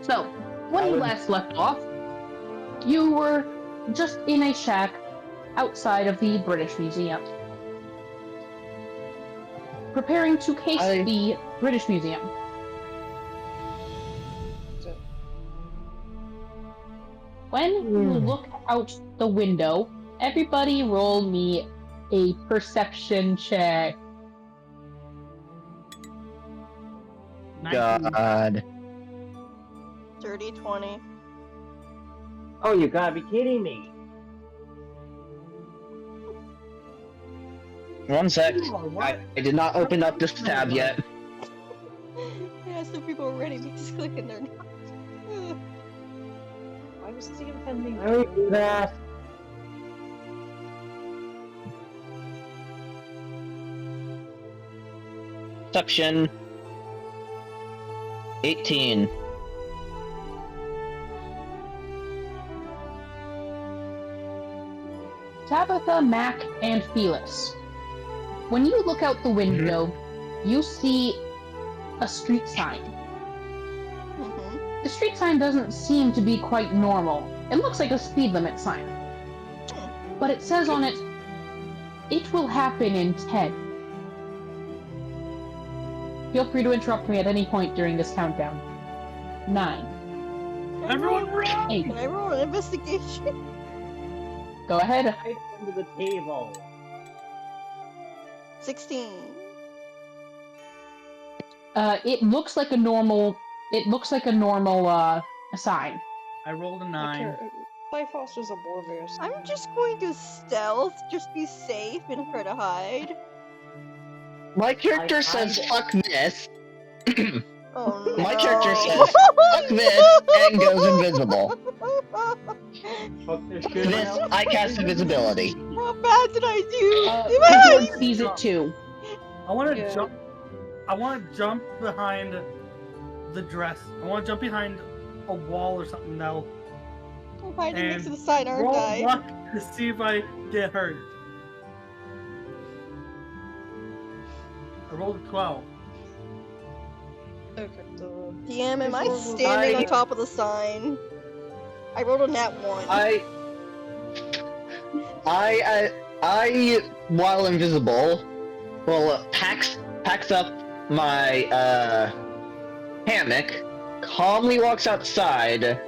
So, when you last left off, you were just in a shack outside of the British Museum, preparing to case the British Museum. When you look out the window, everybody roll me a perception check. God. Dirty 20. Oh, you gotta be kidding me. One sec. I did not open up this tab yet. Yeah, some people are ready to just click and they're not. I was the impending. I don't do that. Perception. 18. Tabitha, Mac, and Felix. When you look out the window, you see a street sign. The street sign doesn't seem to be quite normal. It looks like a speed limit sign. But it says on it, "It will happen in 10. Feel free to interrupt me at any point during this countdown. 9. Everyone run! 8. Can I roll an investigation? Go ahead. Right under the table. 16. It looks like a normal. It looks like a normal sign. I rolled a 9. Bifrosters are oblivious. I'm just going to stealth, just be safe, and try to hide. My character says fuck this. Oh no. My character says fuck this and goes invisible. This, I cast invisibility. How bad did I do? Edward sees it too. I want to jump. I want to jump behind the dress. I want to jump behind a wall or something now. I'm hiding next to the sign, aren't roll I? luck to see if I get hurt. I rolled a 12. Okay, so... DM, am I standing on top of the sign? I rolled a nat 1. I, while invisible, well, packs up my hammock, calmly walks outside,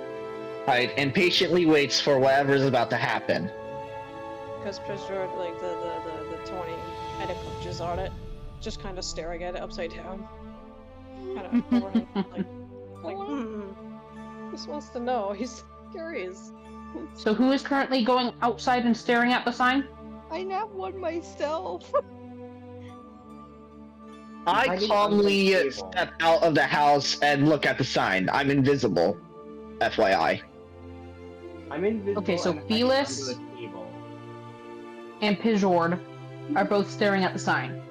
right, and patiently waits for whatever's about to happen. Because Peugeot, like, the 20 kind of punches on it, just kind of staring at it upside down. Kind of overhead, Just wants to know, he's curious. So who is currently going outside and staring at the sign? I nat 1 myself. I calmly step out of the house and look at the sign. I'm invisible, FYI. I'm invisible. Okay, so and I'm Felix under the table. and Pijord are both staring at the sign.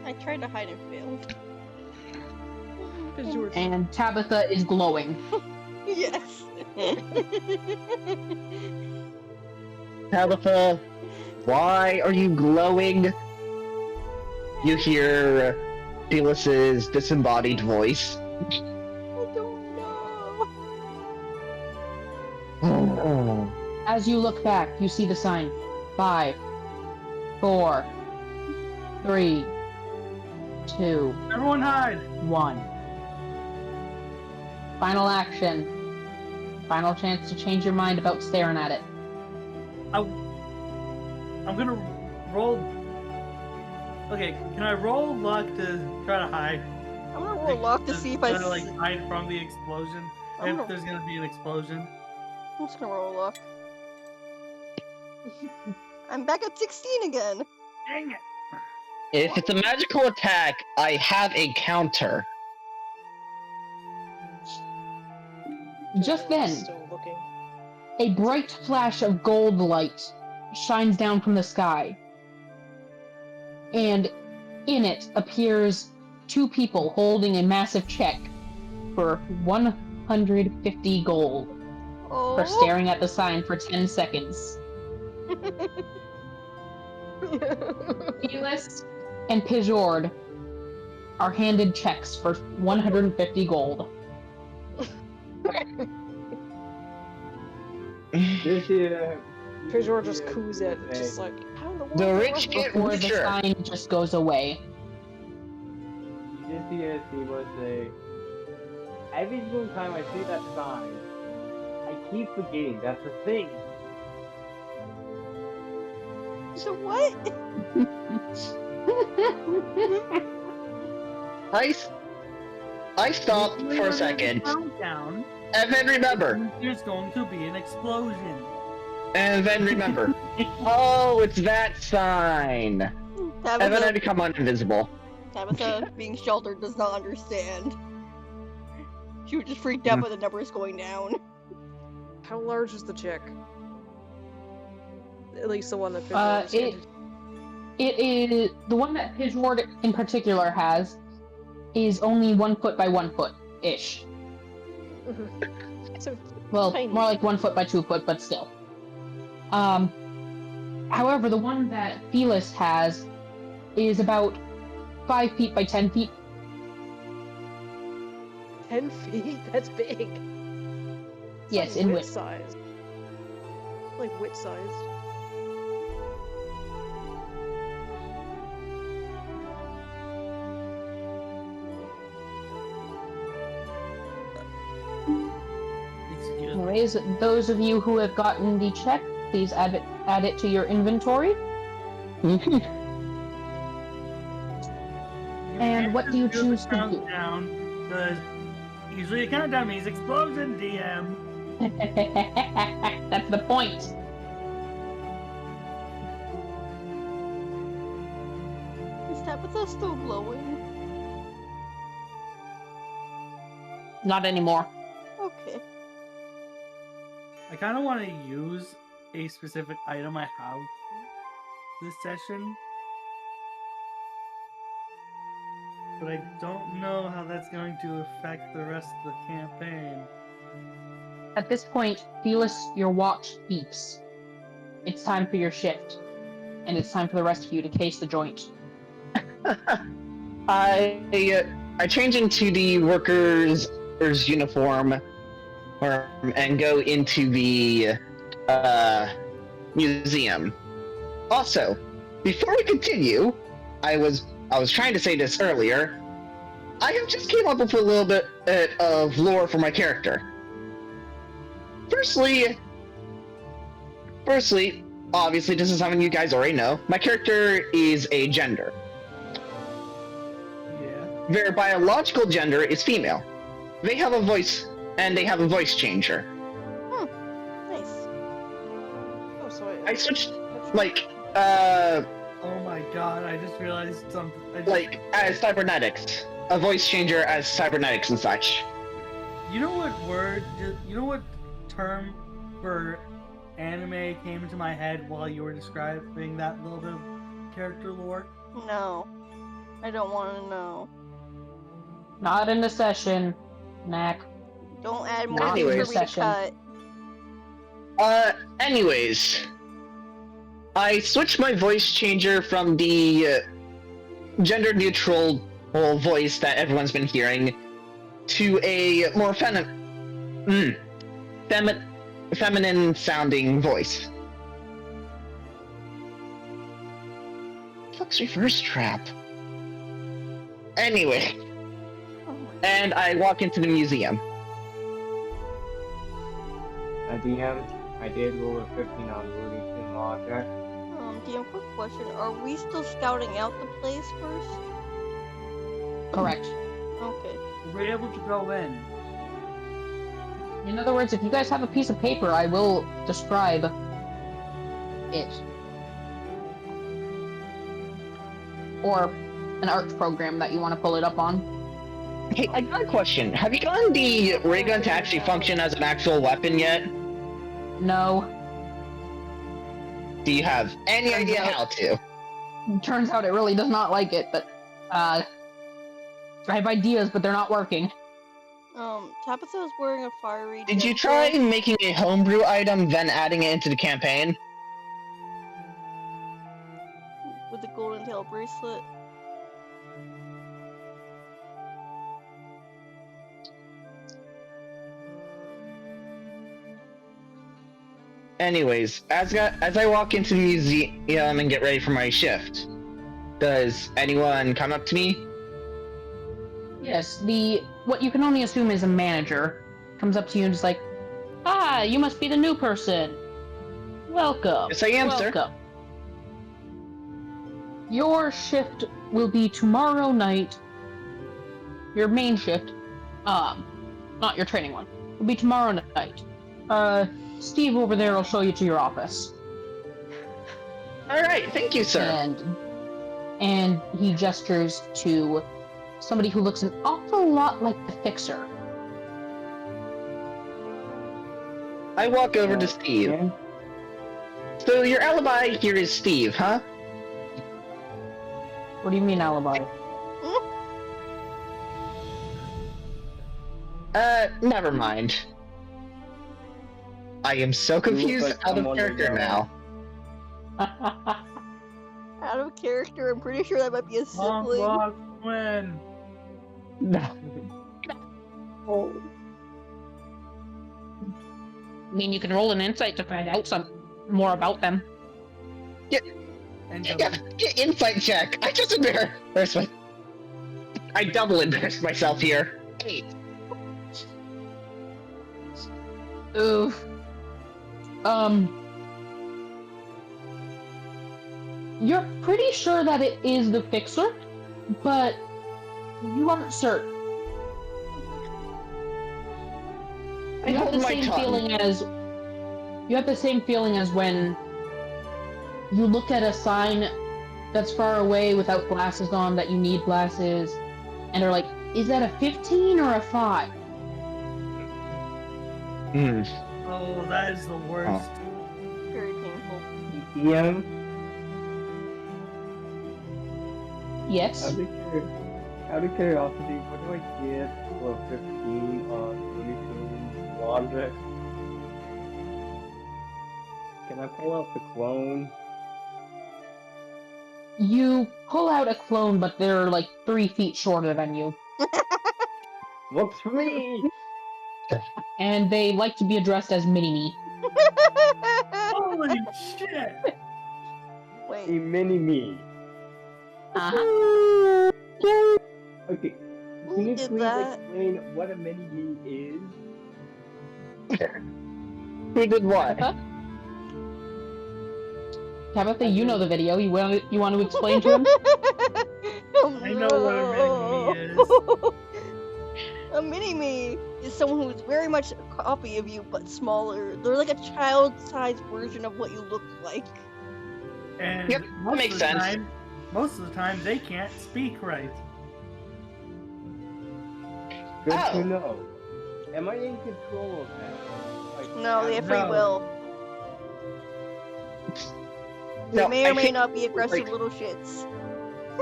I tried to hide and failed. And Tabitha is glowing. Yes. Tabitha, why are you glowing? You hear Felix's disembodied voice. I don't know. As you look back, you see the sign. 5, 4, 3, 2, Everyone hide! 1. Final action. Final chance to change your mind about staring at it. I'm gonna roll. Okay, can I roll luck to try to hide? I'm gonna roll luck to see if I try to, like, hide from the explosion. If there's gonna be an explosion. I'm just gonna roll luck. I'm back at 16 again. Dang it! If it's a magical attack, I have a counter. Just then, Still looking. a bright flash of gold light shines down from the sky. And in it appears 2 people holding a massive check for 150 gold for staring at the sign for 10 seconds. Felix and Pijord are handed checks for 150 gold. This is. Peugeot just coos it, just like, how in the world? The do I rich work get Before the richer. sign just goes away. You just hear Steve say, every single time I see that sign, I keep forgetting that's a thing. So what? I stopped for a second, Down, and then remember, there's going to be an explosion. and then remember. Oh, it's that sign. And then I Tabitha, become invisible. Tabitha being sheltered does not understand. She was just freaked out by the numbers going down. How large is the chick? At least the one that Peugeot It is the one that Pidgeot in particular has is only 1 foot by 1 foot ish. So Well, tiny. more like 1 foot by 2 foot, but still. However, the one that Felis has is about 5 feet by 10 feet. 10 feet? That's big. It's Yes, like in wit width. size. Like wit sized. Excuse me. Anyways, those of you who have gotten the check, please add it to your inventory. And what do you choose to do? Countdown, because usually a countdown means explosion, DM. That's the point. Is Tabitha still glowing? Not anymore. Okay. I kind of want to use a specific item I have this session, but I don't know how that's going to affect the rest of the campaign. At this point, Felis, your watch beeps. It's time for your shift, and it's time for the rest of you to case the joint. I change into the worker's uniform, and go into the museum. Also, before we continue, I was trying to say this earlier. I have just came up with a little bit of lore for my character. Firstly, obviously, this is something you guys already know. My character is a gender. Yeah. Their biological gender is female. They have a voice, and they have a voice changer. Nice. Oh, so I switched, Oh my god, I just realized something. as cybernetics. A voice changer as cybernetics and such. You know what term for anime came into my head while you were describing that little bit of character lore? No. I don't want to know. Not in the session, Mac. Don't add more Not things anyways. for me to Session. cut. Anyways. I switched my voice changer from the gender neutral voice that everyone's been hearing to a more feminine sounding voice. Fuck's reverse trap? Anyway, Oh my and I walk into the museum. DM, I did roll a 15 on Rudy to logic. DM, quick question. Are we still scouting out the place first? Correct. Okay. We're able to go in. In other words, if you guys have a piece of paper, I will describe it. Or an art program that you want to pull it up on. Hey, I got a question. Have you gotten the ray gun to actually function as an actual weapon yet? No. Do you have any idea how to? Turns out it really does not like it, but I have ideas, but they're not working. Tabitha is wearing a fiery Did you jet try vest. making a homebrew item, then adding it into the campaign? With the golden tail bracelet. Anyways, as I walk into the museum and get ready for my shift, does anyone come up to me? Yes, what you can only assume is a manager comes up to you and is like, "Ah, you must be the new person. Welcome. Yes, I am, sir. Welcome. Your shift will be tomorrow night. Your main shift, not your training one, will be tomorrow night. Steve over there will show you to your office." All right, thank you, sir. And he gestures to somebody who looks an awful lot like the Fixer. I walk over to Steve. Yeah. So your alibi here is Steve, huh? What do you mean alibi? Never mind. I am so confused, like out of someone character you now. Out of character, I'm pretty sure that might be a sibling. Long win. No. I mean, you can roll an insight to find out some more about them. And Yeah, insight check. I just embarrassed myself. I double embarrassed myself here. 8. Oof. You're pretty sure that it is the Fixer, but you aren't certain. I You have hold the my same tongue. feeling as when you look at a sign that's far away without glasses on that you need glasses, and are like, is that a 15 or a 5? Hmm. Oh, that is the worst. Very painful. EM? Yes. Out of curiosity, what do I get for 15 on YouTube's logic? Can I pull out the clone? You pull out a clone, but they're like 3 feet shorter than you. Looks for me! And they like to be addressed as mini-me. Holy shit! A Wait. mini-me. Uh-huh. Okay, Who can you did please that? explain what a mini-me is? Who did what? Tabitha? Tabitha, you know the video. You want to explain to him? I know what a mini-me is. A mini-me is someone who is very much a copy of you, but smaller. They're like a child-sized version of what you look like. And Yep, that makes sense. Most of the time, they can't speak right. Good Oh. to know. Am I in control of that? Like, No, they have free No. will. They No, may I or may think- not be aggressive like- little shits.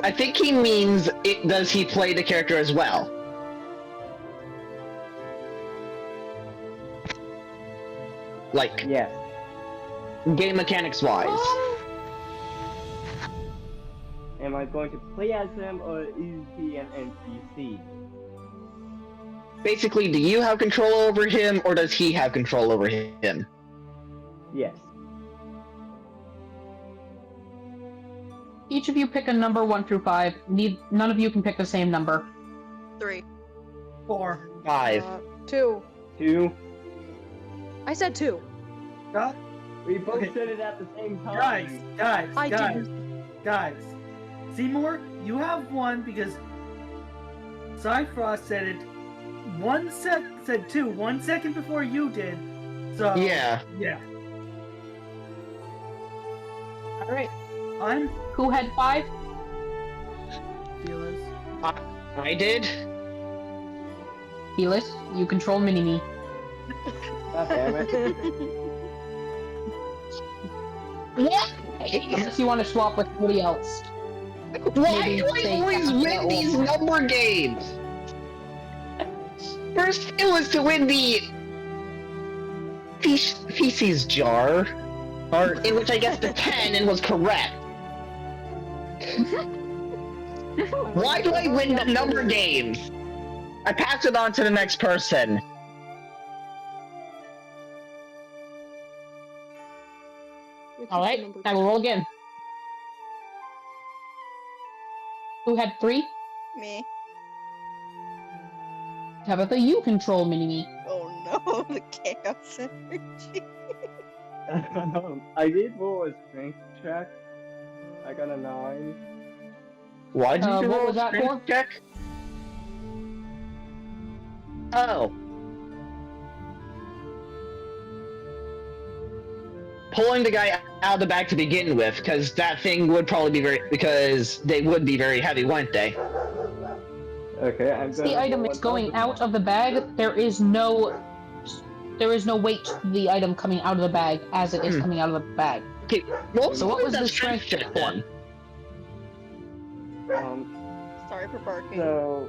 I think he means, does he play the character as well? Like, Yes. game mechanics wise. Am I going to play as him, or is he an NPC? Basically, do you have control over him, or does he have control over him? Yes. Each of you pick a number 1 through 5. None of you can pick the same number. 3. 4. 5. 2. 2. I said 2. God, We both Okay. said it at the same time. guys. Seymour, you have 1 because Cyfrost said it. Said 2 1 second before you did. So Yeah. yeah. All right. I'm Who had 5? Fearless. I did? Helis, you control mini-me. God damn it. What? Unless you want to swap with somebody else. Why Maybe do I say always Tabitha win or these Mark. number games? First, it was to win the feces jar, or in which I guessed the 10 and was correct. Why do I win the number games? I pass it on to the next person. keep All the right, number I will roll again. Who had 3? Me. Tabitha, you control Mini-Me. Oh no, the chaos energy. I did roll a strength check. I got a 9. Why did you what roll was a that strength for? check? Oh. Pulling the guy out of the bag to begin with, because that thing would probably be because they would be very heavy, wouldn't they? Okay, I'm The gonna item roll is going another out of the one. bag. There is no weight to the item coming out of the bag as it is coming out of the bag. Okay, well, So what was that the strength strength check for? then? Sorry for barking. So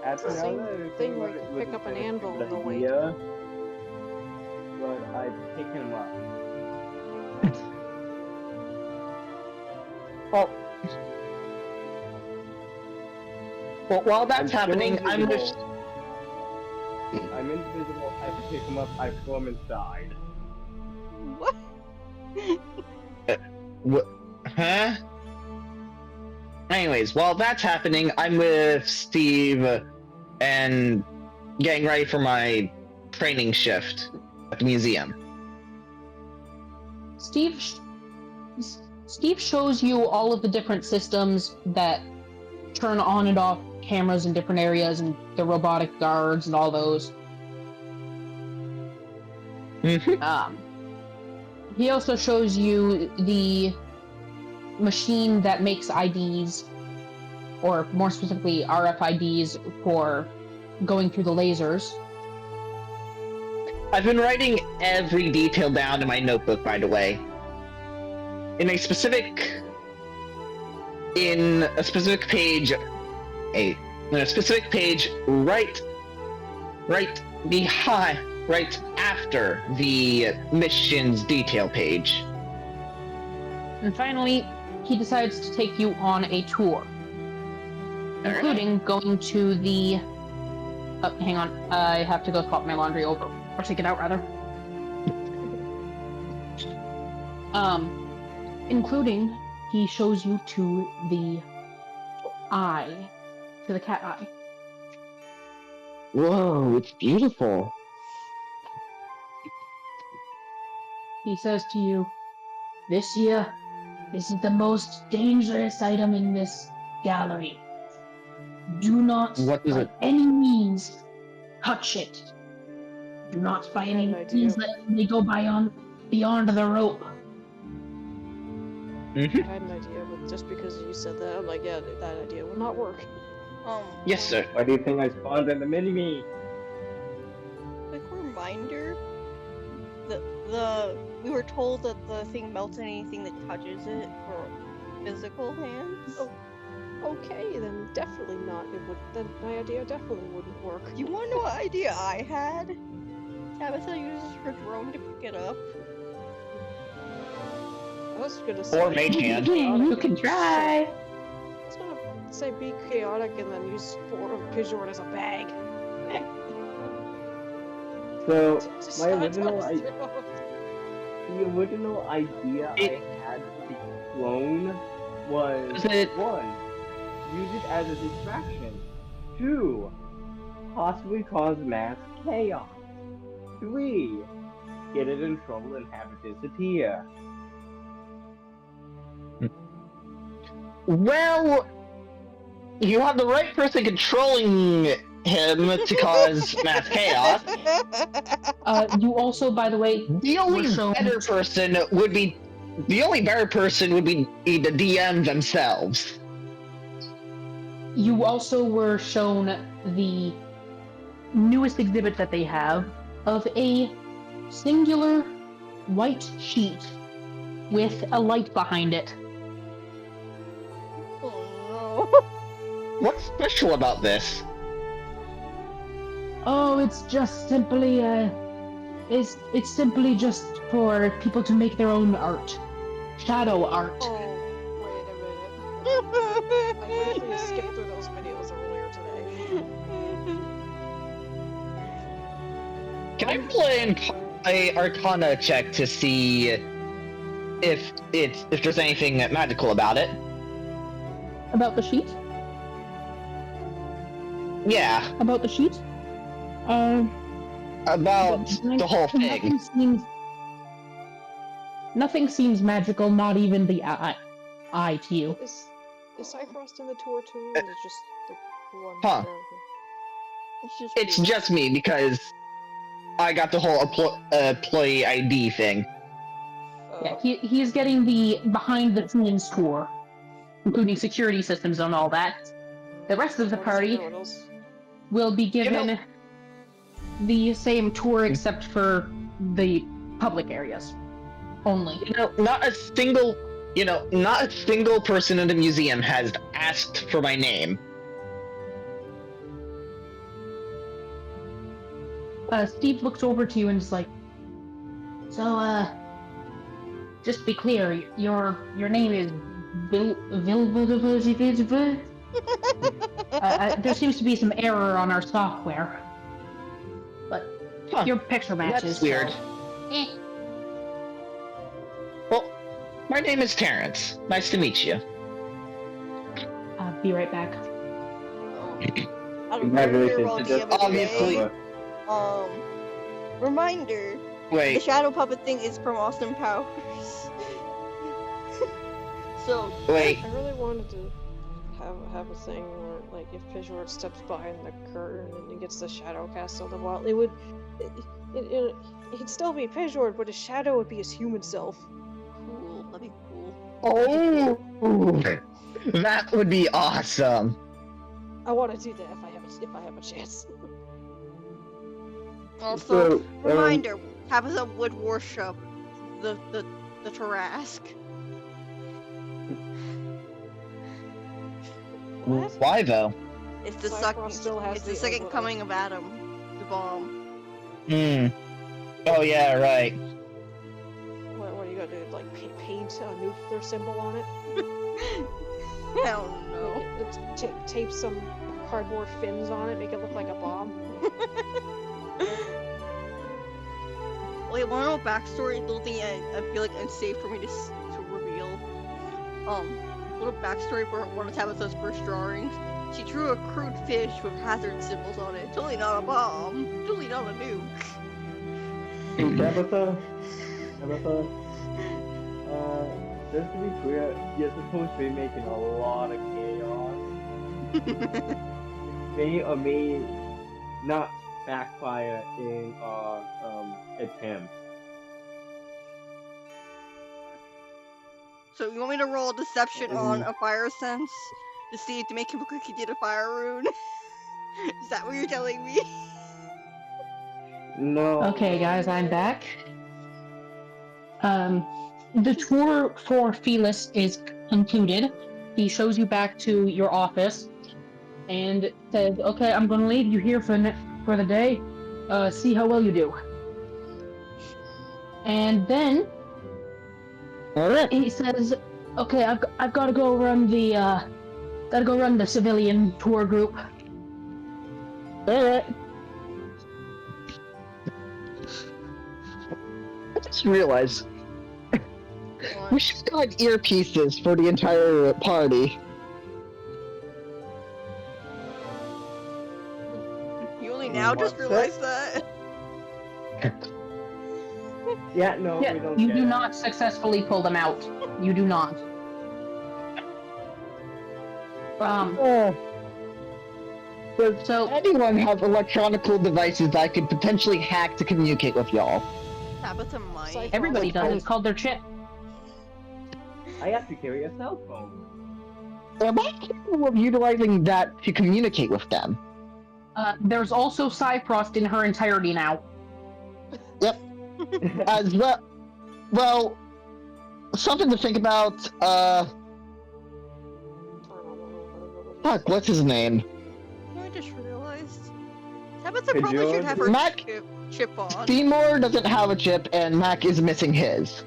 It's the same thing where you can pick up an anvil and the weight. But I pick him up. Well, while that's happening, I'm just... I'm invisible. I pick him up. I throw him inside. What? Huh? Anyways, while that's happening, I'm with Steve and getting ready for my training shift at the museum. Steve shows you all of the different systems that turn on and off cameras in different areas and the robotic guards and all those. He also shows you the machine that makes IDs, or more specifically RFIDs, for going through the lasers. I've been writing every detail down in my notebook, by the way. In a specific page, right after the mission's detail page. And finally, he decides to take you on a tour, including going to the... Oh, hang on. I have to go swap my laundry over. Or take it out, rather. Including, he shows you to the eye. To the cat eye. Whoa, it's beautiful. He says to you, this is the most dangerous item in this gallery. Do not, What is by it? any means, touch it. Do not, by any means, let me go beyond the rope. I had an idea, but just because you said that, I'm like, yeah, that idea will not work. Yes, sir. Why do you think I spawned in the mini-me? Quick reminder. We were told that the thing melts anything that touches it for physical hands. Oh, okay, then definitely not. Then my idea definitely wouldn't work. You wanna know what idea I had? Tabitha uses her drone to pick it up. I was gonna say. Or mage hand. You can try. I was gonna say be chaotic and then use Pijord as a bag. So, Just my not original touch idea I had to be clone was 1. Use it as a distraction. 2. Possibly cause mass chaos. 3. Get it in trouble and have it disappear. Well, you have the right person controlling him to cause mass chaos. You also, by the way, The only better person would be the DM themselves. You also were shown the newest exhibit that they have of a singular white sheet with a light behind it. Oh What's special about this? Oh, it's just simply it's simply just for people to make their own art. Shadow art. Oh, wait a minute. I briefly skipped through those videos earlier today. Can I play in a Arcana check to see if there's anything magical about it. About the sheet? Yeah, About the sheet? about the whole thing. Nothing seems magical, not even the eye to you. Is Cyfrost in the tour too, or is it just the one Huh. character? It's just me because I got the whole employee ID thing. Yeah, he's getting the behind-the-scenes tour, including security systems and all that. The rest of the party will be given the same tour except for the public areas only. Not a single person in the museum has asked for my name. Steve looks over to you and is like, so, just to be clear, your name is there seems to be some error on our software. But your picture matches. That's weird. So, Well, my name is Terrence. Nice to meet you. I'll be right back. Obviously. Obviously. Reminder. The Wait. shadow puppet thing is from Austin Powers. So. Wait. I really wanted to have a thing where, like, if Pijord steps behind the curtain and he gets the shadow cast on the wall, he'd still be Pijord, but his shadow would be his human self. Cool. That'd be cool. Oh, that would be awesome. I want to do that if I have a chance. Also, reminder: Tabitha would worship the Tarrasque. What? Why though? It's the Cyclops still has It's the the second overlay. coming of Adam, the bomb. Oh yeah, right. What are you gonna do? Like paint a nuclear symbol on it? Hell no. Tape some cardboard fins on it, make it look like a bomb. Wait, wanna know backstory? Little thing I feel like unsafe for me to reveal. Little backstory for one of Tabitha's first drawings. She drew a crude fish with hazard symbols on it. Totally not a bomb. Totally not a nuke. Tabitha, just to be clear, you're supposed to be making a lot of chaos. May or may not backfire in our attempt. So you want me to roll deception on a fire sense to see to make him look like he did a fire rune? Is that what you're telling me? No. Okay, guys, I'm back. The tour for Felis is concluded. He shows you back to your office and says, "Okay, I'm gonna leave you here for the day. See how well you do." And then he says, "Okay, I've got to go run the civilian tour group." Alright. I just realized we should have got earpieces for the entire party. You only now just realized that? Yeah, no, Yeah, we don't you get do it. not successfully pull them out. You do not. Does So anyone have electronical devices that I could potentially hack to communicate with y'all? Tabitha might. everybody does. It's called their chip. I have to carry a cell phone. Am I capable of utilizing that to communicate with them? There's also Cyfrost in her entirety now. Yep. As well. Well, something to think about. Fuck, what's his name? I just realized. Tabitha probably should have her Mac- chip on. Seymour doesn't have a chip, and Mac is missing his.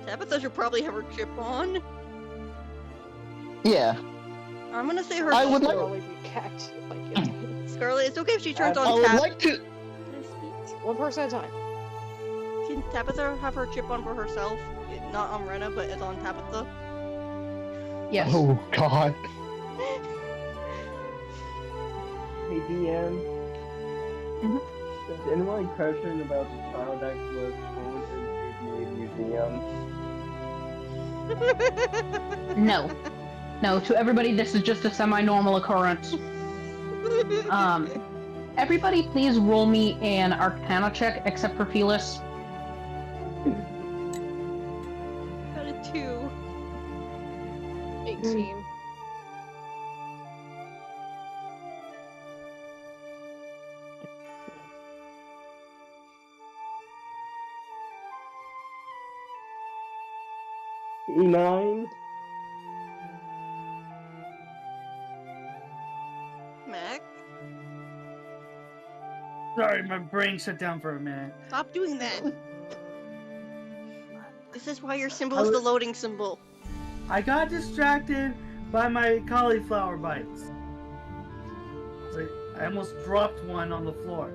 Tabitha should probably have her chip on. Yeah. I'm gonna say her. I would like. Probably be cacked. Like, Scarlet, it's okay if she turns I on would tab. like to. Can I speak? one person at a time. If Tabitha have her chip on for herself? Not on Rena, but it's on Tabitha? Yes. Oh god. Hey DM, Mhm. does anyone question about the child that was owned into the museum? No. No, to everybody, this is just a semi-normal occurrence. Everybody please roll me an Arcana check, except for Felis. Got a 2. 18. E9? Mac, Sorry, my brain shut down for a minute. stop doing that. This is why your symbol is the loading symbol. I got distracted by my cauliflower bites. I almost dropped one on the floor.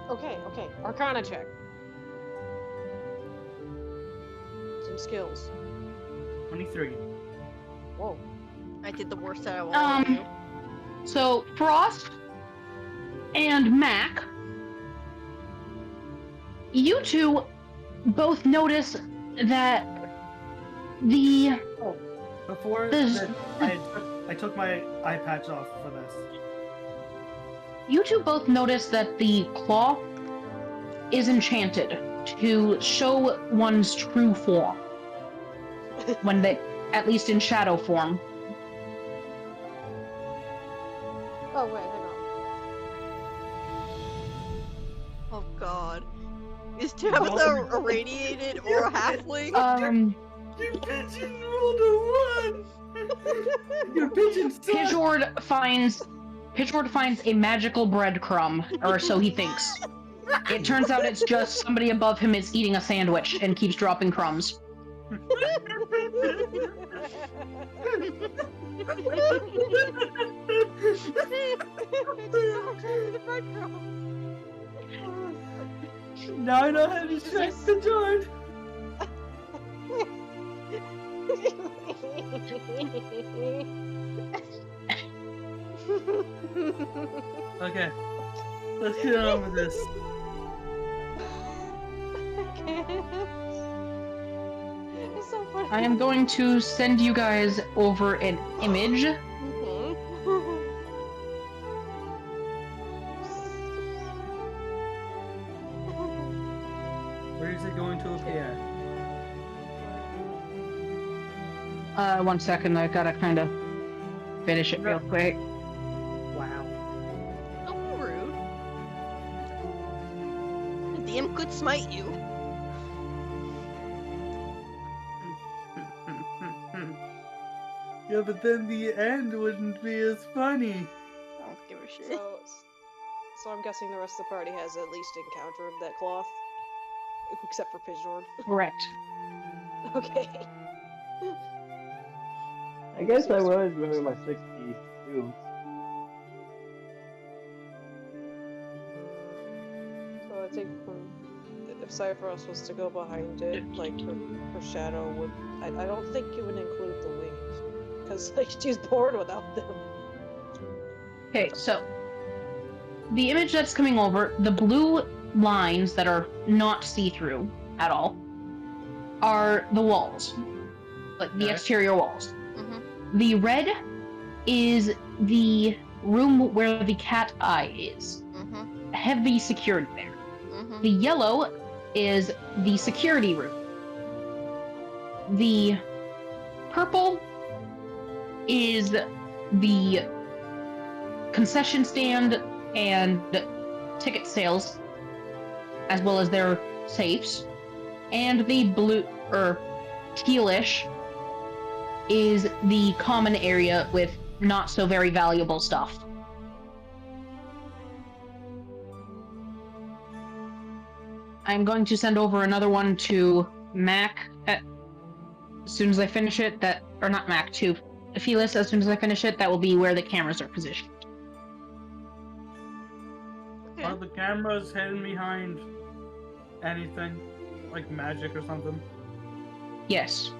Okay. Arcana check. Some skills. 23. Whoa. I did the worst that I wanted to do. So, Frost and Mac, you two both notice that Before There's- that, I took my eye patch off for this. you two both notice that the claw is enchanted to show one's true form. When they, at least in shadow form. Oh, wait, hang on. Oh god. Is Tabitha irradiated or a halfling? Your pigeon rolled a 1! Your pigeon sucks! Pidgeord finds a magical breadcrumb, or so he thinks. It turns out it's just somebody above him is eating a sandwich and keeps dropping crumbs. Now I know how to distract Pidgeord! Okay, let's get on with this. It's so funny. I am going to send you guys over an image. Where is it going to appear? 1 second, I gotta kind of finish it real quick. Wow. Don't be rude. The DM could smite you. Yeah, but then the end wouldn't be as funny. I don't give a shit. So I'm guessing the rest of the party has at least encountered that cloth, except for Pidgeord. Correct. Okay. I guess I was wearing my 6 piece too. So I think if Cypherus was to go behind it, like her shadow would. I don't think it would include the wings, because like she's bored without them. Okay, so the image that's coming over, the blue lines that are not see-through at all, are the walls, like the Okay. exterior walls. Mhm. The red is the room where the cat eye is, Mhm. heavy secured there. Mhm. The yellow is the security room. The purple is the concession stand and ticket sales, as well as their safes. And the blue, or tealish, is the common area with not so very valuable stuff. I'm going to send over another one to Mac as soon as I finish it. Or not Mac, to Felis as soon as I finish it. That will be where the cameras are positioned. Okay. Are the cameras hidden behind anything? like magic or something? Yes.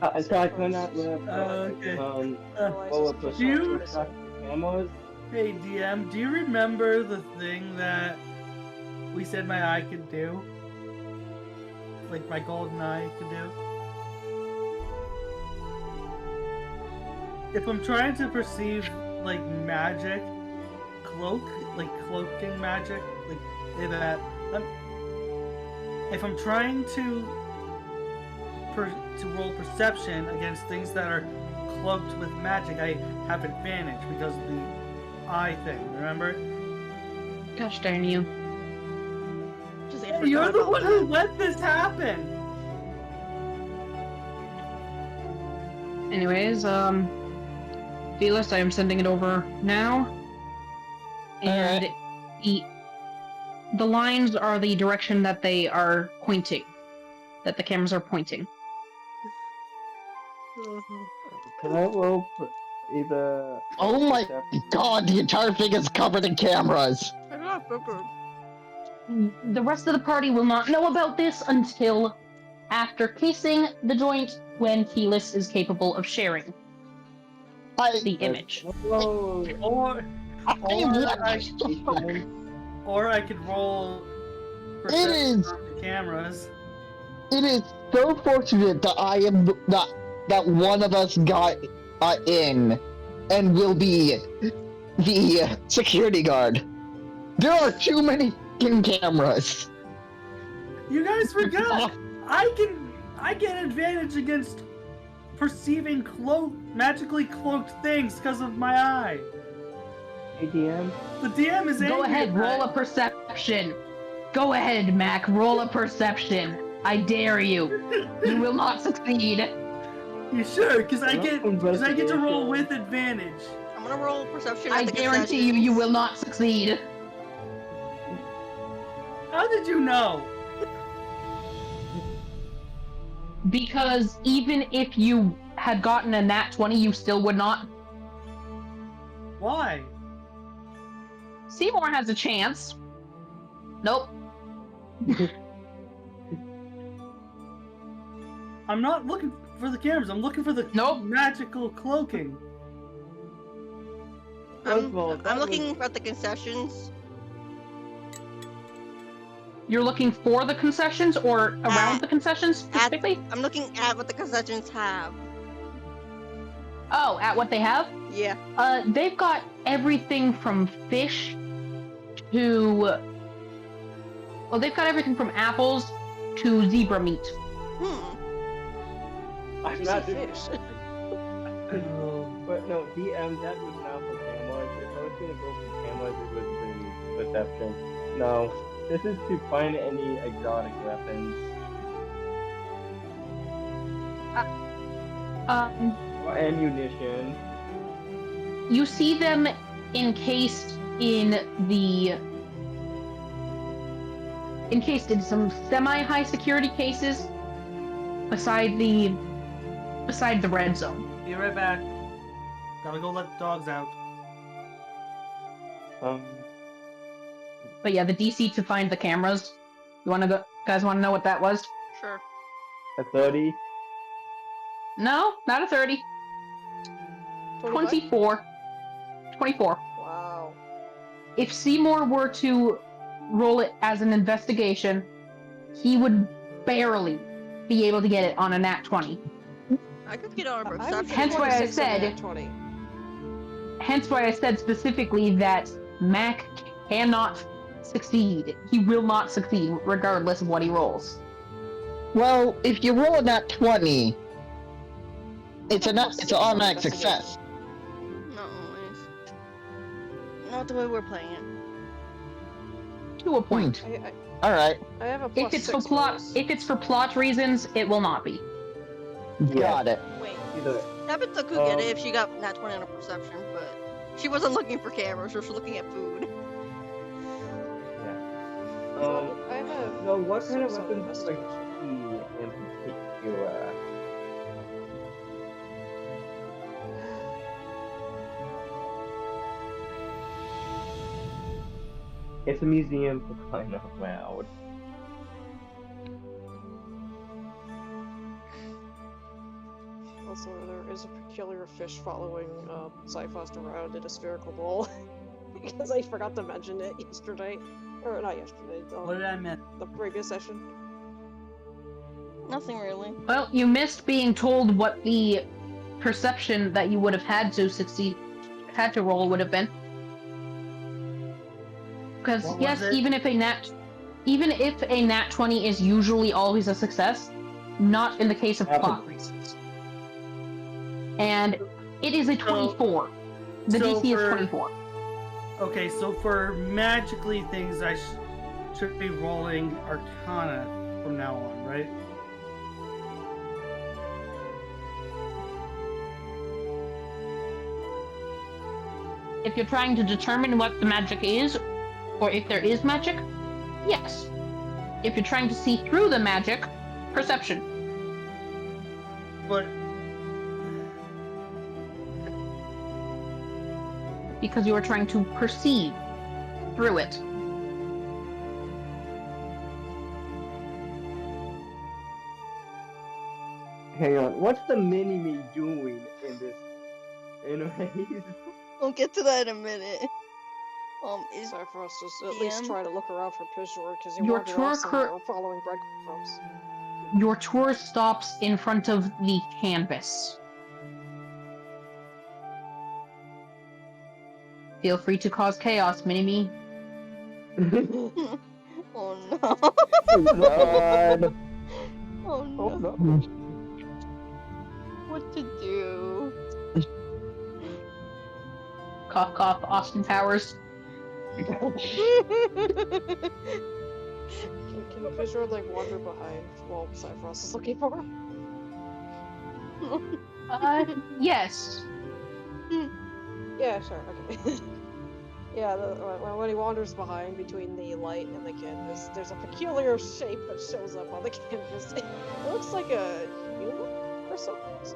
Okay, So I cannot Okay. well, Do you- cameras. Hey DM, do you remember the thing that we said my eye could do? Like my golden eye could do? If I'm trying to perceive like magic, like cloaking magic, like that, if I'm trying to roll perception against things that are cloaked with magic, I have advantage because of the eye thing. Remember? Gosh darn you. Just You're the one who let this happen. Anyways, Felis, I am sending it over now. And the lines are the direction that they are pointing. That the cameras are pointing. Can I roll either? Oh my god, the entire thing is covered in cameras! I got booger. The rest of the party will not know about this until after casing the joint, when Felis is capable of sharing the image. Or I could roll perception on the cameras. It is so fortunate that I am that one of us got in and will be the security guard. There are too many cameras. You guys forgot. I get advantage against perceiving magically cloaked things because of my eye. Hey DM. The DM is angry. Go ahead, at roll that. a perception. Go ahead, Mac, roll a perception. I dare you. You will not succeed. You sure? Because I get to roll with advantage. I'm gonna roll perception. I at the guarantee you, you will not succeed. How did you know? Because even if you had gotten a nat 20, you still would not. Why? Seymour has a chance. Nope. I'm not looking for the cameras. I'm looking for the magical cloaking. I'm looking at the concessions. You're looking for the concessions or around the concessions specifically? I'm looking at what the concessions have. Oh, at what they have? Yeah. They've got everything from fish to... Well, they've got everything from apples to zebra meat. I'm not fish. But no, DM, that was not for cameras. If I was gonna go for cameras, it would have been perception. No, this is to find any exotic weapons. Or ammunition. You see them encased in some semi-high security cases beside the red zone. Be right back. Gotta go let the dogs out. But yeah, the DC to find the cameras. You wanna go? Guys, wanna know what that was? Sure. A 30. No, not a 30. 24. 24. Wow. If Seymour were to roll it as an investigation, he would barely be able to get it on a nat 20. I could get on a I would perception. Hence why I 26 and a said- nat 20. Hence why I said specifically that Mac cannot succeed. He will not succeed regardless of what he rolls. Well, if you roll a nat 20, it's an automatic success. No, it's not the way we're playing it. To a point. All right, I have a If plus it's for 6 plot, bonus. if it's for plot reasons, it will not be. got it. Wait. Either. Tabitha could get it if she got nat 20 on a perception, but she wasn't looking for cameras, she was looking at food. I have a So what kind of 6 on weapons like investigation. in particular? It's a museum for crying out loud. Also, there is a peculiar fish following Cyphost around in a spherical bowl. Because I forgot to mention it yesterday. Or not yesterday, What did I miss? the previous session. Nothing really. Well, you missed being told what the perception that you would have had to succeed, had to roll would have been. Because What was yes, it? even if a nat 20 is usually always a success, not in the case of plot reasons. And it is a 24. The so DC is for- 24. Okay, so for magically things, I should be rolling Arcana from now on, right? If you're trying to determine what the magic is, or if there is magic, yes. If you're trying to see through the magic, perception. But Because you are trying to perceive through it. Hang on, what's the mini-me doing in this? Anyways. We'll get to that in a minute. Is Cyphost is at least trying to look around for Pishor because he Your wandered tour off somewhere following breadcrumbs. Your tour stops in front of the canvas. Feel free to cause chaos, Mini-Me. Oh no. God. Oh no. Oh no. What to do? Cough, cough, Austin Powers. Can Pishor like wander behind while Cyphost is looking for him? Yes. Yeah, sure, okay. Yeah, when he wanders behind between the light and the canvas, there's a peculiar shape that shows up on the canvas. It looks like a human or something.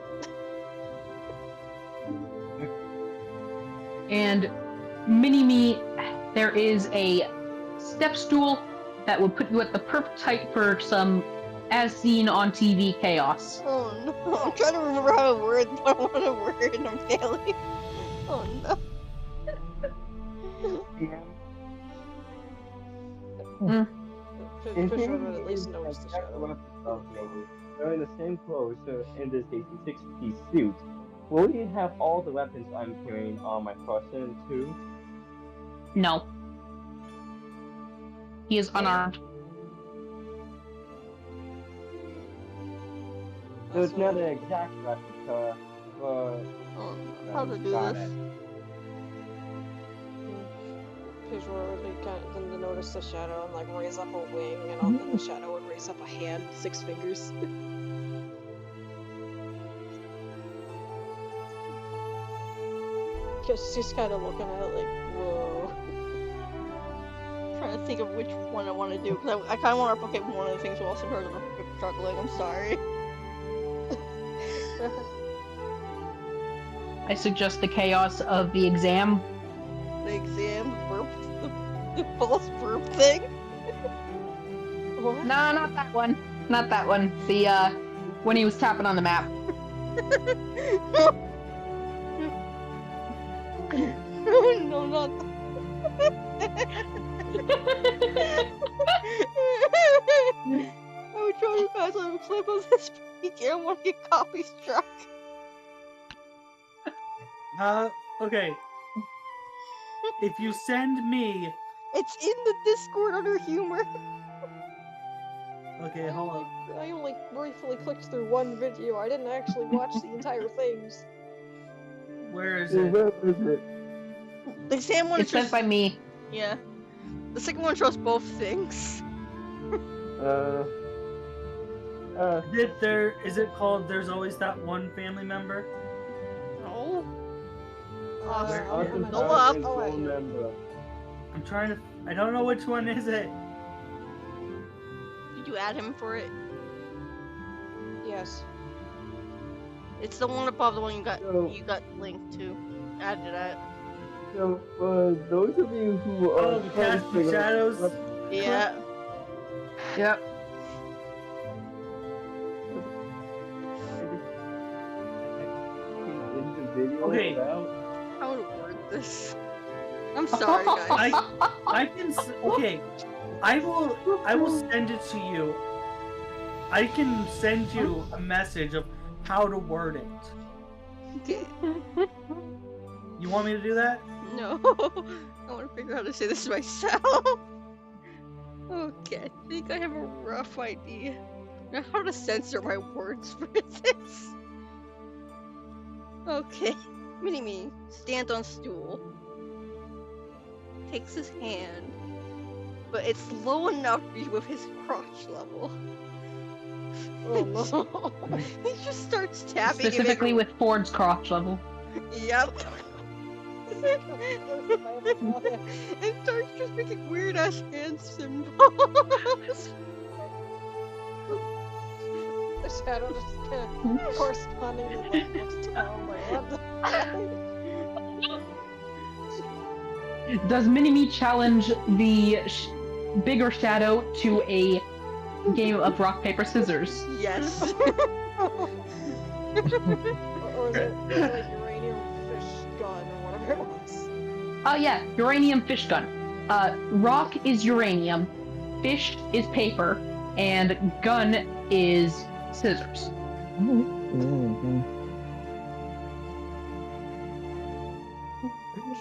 And Mini-Me, there is a step stool that would put you at the perfect height for some as seen on TV chaos. Oh no. I'm trying to remember how to word, but I want to word and I'm failing. Oh no. Pishor would at least notice the shadow. They're in the same clothes, so in this 86-piece suit. Will you have all the weapons I'm carrying on my person too? No. He is unarmed. So it's not an exact replica, but... Oh, how to do got this? it. Pishor would then notice the shadow and like raise up a wing, and then the shadow would raise up a hand, 6 fingers. Because she's kind of looking at it like, whoa. Trying to think of which one I want to do, because I kind of want to replicate one of the things we also heard of the struggling. I'm sorry. I suggest the chaos of the exam. The exam, burp, the false burp thing. What? No, not that one. Not that one. The, when he was tapping on the map. No, not I would show you guys on a clip of this weekend. I want to get copy struck. Okay. If you send me... It's in the Discord under humor. Okay, hold on. I only briefly clicked through one video. I didn't actually watch the entire things. Where is it? Where is it? The exam one It's sent by me. Yeah. The second one shows both things. Is it called There's Always That One Family Member? No. Where- Austin Go Powers up. is Oh, full right. member. I'm trying to... I don't know which one is it. Did you add him for it? Yes. It's the one above the one you got So- linked to. Added it. So for those of you who are Oh, the casting shadows. Yeah. Yep. Individual Okay. about. How to word this? I'm sorry, guys. I can okay. I will send it to you. I can send you a message of how to word it. Okay. You want me to do that? No. I want to figure out how to say this myself. Okay. I think I have a rough idea. Now how to censor my words for this. Okay. Mini-Me stands on stool. Takes his hand. But it's low enough to be with his crotch level. Oh no. He just starts tapping Specifically and with Ford's crotch level. Yep. And starts just making weird ass hand symbols. The shadow just kind of corresponding to the next town. Like, what the? Does Mini-Me challenge the bigger shadow to a game of rock, paper, scissors? Yes. Or is it like uranium fish gun or whatever it was? Oh yeah, uranium fish gun. Rock is uranium, fish is paper, and gun is scissors.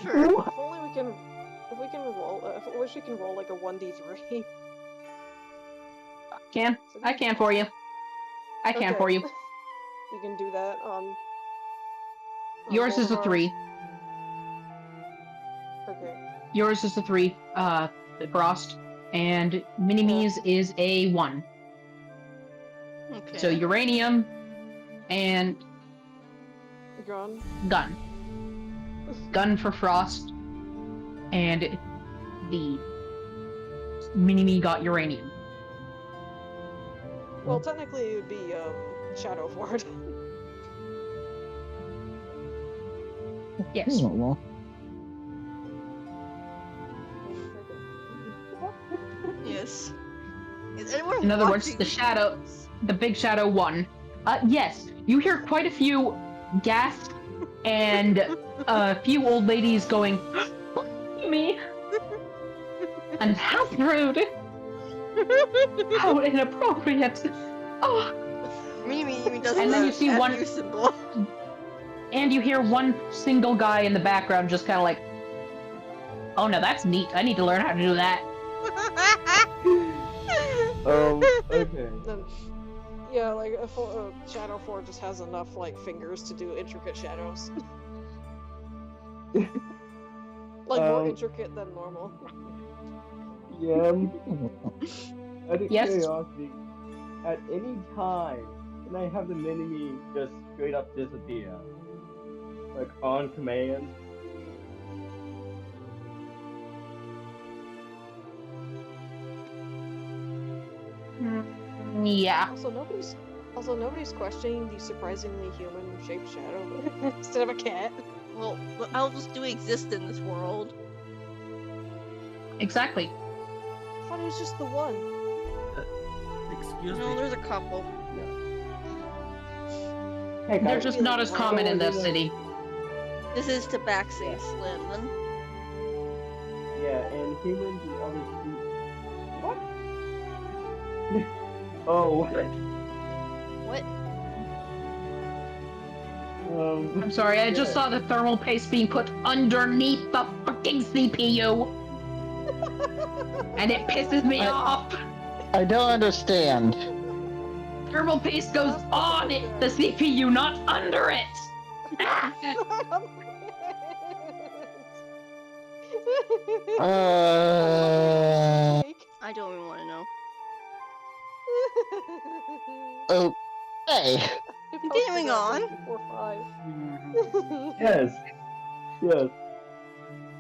Sure. If only we can. If we can roll. I wish we can roll like a 1d3. I can for you. I can Okay. for you. You can do that on Yours is a Voldemort. 3. Okay. Yours is a 3. Frost, and Mini-Me's is a 1. Okay. So uranium and Gun. gun. Gun for Frost, and the Mini-Me got uranium. Well, technically it would be Shadow Ford. Yes. Yes. Is anyone In other words, watching the shadow, the big shadow won. Yes, you hear quite a few gasps and a few old ladies going, me. And how rude. How inappropriate. Oh. Mini-Me does And then the you see one- FU symbol. And you hear one single guy in the background just kind of like, oh no, that's neat. I need to learn how to do that. Okay. Then, yeah, like Shadow Ford just has enough like fingers to do intricate shadows. Like more intricate than normal. Yeah. Out of Yes? curiosity, at any time, can I have the Mini-Me just straight up disappear? Like, on command? Yeah. Also nobody's questioning the surprisingly human-shaped shadow instead of a cat. Well, I'll just do exist in this world. Exactly. I thought it was just the one. Excuse No, me. there's a couple. Hey, They're guys, just not as common in this city. This is Tabaxi's land. yeah, and humans and other species. What? Oh. What? I'm sorry, I just saw the thermal paste being put underneath the fucking CPU. And it pisses me off. I don't understand. Thermal paste goes on it, the CPU, not under it. I don't even want to know. Okay. Continuing on. Yes. Yes.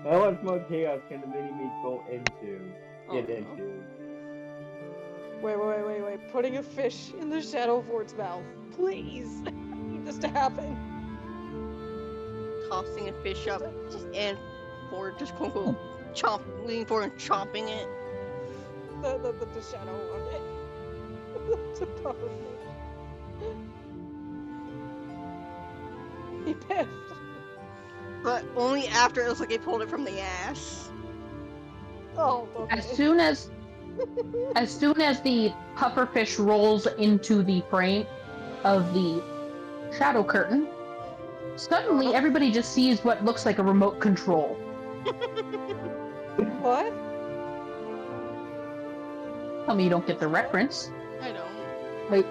How much more chaos can the Mini-Me go into? Get Oh, into? Wait. Putting a fish in the Shadow Ford's mouth. Please. I need this to happen. Tossing a fish up and forward, just quote unquote leaning forward and chomping it. The shadow on it. The pufferfish. He pissed. But only after it looks like they pulled it from the ass. Oh, okay. As soon as the pufferfish rolls into the frame of the shadow curtain, suddenly everybody just sees what looks like a remote control. What? Tell me you don't get the reference. I don't. Wait.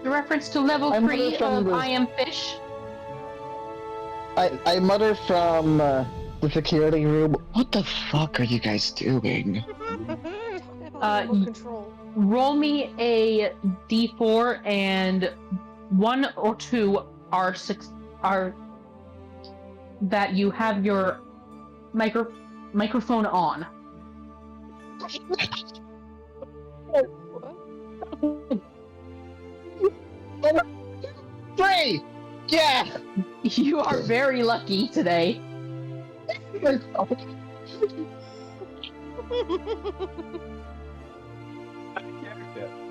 The reference to level I'm 3 from of the- I Am Fish. I mutter from the security room. What the fuck are you guys doing? Remote control. Roll me a d4 and 1 or 2 are that you have your microphone on. What? 3! Yeah! You are very lucky today.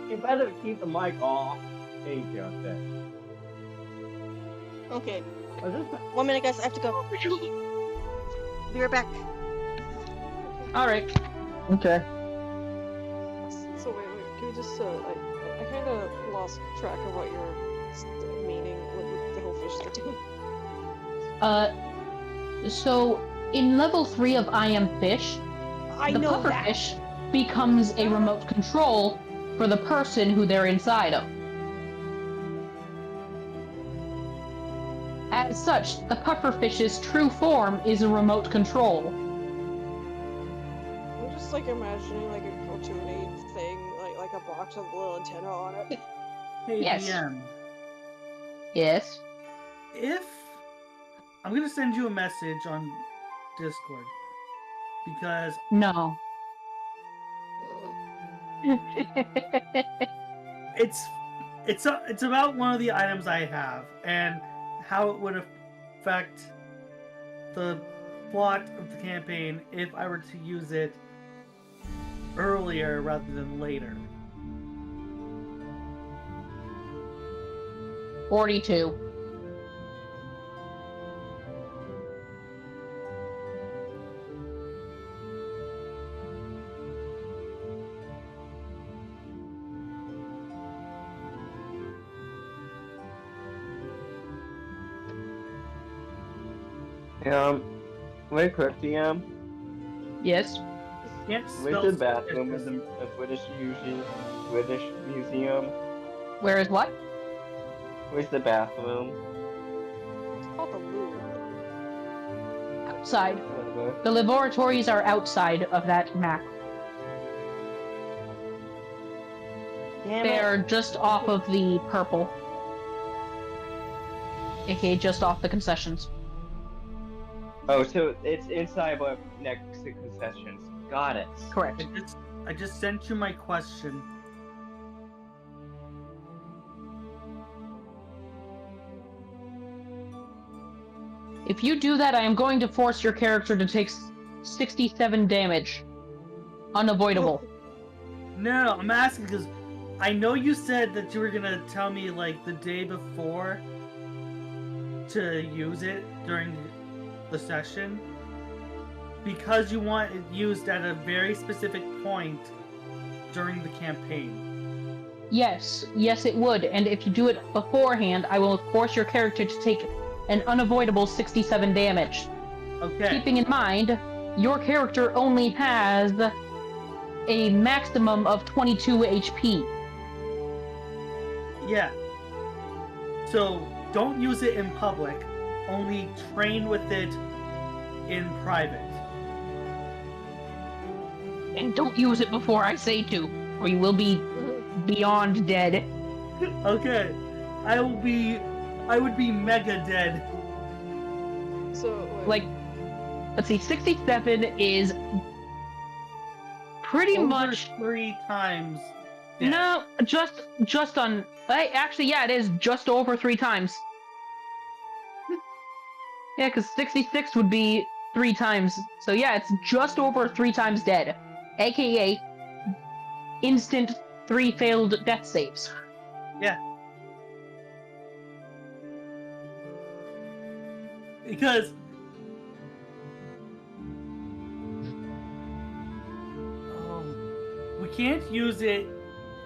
You better keep the mic off. Thank you. Okay. Was this 1 minute, guys. I have to go. Be right back. Alright. Okay. So wait, can we just, I kind of lost track of what you're meaning with the whole fish thing. So in level 3 of I Am Fish, I the know that. pufferfish becomes a remote control for the person who they're inside of. As such, the pufferfish's true form is a remote control. I'm just like imagining like a cartoony thing, like a box with a little antenna on it. Hey, Yes. DM. Yes. If I'm gonna send you a message on Discord because No. it's about one of the items I have and how it would affect the plot of the campaign if I were to use it earlier rather than later. 42. Wait, quick, DM. Yes. Can't Where's spell the bathroom of suspicious. the British Museum? Where is what? Where's the bathroom? It's called the loo. Outside. Whatever. The laboratories are outside of that map. Damn They're just off of the purple. AKA just off the concessions. Oh, so it's inside but next to concessions. Got it. Correct. I just sent you my question. If you do that, I am going to force your character to take 67 damage. Unavoidable. No, I'm asking because I know you said that you were gonna tell me like the day before to use it during the session because you want it used at a very specific point during the campaign. Yes, it would. And if you do it beforehand, I will force your character to take an unavoidable 67 damage. Okay. Keeping in mind, your character only has a maximum of 22 HP. Yeah. So don't use it in public. Only train with it in private. And don't use it before I say to, or you will be beyond dead. Okay. I would be mega dead. So, Like, let's see, 67 is pretty Over much 3 times. dead. no, just on. Actually, yeah, it is just over 3 times. Yeah, because 66 would be 3 times. So yeah, it's just over 3 times dead. AKA instant 3 failed death saves. Yeah. Because we can't use it.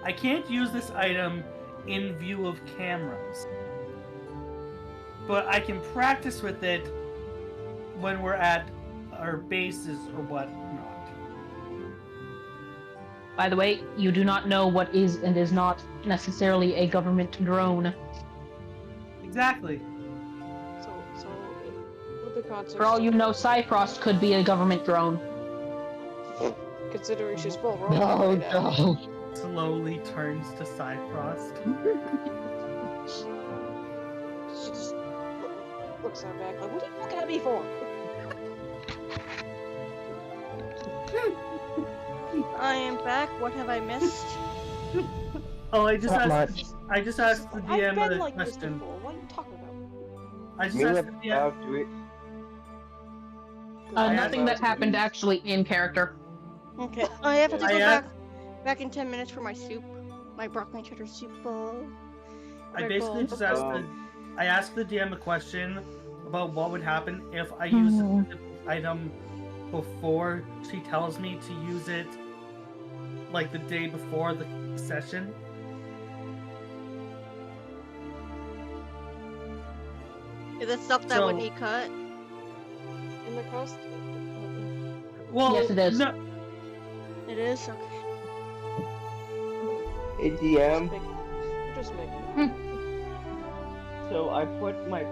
I can't use this item in view of cameras. But I can practice with it when we're at our bases or whatnot. By the way, you do not know what is and is not necessarily a government drone. Exactly. So with the context. For all you know, Cyfrost could be a government drone. Considering she's full robot No, right now. no. Slowly turns to Cyfrost. She just looks at her back like, what are you looking at me for? I am back. What have I missed? Oh, I just Not asked. much. I just asked the DM I've been a like this question. before. What are you talking about? I just Me asked the DM. about to it. Nothing that happened actually in character. Okay, I have to I go asked- back in 10 minutes for my soup. My broccoli and cheddar soup bowl. I They're basically gold. just asked I asked the DM a question about what would happen if I use this item before she tells me to use it, like the day before the session. Is it stuff that would need cut? In the cost? Well, Yes, it is. No, It is? Okay. Hey DM, Just make so I put my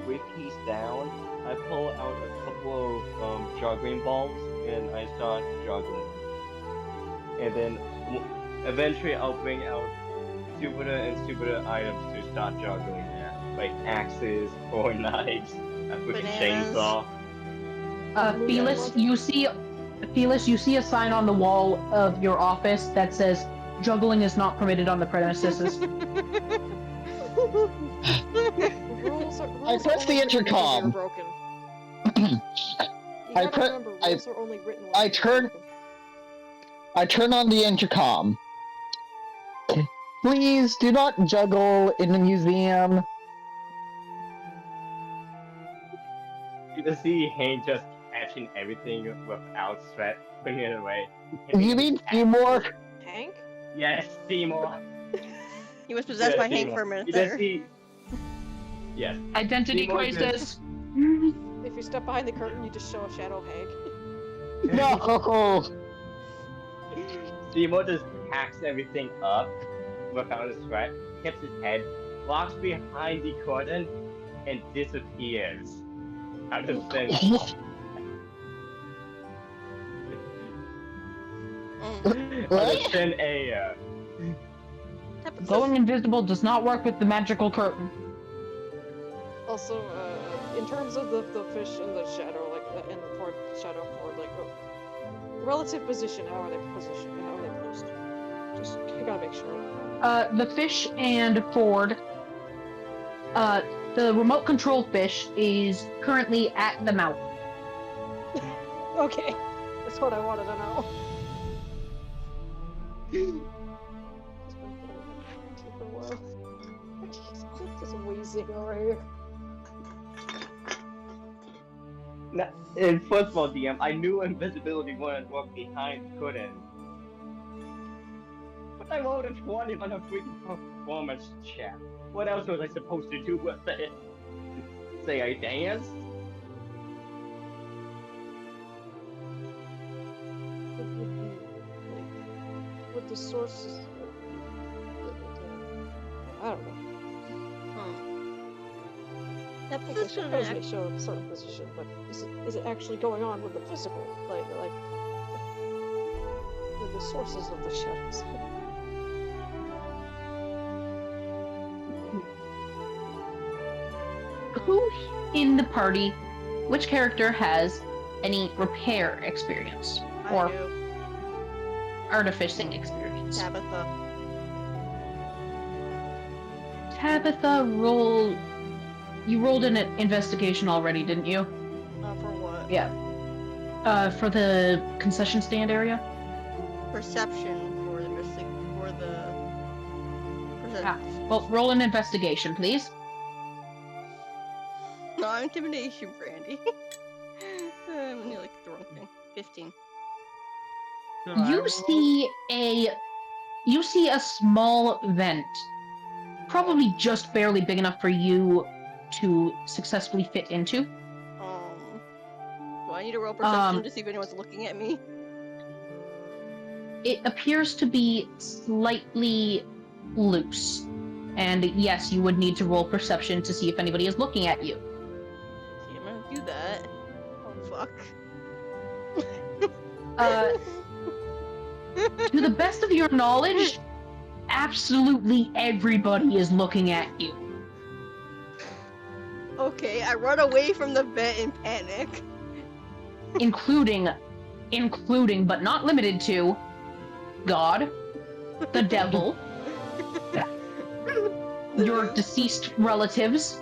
briefcase down. I pull out a couple of juggling balls and I start juggling. And then eventually I'll bring out stupider and stupider items to start juggling there, like axes or knives, a freaking Bananas. chainsaw. Felis, you see a sign on the wall of your office that says juggling is not permitted on the premises. rules are I press the only written when intercom. they're broken. You I gotta pre- remember, I- rules are only written when I they're turn- broken. I turn on the intercom. Please do not juggle in the museum. You can see Hank just catching everything without sweat, putting it away. You mean Seymour? Hank? Yes, Seymour. He was possessed Yeah, by Hank Seymour. for a minute You there. just see. Yes. Identity Seymour crisis. If you step behind the curtain, you just show a shadow Hank. No. Seymour just packs everything up without a sweat, tips his head, walks behind the curtain, and disappears. Out of thin. Out of thin air. Going invisible does not work with the magical curtain. Also, in terms of the fish in the shadow, like, in the Ford shadow Ford, like, relative position, how are they positioned? How are they placed? Just, I gotta make sure. The fish and Ford. The remote control fish is currently at the mouth. Okay, that's what I wanted to know. Super well. Just wheezing over here. Now, and first of all, DM, I knew invisibility wouldn't work behind the curtain. But I rolled a 20 on a freaking performance check. What else was I supposed to do with it? Say I danced? With the sources. I don't know. That I guess position shadows may show a certain position, but is it actually going on with the physical? Like with the sources of the shadows? Who in the party, which character has any repair experience or I do. artificing experience? Tabitha. Tabitha, you rolled an investigation already, didn't you? For what? Yeah. For the concession stand area? Perception for the mystic for the. Well, roll an investigation, please. No, intimidation, Brandy. I'm nearly the wrong thing. 15. You see a small vent, probably just barely big enough for you to successfully fit into. Do I need to roll perception to see if anyone's looking at me? It appears to be slightly loose. And yes, you would need to roll perception to see if anybody is looking at you. See, I'm gonna do that. Oh, fuck. To the best of your knowledge, absolutely everybody is looking at you. Okay, I run away from the vent in panic. including but not limited to God, the devil, your deceased relatives,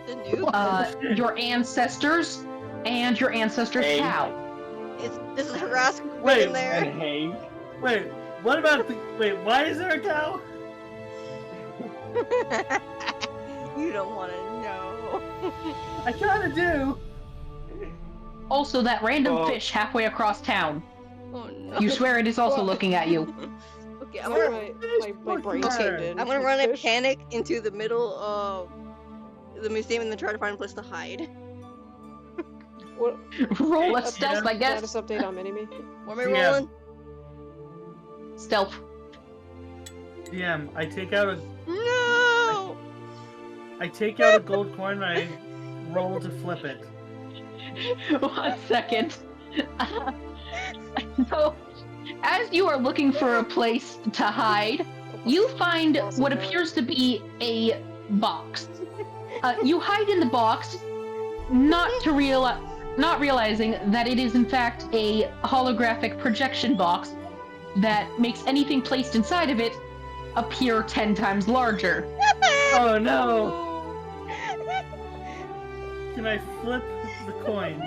The noob. your ancestors, and your ancestors' cow. This is harassment right Wait, in there. And Hank. Wait, what about the... Wait, why is there a cow? You don't want to know. I kinda do. Also, that random fish halfway across town. Oh no. You swear it is also looking at you. Okay, I'm Sorry, gonna, my brain Okay, caved in. I'm gonna run in panic into the middle of the museum and then try to find a place to hide. What? Roll a stealth, I guess. Status update on Mini-Me. What am I Yeah. rolling? Stealth. DM, I take out a gold coin and I roll to flip it. 1 second. So, as you are looking for a place to hide, you find what appears to be a box. You hide in the box, not realizing that it is in fact a holographic projection box that makes anything placed inside of it appear 10 times larger. Oh no! Can I flip the coin?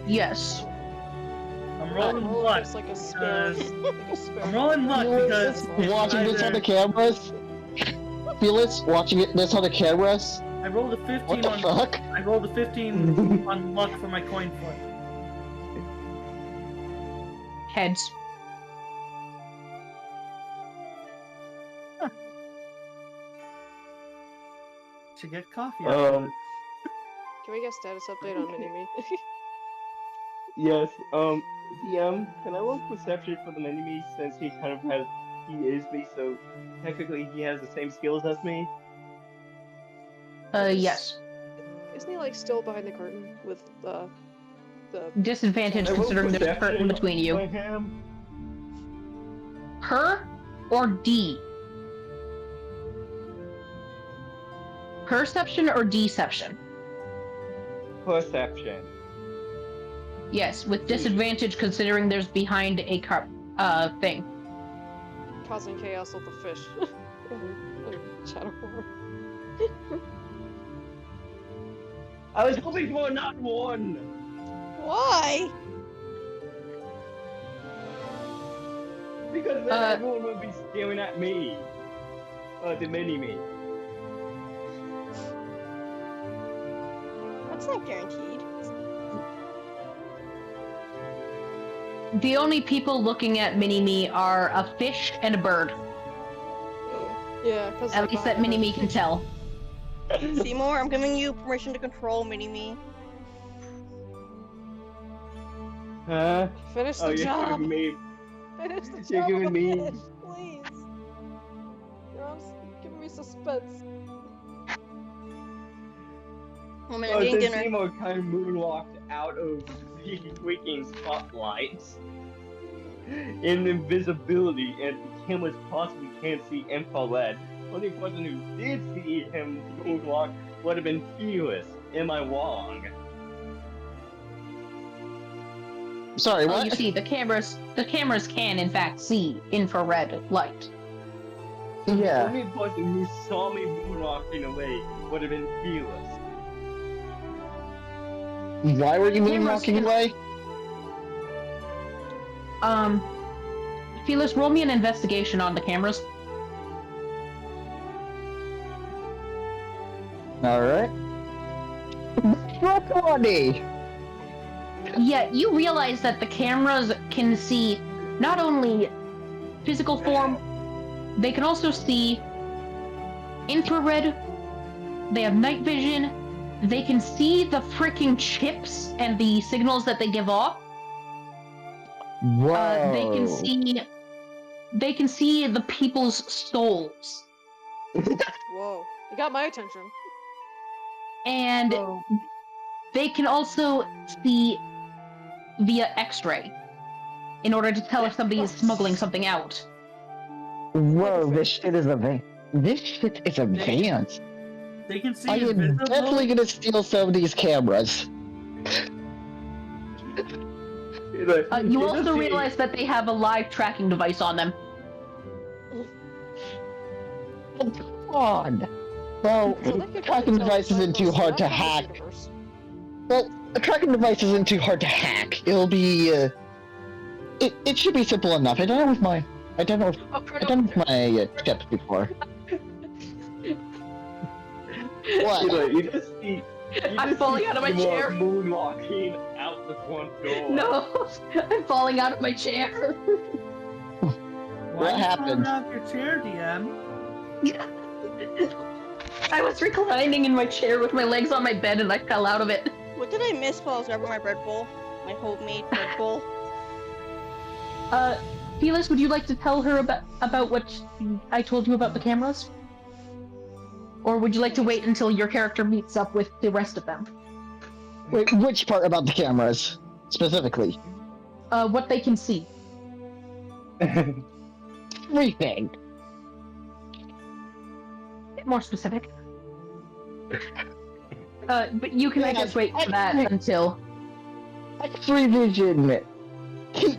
Yes. I'm rolling luck. It's like a spell. I'm rolling luck because Watching this on the cameras? Felix, watching this on the cameras? I rolled a 15 What the on fuck? I rolled a 15 on luck for my coin flip. Heads. Should get coffee. Um, Can we get status update on Mini-Me? yes, DM, can I roll perception for the enemy since he kind of has, he is me, so technically he has the same skills as me? Yes. Isn't he like still behind the curtain with the Disadvantage I roll considering there's a perception curtain between you. by him. Her or D? Perception or deception? Perception. Yes, with disadvantage considering there's behind a thing. causing chaos with the fish in Shadowborn. I was hoping for not one! Why? Because then everyone would be staring at me. The mini-me. That's not guaranteed. The only people looking at Mini-Me are a fish and a bird. Yeah, because At least that Mini-Me can tell. Seymour, I'm giving you permission to control Mini-Me. Huh? Finish the Oh, you're job! giving me. Finish the You're job giving of the me- fish, please! You're giving me suspense. Oh man, Oh, I'm eating then dinner. Seymour kind of moonwalked out of the freaking spotlights in invisibility, and the cameras possibly can't see infrared. Only person who did see him moonwalk would have been Felix. Am I wrong? Sorry, Well, what? you see, the cameras can in fact see infrared light. The Yeah. only person who saw me moonwalking away would have been Felix. Why were you moonwalking away? Felis, roll me an investigation on the cameras. Alright. Rock money! Yeah, you realize that the cameras can see not only physical form, they can also see infrared, they have night vision, they can see the freaking chips and the signals that they give off. Whoa. They can see the people's souls. Whoa. You got my attention. And they can also see via X-ray in order to tell if somebody is smuggling something out. Whoa, this shit is advanced. They can see I am invisible. definitely gonna steal some of these cameras. You also realize that they have a live tracking device on them. Oh, come on. Well, a tracking device isn't too hard to hack. Well, a tracking device isn't too hard to hack. It'll be, it should be simple enough. I've done it with my steps before. What? You just see. I'm falling out of my chair. Moonwalking out the front door. No, I'm falling out of my chair. What happened? Out of your chair, DM? I was reclining in my chair with my legs on my bed and I fell out of it. What did I miss while I was grabbing my bread bowl? My homemade bread bowl? Felis, would you like to tell her about what I told you about the cameras? Or would you like to wait until your character meets up with the rest of them? Wait, which part about the cameras, specifically? What they can see. Everything. Bit more specific. But you can, I guess, wait for that until... X-ray vision. Heat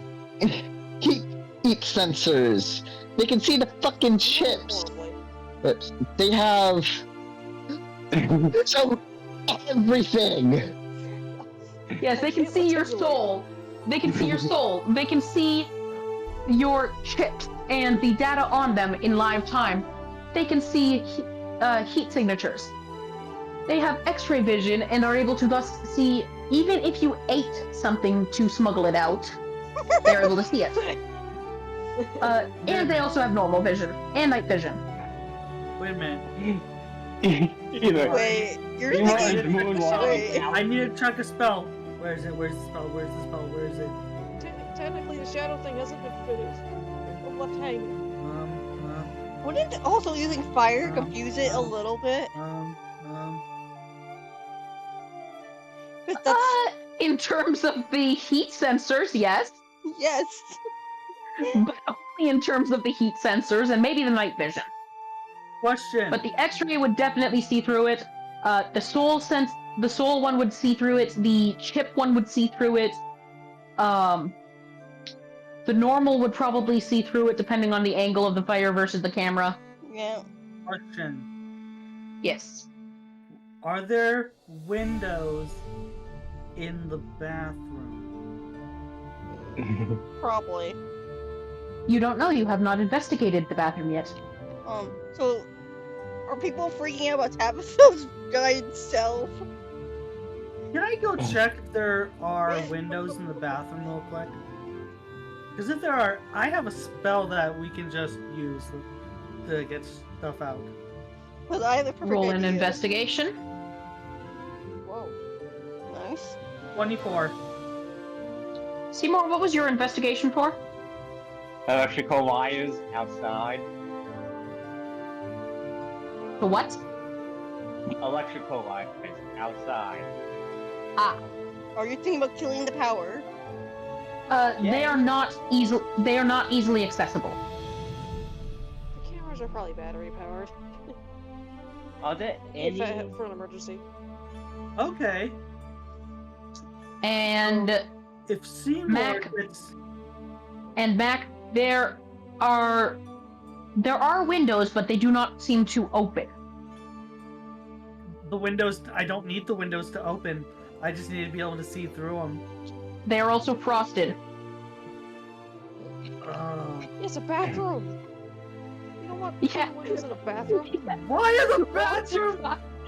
sensors. They can see the fucking chips. They have... so... everything. Yes, they can see your soul. They can see your soul. They can see your chips and the data on them in live time. They can see heat signatures. They have X-ray vision and are able to thus see, even if you ate something to smuggle it out, they're able to see it. And they also have normal vision and night vision. Wait a minute. Wait, you're Wait, I need to check a spell. Where is it? Where's the spell? Where's the spell? Where is it? Technically, the shadow thing hasn't been finished. I'm left hanging. Wouldn't also using fire confuse it a little bit? In terms of the heat sensors, yes. Yes. But only in terms of the heat sensors and maybe the night vision. Question. But the X-ray would definitely see through it. The soul one would see through it. The chip one would see through it. The normal would probably see through it depending on the angle of the fire versus the camera. Yeah. Question. Yes. Are there windows in the bathroom? Probably. You don't know. You have not investigated the bathroom yet. So are people freaking out about Tabitha's giant self? Can I go check if there are windows in the bathroom real quick? Because if there are, I have a spell that we can just use to get stuff out. Because I have the perfect Roll an idea. investigation. Whoa. Nice. 24. Seymour, what was your investigation for? Electrical wires outside. The what? Electrical wires outside. Ah. Are you thinking about killing the power? They are not easily accessible. The cameras are probably battery powered. Are there If any? for an emergency. Okay. And If Seymour Mac- gets... Mac, there are windows, but they do not seem to open. The windows, I don't need the windows to open. I just need to be able to see through them. They are also frosted. It's a bathroom. You don't want Yeah. windows in a bathroom. Why are the bathroom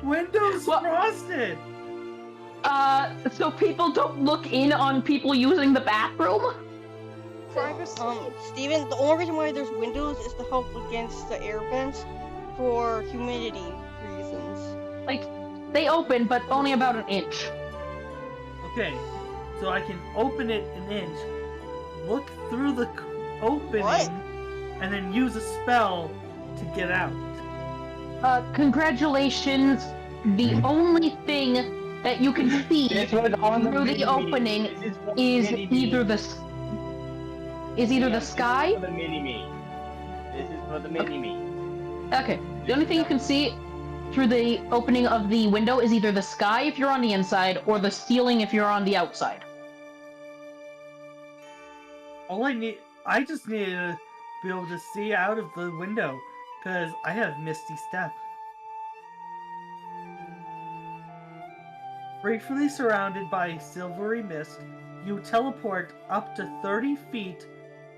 windows Well- frosted? So people don't look in on people using the bathroom? Privacy. Steven, the only reason why there's windows is to help against the air vents for humidity reasons. Like, they open, but only about an inch. Okay, so I can open it an inch, look through the opening, What? and then use a spell to get out. Congratulations. The only thing that you can see This was on the through the mini-me. opening This is for is mini-me. either the Yeah, sky. This is for the mini-me. This is for the mini-me. Okay. The only thing you can see through the opening of the window is either the sky if you're on the inside or the ceiling if you're on the outside. I just need to be able to see out of the window, because I have Misty Step. Briefly surrounded by silvery mist, you teleport up to 30 feet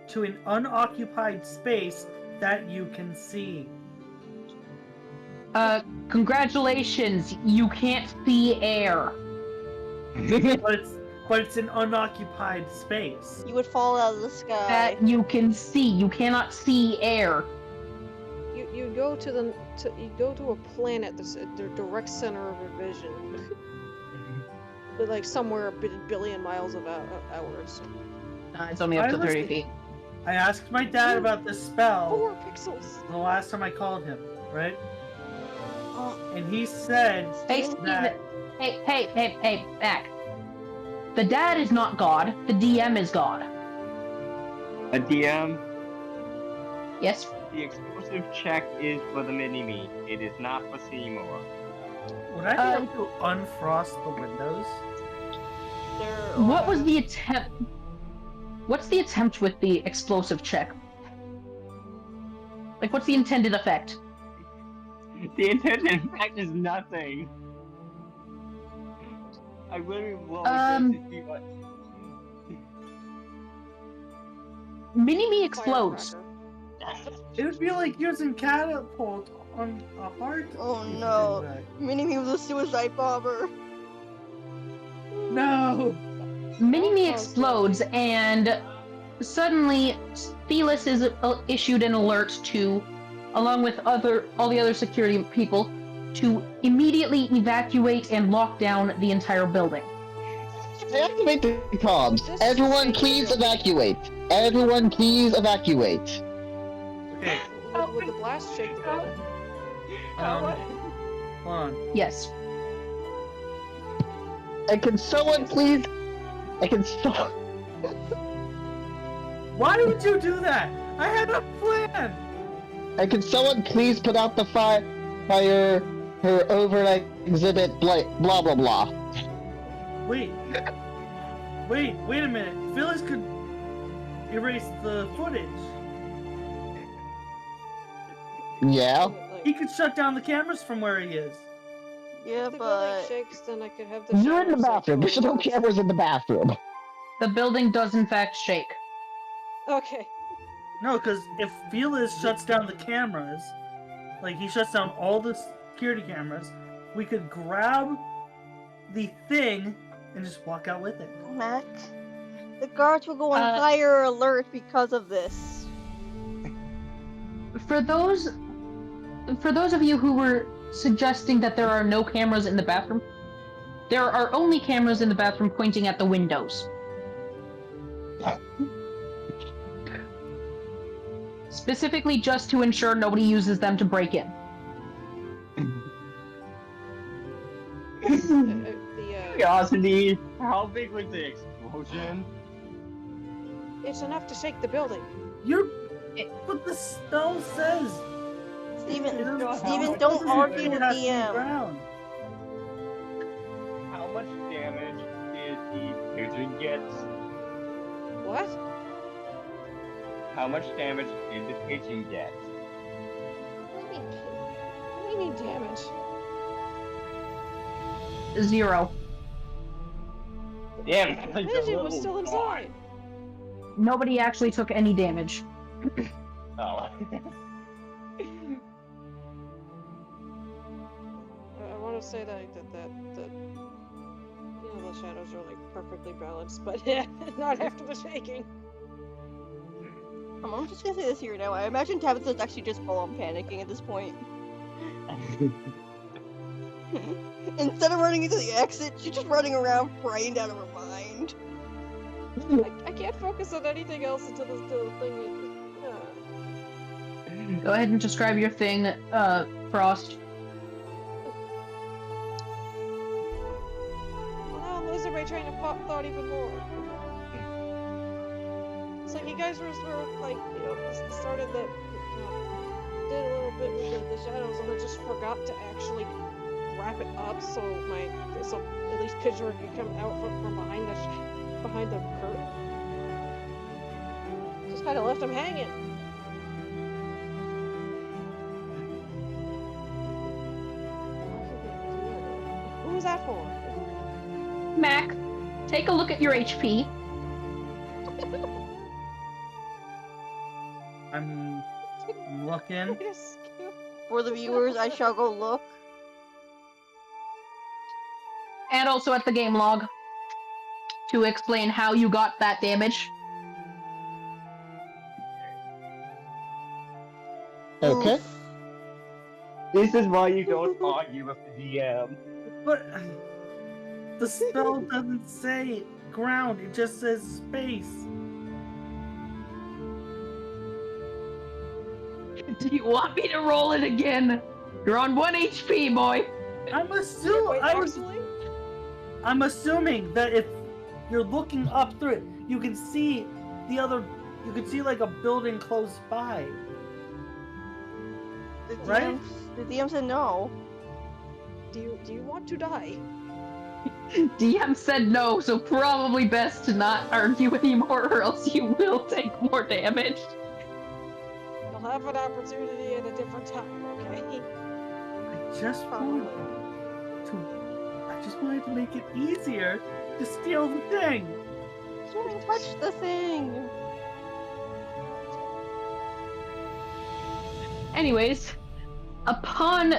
to an unoccupied space that you can see. Congratulations, you can't see air. But it's an unoccupied space. You would fall out of the sky. That you can see. You cannot see air. You go to you go to a planet that's at the direct center of your vision, but like somewhere a billion miles of hours. It's only up to 30 feet. I asked my dad about this spell 4 pixels. the last time I called him, right? And he said Hey, that Steven. Hey, back. The dad is not God. The DM is God. A DM, Yes. the explosive check is for the mini-me. It is not for Seymour. would I be able to unfrost the windows? What was the attempt? What's the attempt with the explosive check? Like, what's the intended effect? The intended effect is nothing. I literally rolled just to see what. Mini-Me explodes. Firecracker. It would be like using catapult on a heart. Oh no. Mini-Me was a suicide bomber. No! Mini-Me explodes, and suddenly Felis is issued an alert to, along with all the other security people, to immediately evacuate and lock down the entire building. Activate the comms. Everyone, please evacuate. Everyone, please evacuate. Okay, Would the blast shake the building? hold on. Yes. And can someone please... Why would you do that? I had a plan! And can someone please put out the fire her overnight exhibit blah blah blah. Wait a minute. Phyllis could erase the footage. Yeah. He could shut down the cameras from where he is. Yeah, If the building but shakes, then I could have the You're in the shadows bathroom. There's no circulate. cameras in the bathroom. The building does in fact shake. Okay. No, because if Felix shuts down the cameras, like he shuts down all the security cameras, we could grab the thing and just walk out with it. Mac, the guards will go on higher alert because of this. For those of you who were suggesting that there are no cameras in the bathroom, there are only cameras in the bathroom pointing at the windows. Specifically just to ensure nobody uses them to break in. Curiosity, how big was the explosion? It's enough to shake the building. But the spell says. Steven, It don't argue with has to be DM. ground. How much damage did the pigeon get? What? How much damage did the pigeon get? What do you mean damage? 0. Damn, like the Pigeon was little still guard. inside. Nobody actually took any damage. Oh. I want to say that you know, the shadows are like perfectly balanced, but not after the shaking. I'm just gonna say this here now. I imagine Tabitha's actually just full on panicking at this point. Instead of running into the exit, she's just running around frightened out of her mind. I can't focus on anything else until the thing. Go ahead and describe your thing, Frost. Well, now Lizardbay trying to pop thought even more. It's like you guys were like, you know, started the, did a little bit with the shadows, and then just forgot to actually wrap it up so at least Pigeon could come out from behind the curtain. Just kind of left him hanging. Who was that for? Mac, take a look at your HP. I'm looking. For the viewers, I shall go look. And also at the game log to explain how you got that damage. Okay. Oof. This is why you don't argue with the DM. But the spell doesn't say ground, it just says space. Do you want me to roll it again? You're on 1 HP, boy. Wait, I'm assuming that if you're looking up through it, you can see like a building close by. Right? The DM said no. Do you want to die? DM said no, so probably best to not argue anymore, or else you will take more damage. You'll have an opportunity at a different time, okay? I just wanted to make it easier to steal the thing. You haven't touched the thing. Anyways, upon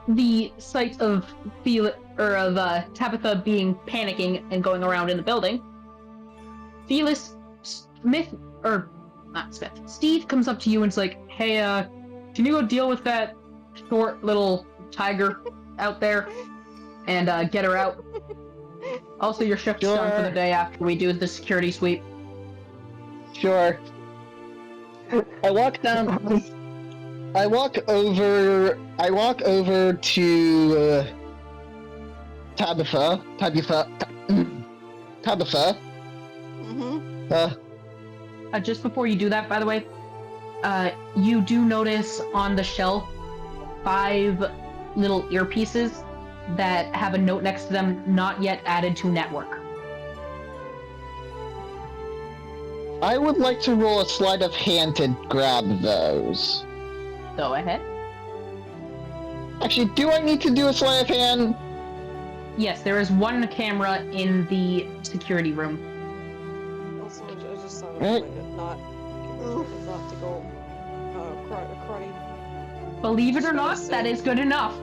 the sight of Tabitha being panicking and going around in the building, Steve comes up to you and's like, "Hey, can you go deal with that short little tiger out there and get her out? Also, your shift's done for the day after we do the security sweep." Sure. I walk down. I walk over to Tabitha. Mm-hmm. Just before you do that, by the way, you do notice on the shelf 5 little earpieces that have a note next to them, not yet added to network. I would like to roll a sleight of hand to grab those. Go ahead. Actually, do I need to do a sleight of hand? Yes, there is 1 camera in the security room. Also, I just thought of Right. not to go karate. Believe it or not, that is good enough.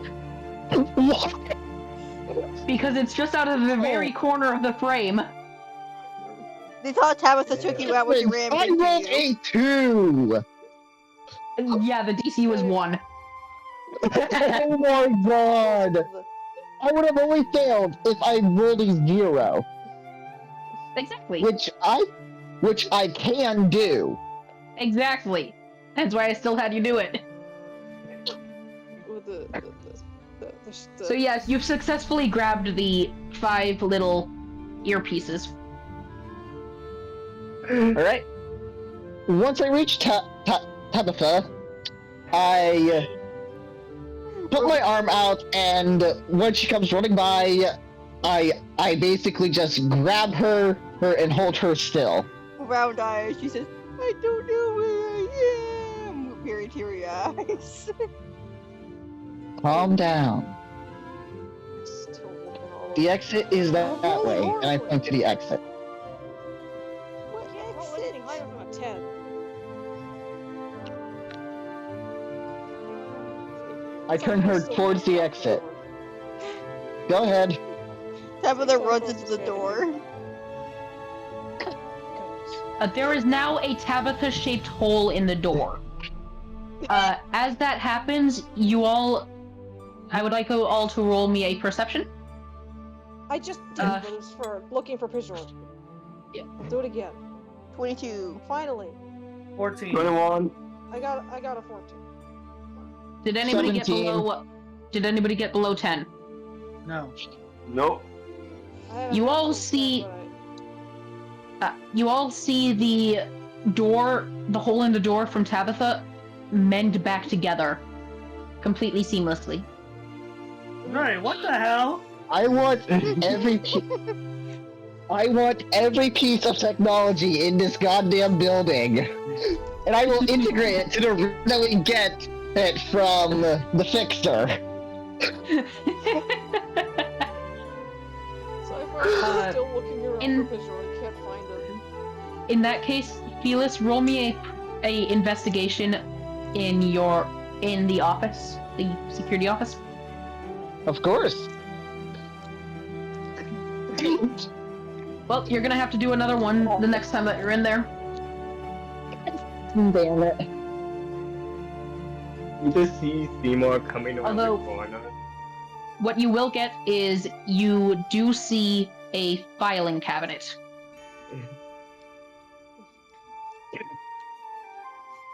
Because it's just out of the very corner of the frame. They thought Tabitha took you out when you rammed I into rolled you. a 2! Yeah, the DC was 1. Oh my god! I would have only failed if I rolled a 0. Exactly. Which I can do. Exactly. That's why I still had you do it. So yes, you've successfully grabbed the 5 little earpieces. Alright. Once I reach Tabitha, I put my arm out, and when she comes running by, I basically just grab her and hold her still. Round eyes, she says, "I don't know where I am." With very teary eyes. Calm down. Still looking all The exit is that way, and I point to the exit. What Roll anything higher than a 10. I turn her towards the exit. Go ahead. Tabitha runs into the door. There is now a Tabitha-shaped hole in the door. As that happens, I would like you all to roll me a perception. I just did, but it was for looking for Pidgeot. Yeah. I'll do it again. 22. Finally. 14. 21. I got a 14. Did anybody 17. get below? Did anybody get below 10? No. Nope. You all see. You all see the door, the hole in the door from Tabitha, mend back together, completely seamlessly. Right, what the hell? I want every piece of technology in this goddamn building, and I will integrate it to the room that we get it from the Fixer. So I'm still looking around for Pidgeot. I can't find him. In that case, Felis, roll me a investigation in the office, the security office. Of course. Well, you're gonna have to do another one the next time that you're in there. Damn it. You just see Seymour coming around Although- the corner. What you will get is you do see a filing cabinet.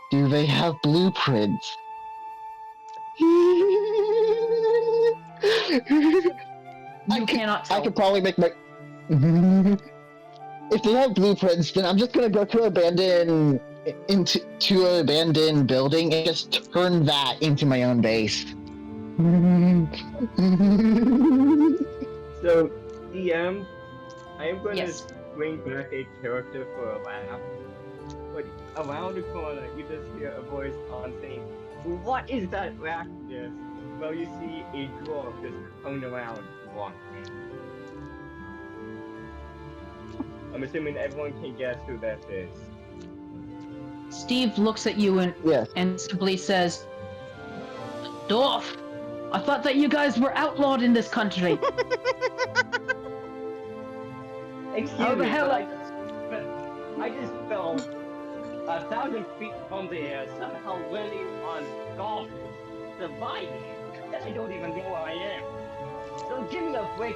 Do they have blueprints? You cannot tell. I could probably make my. If they have blueprints, then I'm just gonna go to an abandoned building and just turn that into my own base. So, DM, I am going Yes. to bring back a character for a laugh. But around the corner, you just hear a voice on saying, "What is that blackness?" Well, you see a dwarf just coming around walking. I'm assuming everyone can guess who that is. Steve looks at you Yes. and simply says, "Dwarf, I thought that you guys were outlawed in this country." Excuse How the me, hell- but I just fell 1,000 feet from the air, somehow landing on golf, surviving, and I don't even know where I am. So give me a break.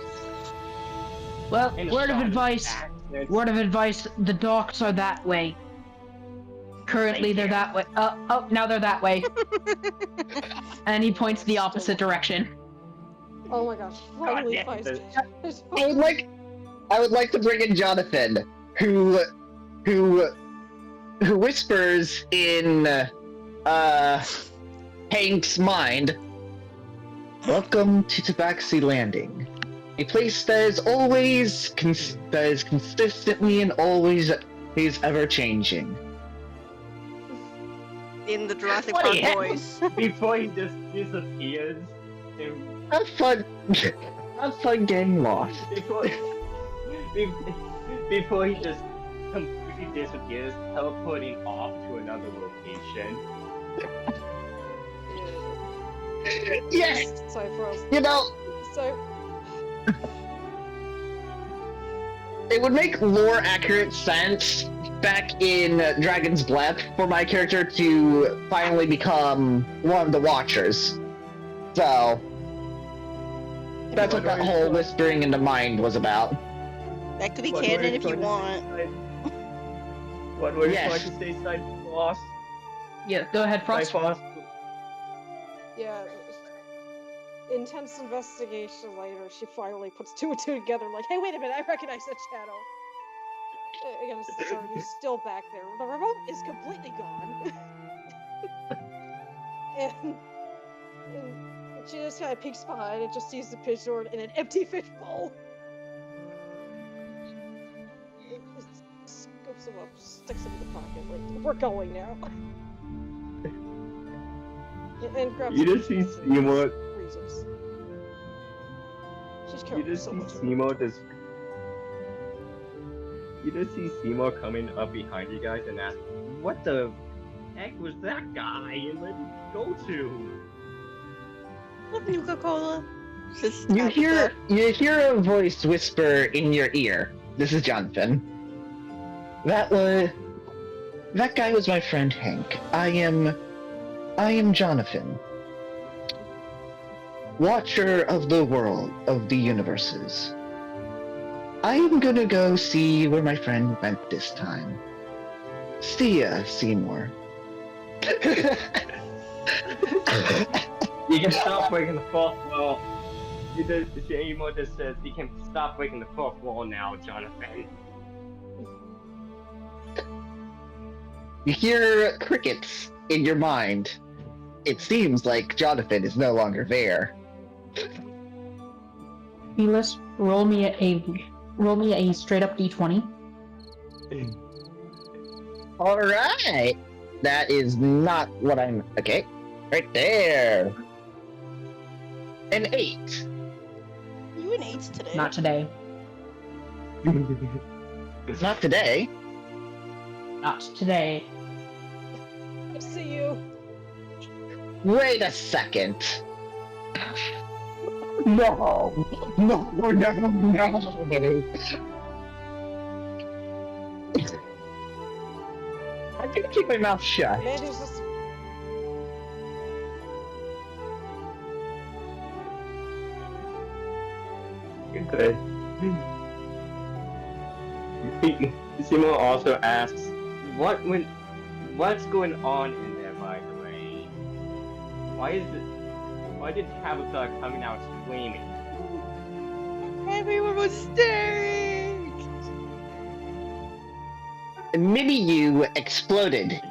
Well, And a word of shot advice, the docks are that way. Currently, they're that way. Now they're that way. And he points the opposite direction. Oh my gosh! Finally, damn finds it. I would like to bring in Jonathan, who whispers in Hank's mind. Welcome to Tabaxi Landing, a place that is always that is consistently and always is ever changing. In the Jurassic What Park the heck? voice. Before he just disappears, and Have fun getting lost. before he just completely disappears, teleporting off to another location. Yes, Sorry, Frost. you know. So, It would make lore accurate sense back in Dragon's Blep for my character to finally become one of the Watchers. So that's what that whole whispering in the mind was about. That could be What canon were if you trying to want. say, What were you Yes. trying to say, Side Frost? Yeah, go ahead, Side Frost. Frost? yeah. Intense investigation later, she finally puts two and two together, like, hey, wait a minute, I recognize that shadow. Again, sorry, he's still back there. The remote is completely gone. and she just kind of peeks behind and just sees the Pidgeot in an empty fishbowl. Scoops him up, sticks him in the pocket, like, we're going now. and grabs You him just see for Seymour. reasons. She's care You of me just so see much. Seymour just. You just see Seymour coming up behind you guys and ask, "What the heck was that guy?" And let him go to. Nuka-Cola. Just You Tabitha. hear a voice whisper in your ear. This is Jonathan. That guy was my friend Hank. I am Jonathan. Watcher of the world, of the universes. I am gonna go see where my friend went this time. See ya, Seymour. You can stop breaking the fourth wall. Seymour just says, "You can stop breaking the fourth wall now, Jonathan." You hear crickets in your mind. It seems like Jonathan is no longer there. Felis, roll me a straight up d20. Alright! That is not what I'm... Okay. Right there! An 8. You an 8 today? Not today. Not today. Not today. I see you. Wait a second. No! No, no, no! I'm gonna keep my mouth shut. Mandy's just. Good. Seymour also asks, "What's going on in there, by the way? Why did Tabitha coming out screaming?" Everyone was staring! Maybe you exploded.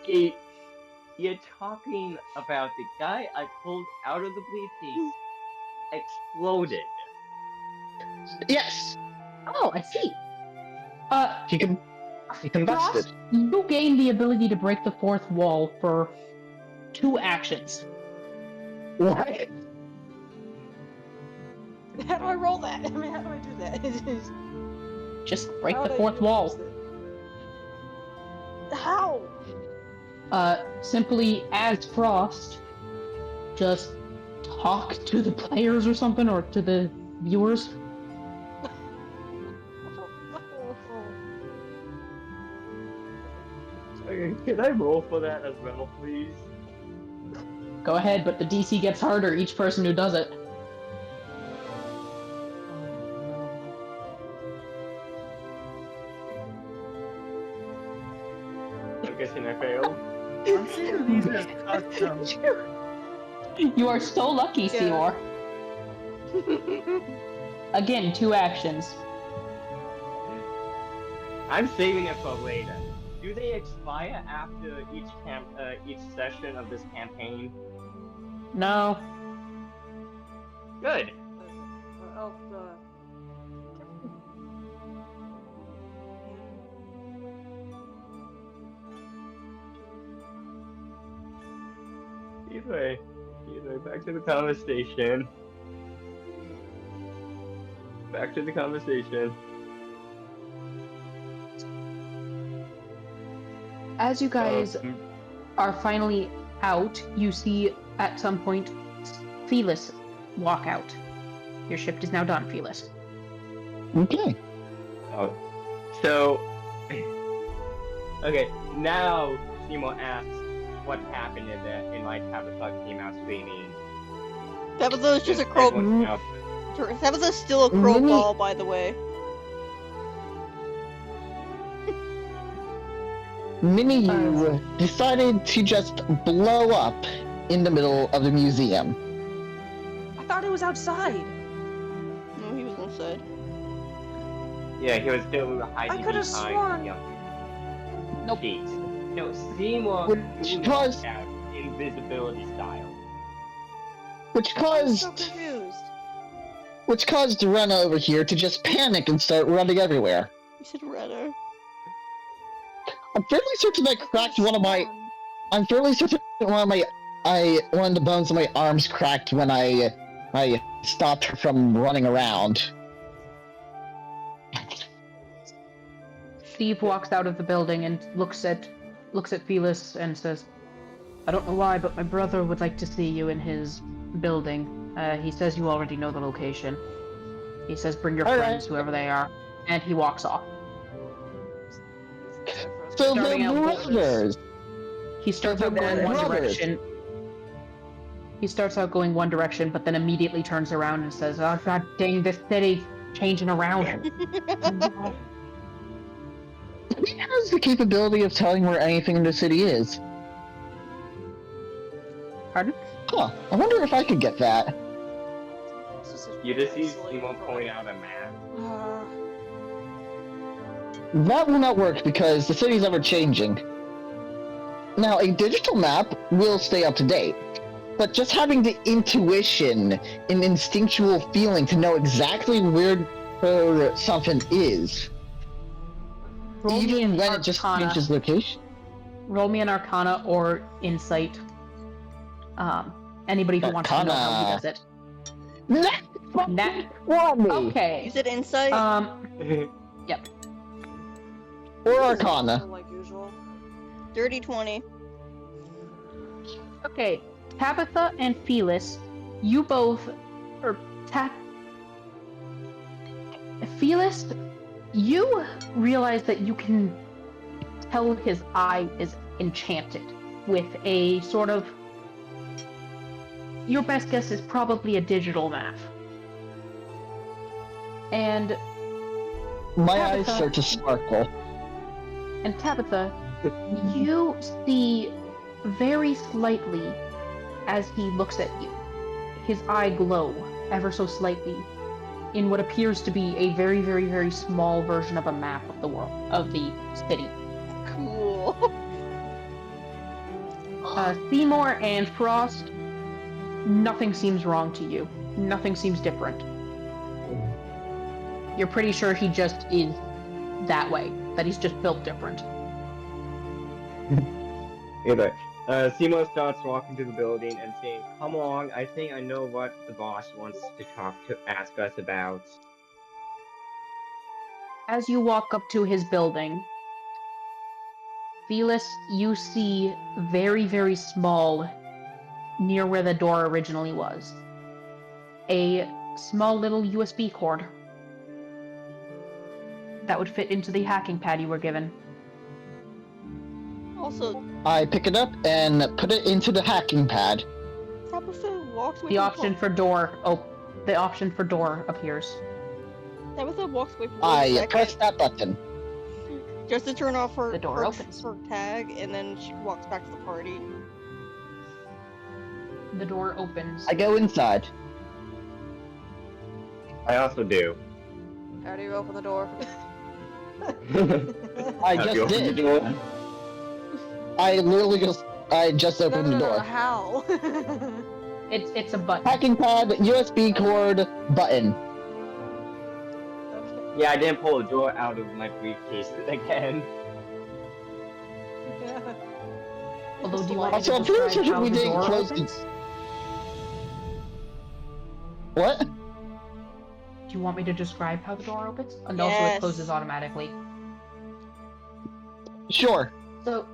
You're talking about the guy I pulled out of the briefcase exploded. Yes! Oh, I see. He combusted. Frost, you gain the ability to break the fourth wall for 2 actions. What? How do I roll that? I mean, how do I do that? Just break How the do I fourth use wall. it? How? Simply as Frost, just talk to the players or something, or to the viewers. Okay, can I roll for that as well, please? Go ahead, but the DC gets harder each person who does it. I'm guessing I failed. I'm seeing these as custom. You are so lucky, Yeah. Seymour. Again, 2 actions. I'm saving it for later. Do they expire after each session of this campaign? No. Good. Oh, Either back to the conversation. Back to the conversation. As you guys are finally out, you see at some point Felis walk out. Your shift is now done, Felis. Okay. Oh, so okay. Now Seymour asks what happened in like Tabitha came out screaming. Tabitha's just a crow. Everyone's out. Tabitha's still a crow ball, by the way. Minnie, you decided to just blow up in the middle of the museum. I thought it was outside. No, he was inside. Yeah, he was still hiding could've behind sworn. the Nope. sheets. No, Seymour Which caused- out invisibility style. Which I'm so caused confused. Rena over here to just panic and start running everywhere. You said Renner. I'm fairly certain I cracked one of my one of the bones of my arms cracked when I stopped her from running around. Steve walks out of the building and looks at Felis and says, "I don't know why, but my brother would like to see you in his building. He says you already know the location. He says bring your friends, whoever they are," and he walks off. So they're brothers! He starts out going one direction. He starts out going one direction, but then immediately turns around and says, "Oh god dang, this city changing around." He has the capability of telling where anything in the city is. Pardon? Huh, I wonder if I could get that. You just see someone point out a map. That will not work because the city's ever changing. Now, a digital map will stay up to date, but just having the intuition and instinctual feeling to know exactly where something is, even when it just changes location. Roll me an Arcana or Insight. Anybody who wants to know how he does it. Okay. You said Insight? Yep. Or Arcana. Like usual. Dirty 20. Okay, Tabitha and Felis, you both, Felis, you realize that you can tell his eye is enchanted with a sort of, your best guess is probably a digital map. And my Tabitha, eyes start to sparkle. And Tabitha, you see very slightly as he looks at you, his eye glow ever so slightly in what appears to be a very, very, very small version of a map of the world, of the city. Cool. Seymour and Frost, nothing seems wrong to you. Nothing seems different. You're pretty sure he just is that way, that he's just built different. Either. Seymour starts walking to the building and saying, "Come on, I think I know what the boss wants to ask us about." As you walk up to his building, Felis, you see very, very small, near where the door originally was, a small little USB cord that would fit into the hacking pad you were given. Also, I pick it up and put it into the hacking pad. Tabitha walks away The from option for door, the option for door appears. Tabitha walks away from I press that button. just to turn off her, The door opens. her tag, and then she walks back to the party. The door opens. I go inside. I also do. How do you open the door? I just did. I just opened the door. How? It's a button. Hacking pad, USB cord, button. Okay. Yeah, I didn't pull the door out of my briefcase again. Although, do you want me Also, to I'm pretty describe sure how we the didn't door close opens? it. What? Do you want me to describe how the door opens? And also Yes. it closes automatically. Sure. So,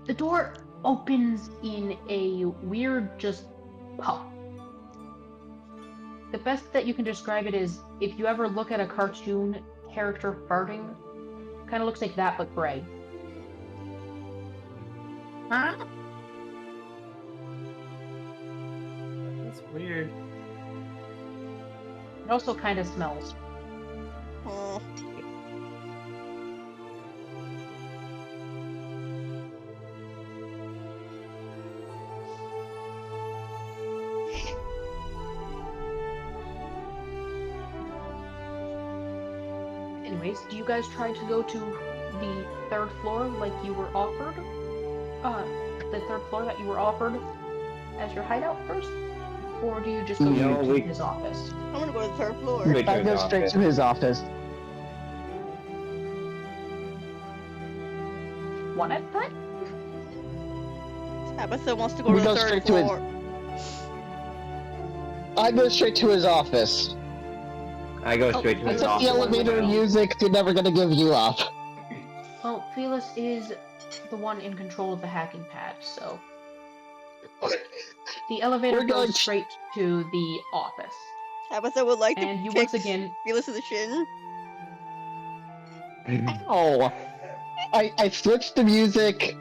the door opens in a weird, just pop. The best that you can describe it is, if you ever look at a cartoon character farting, kind of looks like that, but gray. Huh? That's weird. It also kind of smells. Oh. Anyways, do you guys try to go to the third floor like you were offered? The third floor that you were offered as your hideout first? Or do you just go No, straight we- to his office? I'm gonna go to the third floor. Wait. I go straight to his office. One at a time? Tabitha wants to go We to the go third straight to his- floor. I go straight to his office. I go straight to I his took office. the elevator music, they're never gonna give you up. Well, Felis is the one in control of the hacking pad, so the elevator We're going goes to- straight to the office. Tabitha would like And to you kick once again Felix in the shin. Ow! I switched the music.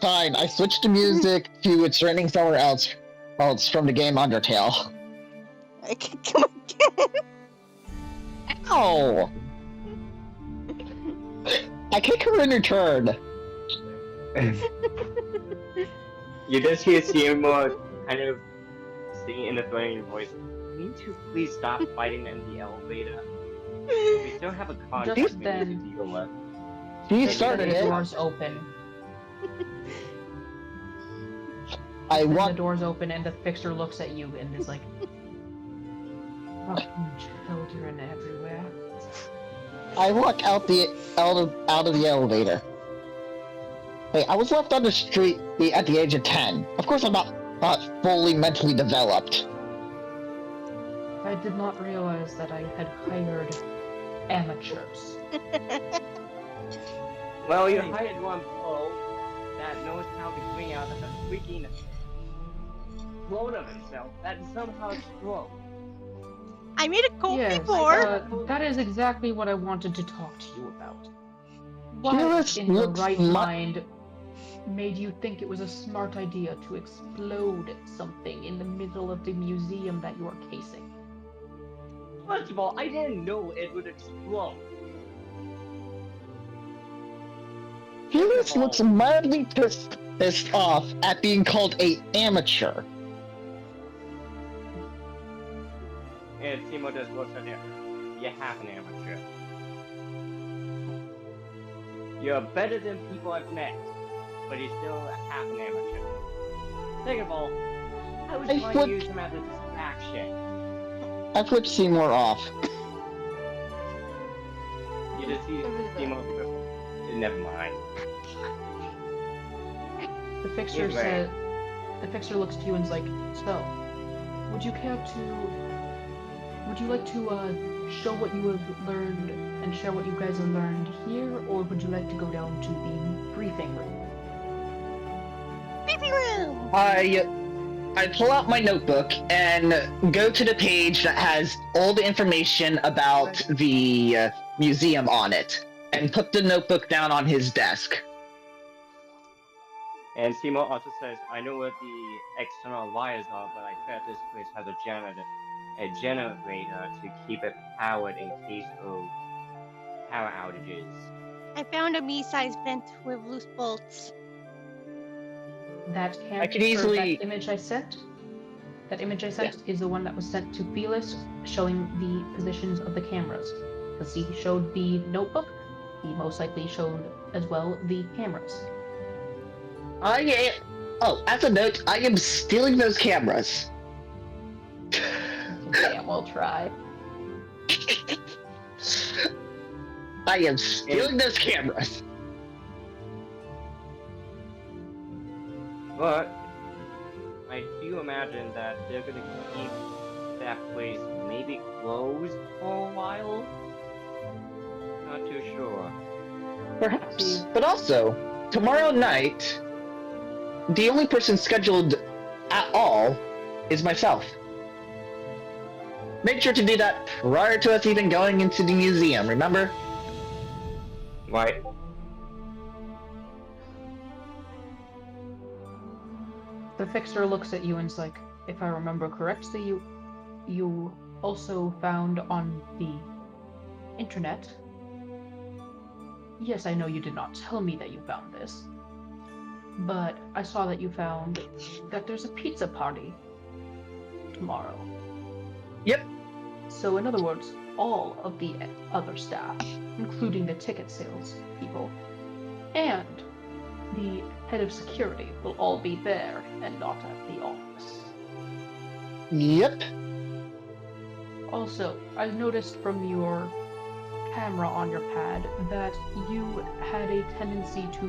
Fine, I switched the music to It's Raining Somewhere Else. Oh, it's from the game Undertale. I kick him again. Ow! I kick her in return. You just hear Seymour kind of singing in a threatening voice. Need to please stop fighting in the elevator. We still have a contract Just we then- need to deal with. She the started it. doors open. I And the walk. doors open, and the fixer looks at you and is like, "Fucking children everywhere." I walk out of the elevator. Hey, I was left on the street at the age of 10. Of course, I'm not fully mentally developed. I did not realize that I had hired amateurs. Well, you hired one pro that knows how to bring out a freaking clone of himself that somehow stroked. I made a cold Yes, before. that is exactly what I wanted to talk to you about. Felix What in your looks right mu- mind made you think it was a smart idea to explode something in the middle of the museum that you are casing? First of all, I didn't know it would explode. Felix looks mildly pissed off at being called a amateur. And Timo just looks at him. You're half an amateur. You're better than people I've met, but you're still a half an amateur. Second of all, I was I trying flip- to use him as a distraction. I flipped Seymour off. You just see Timo. Never mind. The fixer Either way. said. The fixer looks to you and is like, "So, would you care to? Would you like to show what you have learned and share what you guys have learned here, or would you like to go down to the briefing room?" Baby room. I pull out my notebook and go to the page that has all the information about the museum on it, and put the notebook down on his desk. And Timo also says, I know what the external wires are, but I bet this place has a generator to keep it powered in case of power outages. I found a me-sized vent with loose bolts. That I could easily- that image I sent. That image I sent is the one that was sent to Felis, showing the positions of the cameras. Because he showed the notebook, he most likely showed as well the cameras. As a note, I am stealing those cameras. Damn, we'll try. I am stealing those cameras. But I do imagine that they're gonna keep that place maybe closed for a while. Not too sure. Perhaps. But also, tomorrow night, the only person scheduled at all is myself. Make sure to do that prior to us even going into the museum, remember? Right. The fixer looks at you and is like, "If I remember correctly, you also found on the internet." Yes, I know you did not tell me that you found this, but I saw that you found that there's a pizza party tomorrow. Yep. So in other words, all of the other staff, including the ticket sales people, and the head of security will all be there and not at the office. Yep. Also, I noticed from your camera on your pad that you had a tendency to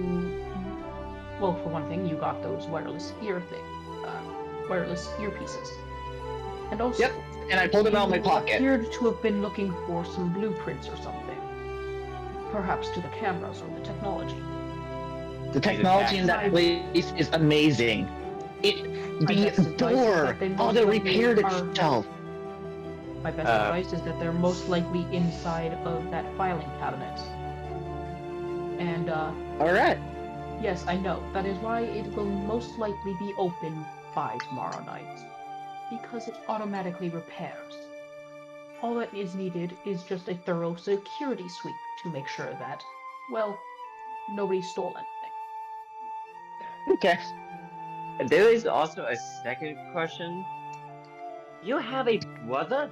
Well, for one thing, you got those wireless wireless earpieces. And also, Yep, and I pulled them out of my you pocket. appeared to have been looking for some blueprints or something. Perhaps to the cameras or the technology. The technology in that place is amazing. The door auto-repaired itself. My best advice is that they're most likely inside of that filing cabinet. And, Alright. yes, I know. That is why it will most likely be open by tomorrow night. Because it automatically repairs. All that is needed is just a thorough security sweep to make sure that, well, nobody stole anything. Okay. There is also a second question. You have a brother?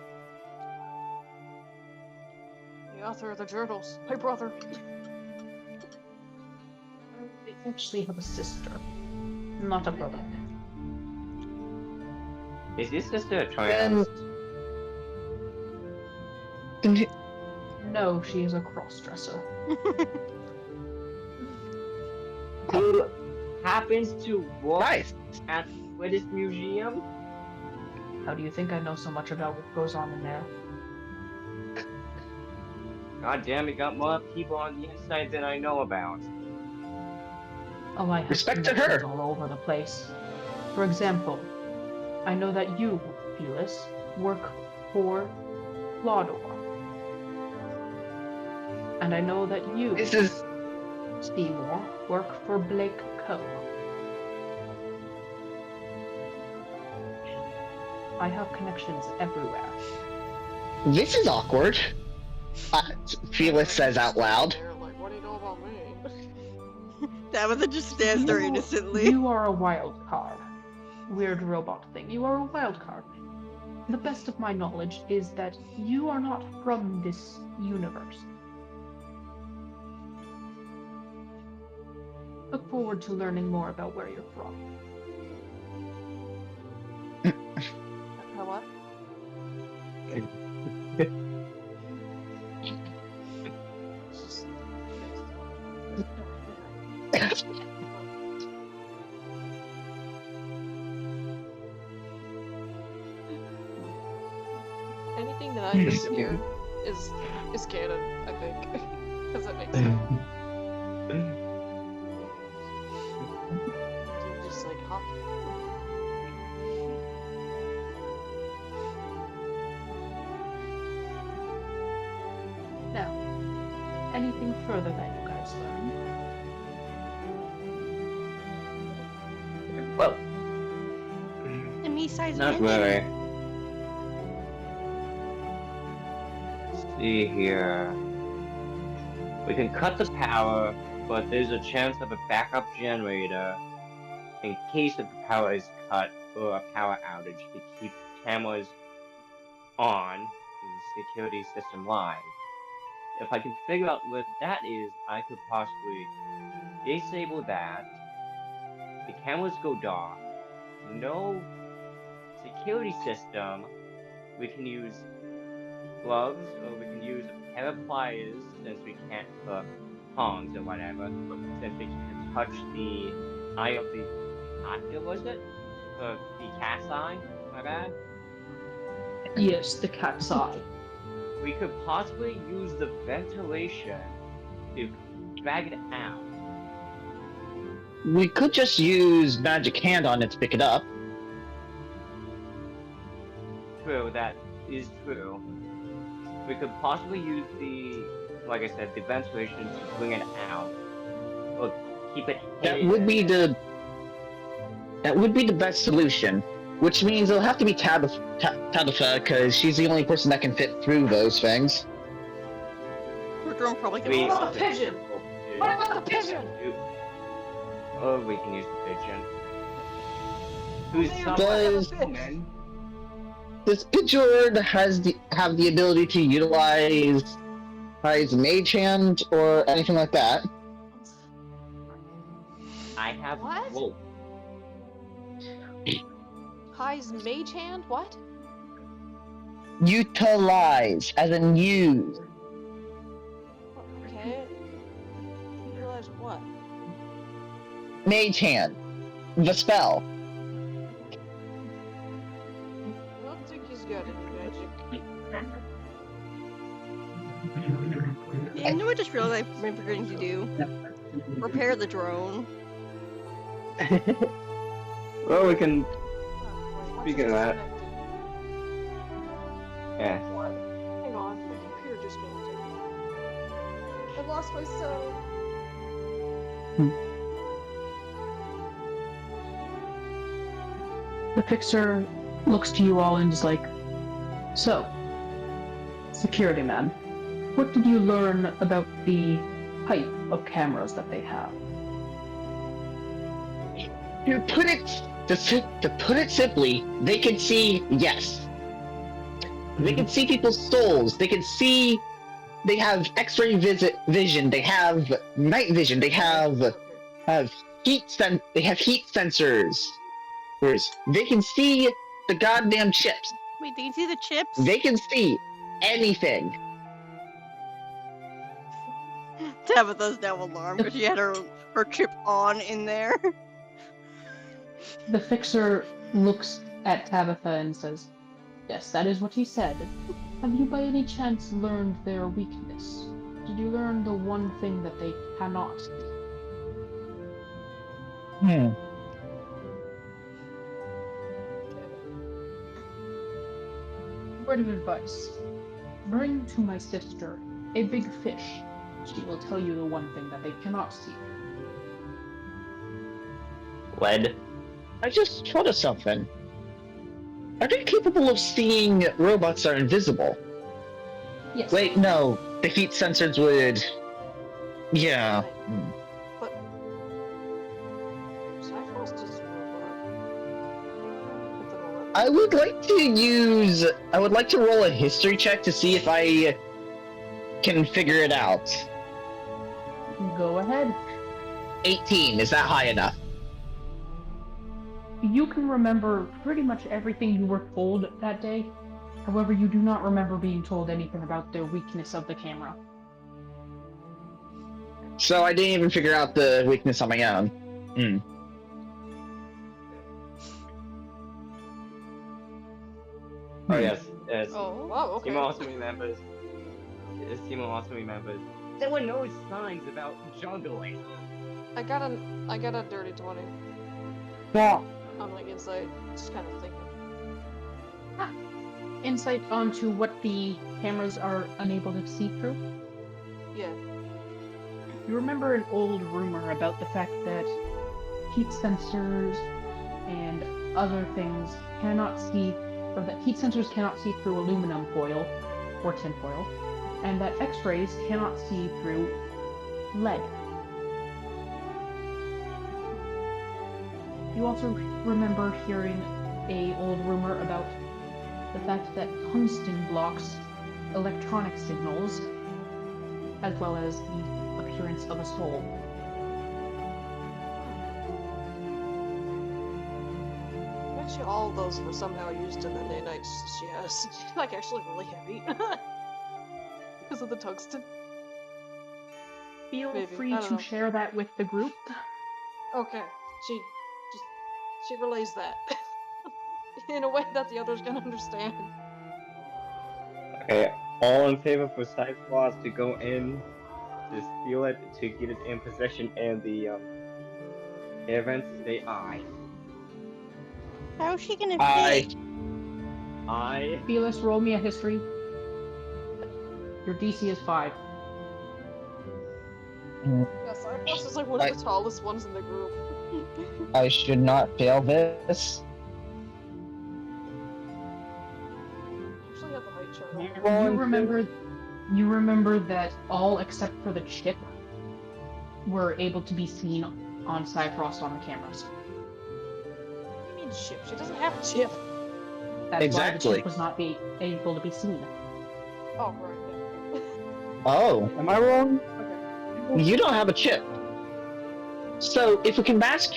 The author of the journals. My brother. I actually have a sister, not a brother. Is your sister a trans? No, she is a cross-dresser. Who happens to work at the British Museum? How do you think I know so much about what goes on in there? God damn, it got more people on the inside than I know about. Oh, I have Respect to connections her. all over the place. For example, I know that you, Felis, work for Laudor. And I know that you, Seymour, work for Blake Co. I have connections everywhere. This is awkward. Felix says out loud. Like, what do you know about me? Tabitha just stands there innocently. You are a wild card. Weird robot thing. You are a wild card. The best of my knowledge is that you are not from this universe. Look forward to learning more about where you're from. What? Anything that I just hear is canon, I think, because it makes sense. You're just like, huh? Now, anything further that you guys learn? Well, The me-sized not mansion. really. Let's see here. We can cut the power, but there's a chance of a backup generator in case if the power is cut or a power outage to keep cameras on and the security system live. If I can figure out what that is, I could possibly disable that. The cameras go dark. No security system. We can use gloves, or we can use a pair of pliers since we can't hook tongs or whatever. Since we can't touch the eye of the was it? The cat's eye? My bad. Yes, the cat's eye. We could possibly use the ventilation to drag it out. We could just use magic hand on it to pick it up. True, that is true. We could possibly use the, like I said, the ventilation to bring it out. Or keep it hidden. That would be the best solution. Which means it'll have to be Tabitha, because she's the only person that can fit through those things. Her drone probably can. We What about also the pigeon? do- What about the pigeon? Or we can use the pigeon. Who's Does Pidgeord have the ability to utilize his mage hand or anything like that? I have What? both. High's mage hand? What? Utilize, as in use. Okay. You realize what? Mage Hand. The spell. I don't think he's got any magic. You know what I just realized I've been forgetting to do? Repair the drone. Well, we can. Wait, Speaking of that. Yeah. Hang on, my computer just melted. I lost my sound. The Fixer looks to you all and is like, so, security man, what did you learn about the type of cameras that they have? To put it simply, they can see, yes. They can see people's souls. They can see. They have X-ray vision. They have night vision. They have heat sensors. They can see the goddamn chips. Wait, they can see the chips? They can see anything. Tabitha's now alarmed because she had her chip on in there. The Fixer looks at Tabitha and says, yes, that is what he said. Have you by any chance learned their weakness? Did you learn the one thing that they cannot see? Word of advice. Bring to my sister a big fish. She will tell you the one thing that they cannot see. Lead. I just thought of something. Are they capable of seeing robots that are invisible? Yes. Wait, no. The heat sensors would. Yeah. But Cyclops is at the moment. I would like to roll a history check to see if I can figure it out. Go ahead. 18, is that high enough? You can remember pretty much everything you were told that day. However, you do not remember being told anything about the weakness of the camera. So I didn't even figure out the weakness on my own. Oh yes, yes. Oh, wow, okay. Team also remembers. Yes, Team also remembers. There were no signs about jungling. I got a dirty 20 Yeah. on like insight. Just kind of thinking. Insight onto what the cameras are unable to see through. Yeah. You remember an old rumor about the fact that heat sensors and other things cannot see, or that heat sensors cannot see through aluminum foil or tin foil, and that X-rays cannot see through lead. You also remember hearing an old rumor about the fact that tungsten blocks electronic signals, as well as the appearance of a soul. Actually, all of those were somehow used in the nanites she has. She's like actually really heavy. Because of the tungsten. Feel Maybe. free I don't to know. share that with the group. Okay. She relays that. In a way that the others can understand. Okay, all in favor for Cyclops to go in, to steal it, to get it in possession, and the events say aye. How is she gonna I- fit? Aye. Felis, roll me a history. Your DC is 5. Yeah, Cyclops is like one of the tallest ones in the group. I should not fail this. Usually have the height chart. You remember that all except for the chip were able to be seen on Cyfrost on the cameras. What do you mean chip? She doesn't have a chip. That's Exactly. why the chip was not able to be seen. Oh, right, yeah. Oh, Am I wrong? Okay. you don't have a chip. So if we can mask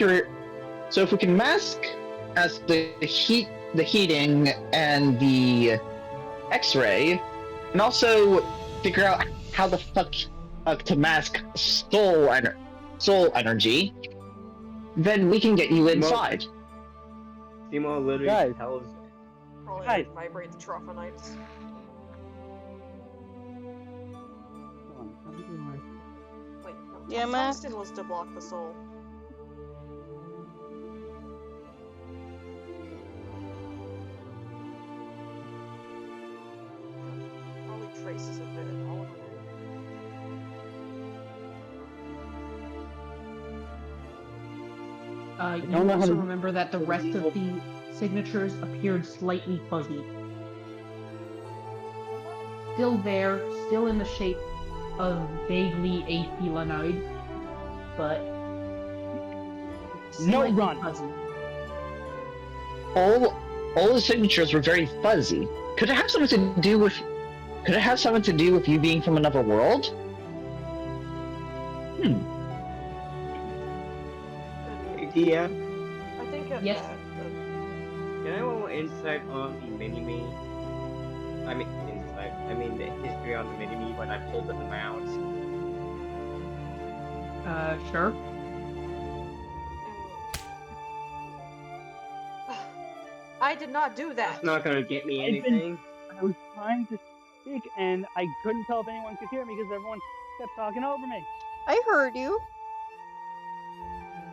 as the heating and the X-ray, and also figure out how the fuck to mask soul energy, then we can get you inside. Simo literally Guys. tells Probably Guys. like, vibrate the trophonites. Hold on, how do you do Wait, no. Yeah, Matt? Tungsten was to block the soul. Probably traces of it in all of them. You don't know how also to- remember that the rest of the signatures appeared slightly fuzzy. Still there, still in the shape of vaguely a felinoid, but No slightly run. fuzzy. All the signatures were very fuzzy. Could it have something to do with? Could it have something to do with you being from another world? idea. I think Yes. Can I want more insight on the mini-me? I mean, insight. I mean, the history on the mini-me when I pulled them out. Sure. I did not do that. That's not gonna get me I've been- anything. I was trying to speak, and I couldn't tell if anyone could hear me because everyone kept talking over me. I heard you.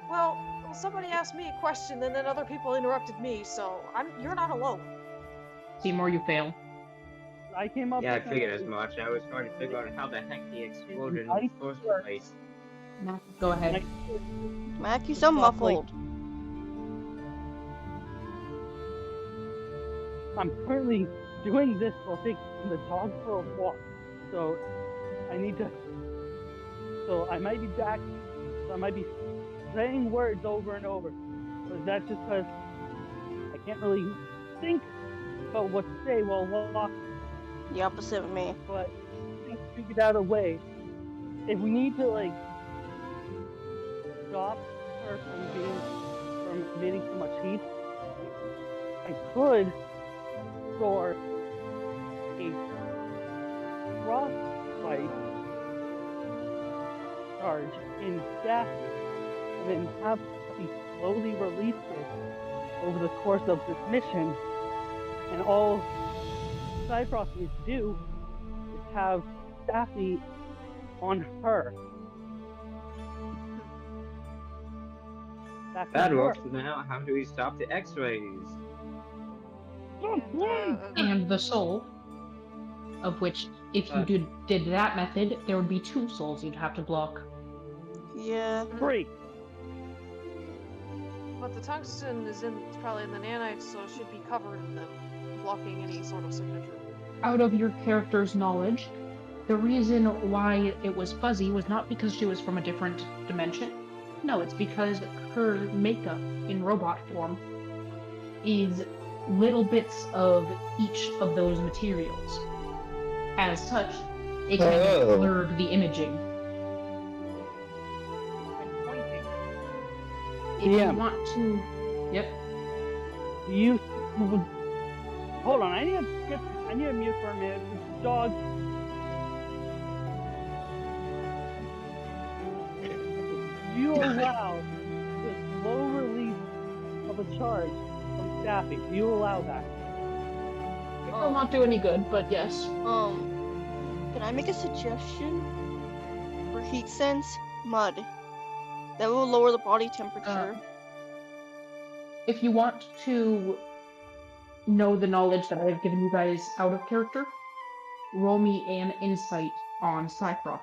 Well, somebody asked me a question, and then other people interrupted me. So you're not alone. Seymour, you fail. I came up Yeah, I with figured as something, much. I was trying to figure out how the heck he exploded in I the first swear- place. Matt, go and ahead. Mac, you sound Stuff like- muffled. I'm currently doing this while taking the dog for a walk, so I need to. So I might be back. So I might be saying words over and over. But that's just because I can't really think about what to say while walking. The opposite of me. But I figured out a way. If we need to like stop her from emitting so much heat, I could store a frostbite charge in Daphne and then have me slowly release it over the course of this mission, and all Cyfrost needs to do is have Daphne on her. That works now. How do we stop the X-rays? And the soul, of which, if you did that method, there would be 2 souls you'd have to block. Yeah. Free. But the tungsten is probably in the nanites, so it should be covered in them, blocking any sort of signature. Out of your character's knowledge, the reason why it was fuzzy was not because she was from a different dimension. No, it's because her makeup in robot form is little bits of each of those materials. As such, it kind of blurred the imaging. If you DM. want to... Yep. You hold on. I need to mute for a minute. This dog. You allow the slow release of a charge from Daffy. Do you allow that? It will not do any good, but yes. Can I make a suggestion? For heat sense, mud. That will lower the body temperature. If you want to know the knowledge that I've given you guys out of character, roll me an insight on Cyfrost.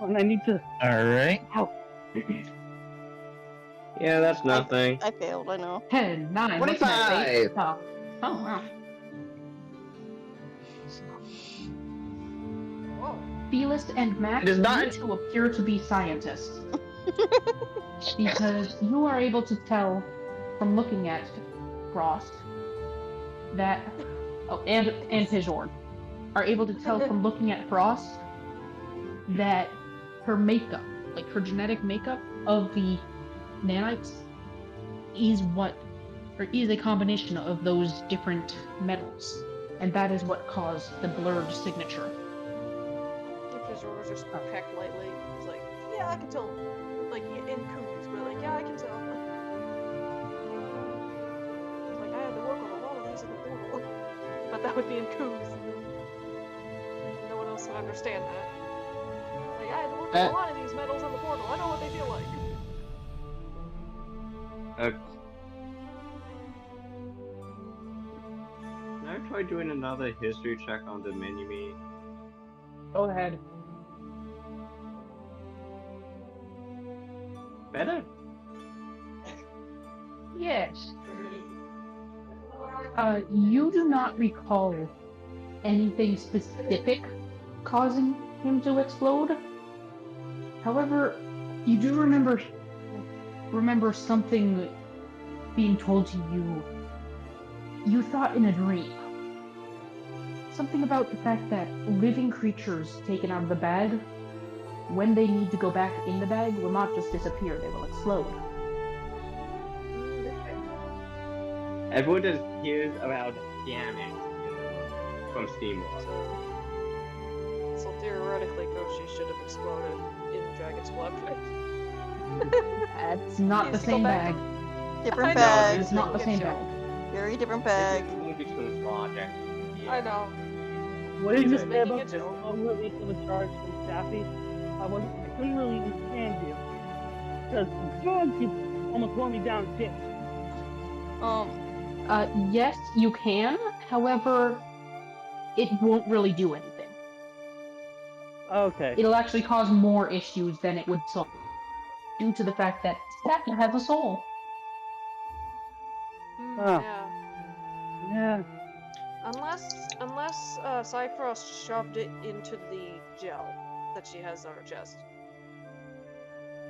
And I need to. Alright. Yeah, that's nothing. I failed, I know. 10, 9, what's next? 25. Oh, wow. Whoa. Feelist and Max It is not- need to appear to be scientists. Because you are able to tell from looking at Frost that... Oh, and Pijorn are able to tell from looking at Frost that her makeup, like her genetic makeup of the nanites, is a combination of those different metals. And that is what caused the blurred signature. If his order just pecked lightly, he's like, yeah, I can tell that would be in coups. No one else would understand that. Like, I worked with a lot of these metals in the portal. I know what they feel like. Can I try doing another history check on the mini-me? Go ahead. Better? Yes. You do not recall anything specific causing him to explode. However, you do remember something being told to you. You thought in a dream. Something about the fact that living creatures taken out of the bag, when they need to go back in the bag, will not just disappear, they will explode. Everyone just hears about Gamut from Steamwalk. So theoretically, Goshi should have exploded in Dragon's Blep. It's not the same bag. Different bag. It's not the same bag. Very different bag. I know. What did you Just say making about a the joke. release of the charge from Staffy? I couldn't really understand you. Because the dog keeps almost throwing me down a pit. Yes, you can. However, it won't really do anything. Okay. It'll actually cause more issues than it would solve, due to the fact that Stacka has a soul. Oh. Yeah. Yeah. Unless Cyfrost shoved it into the gel that she has on her chest.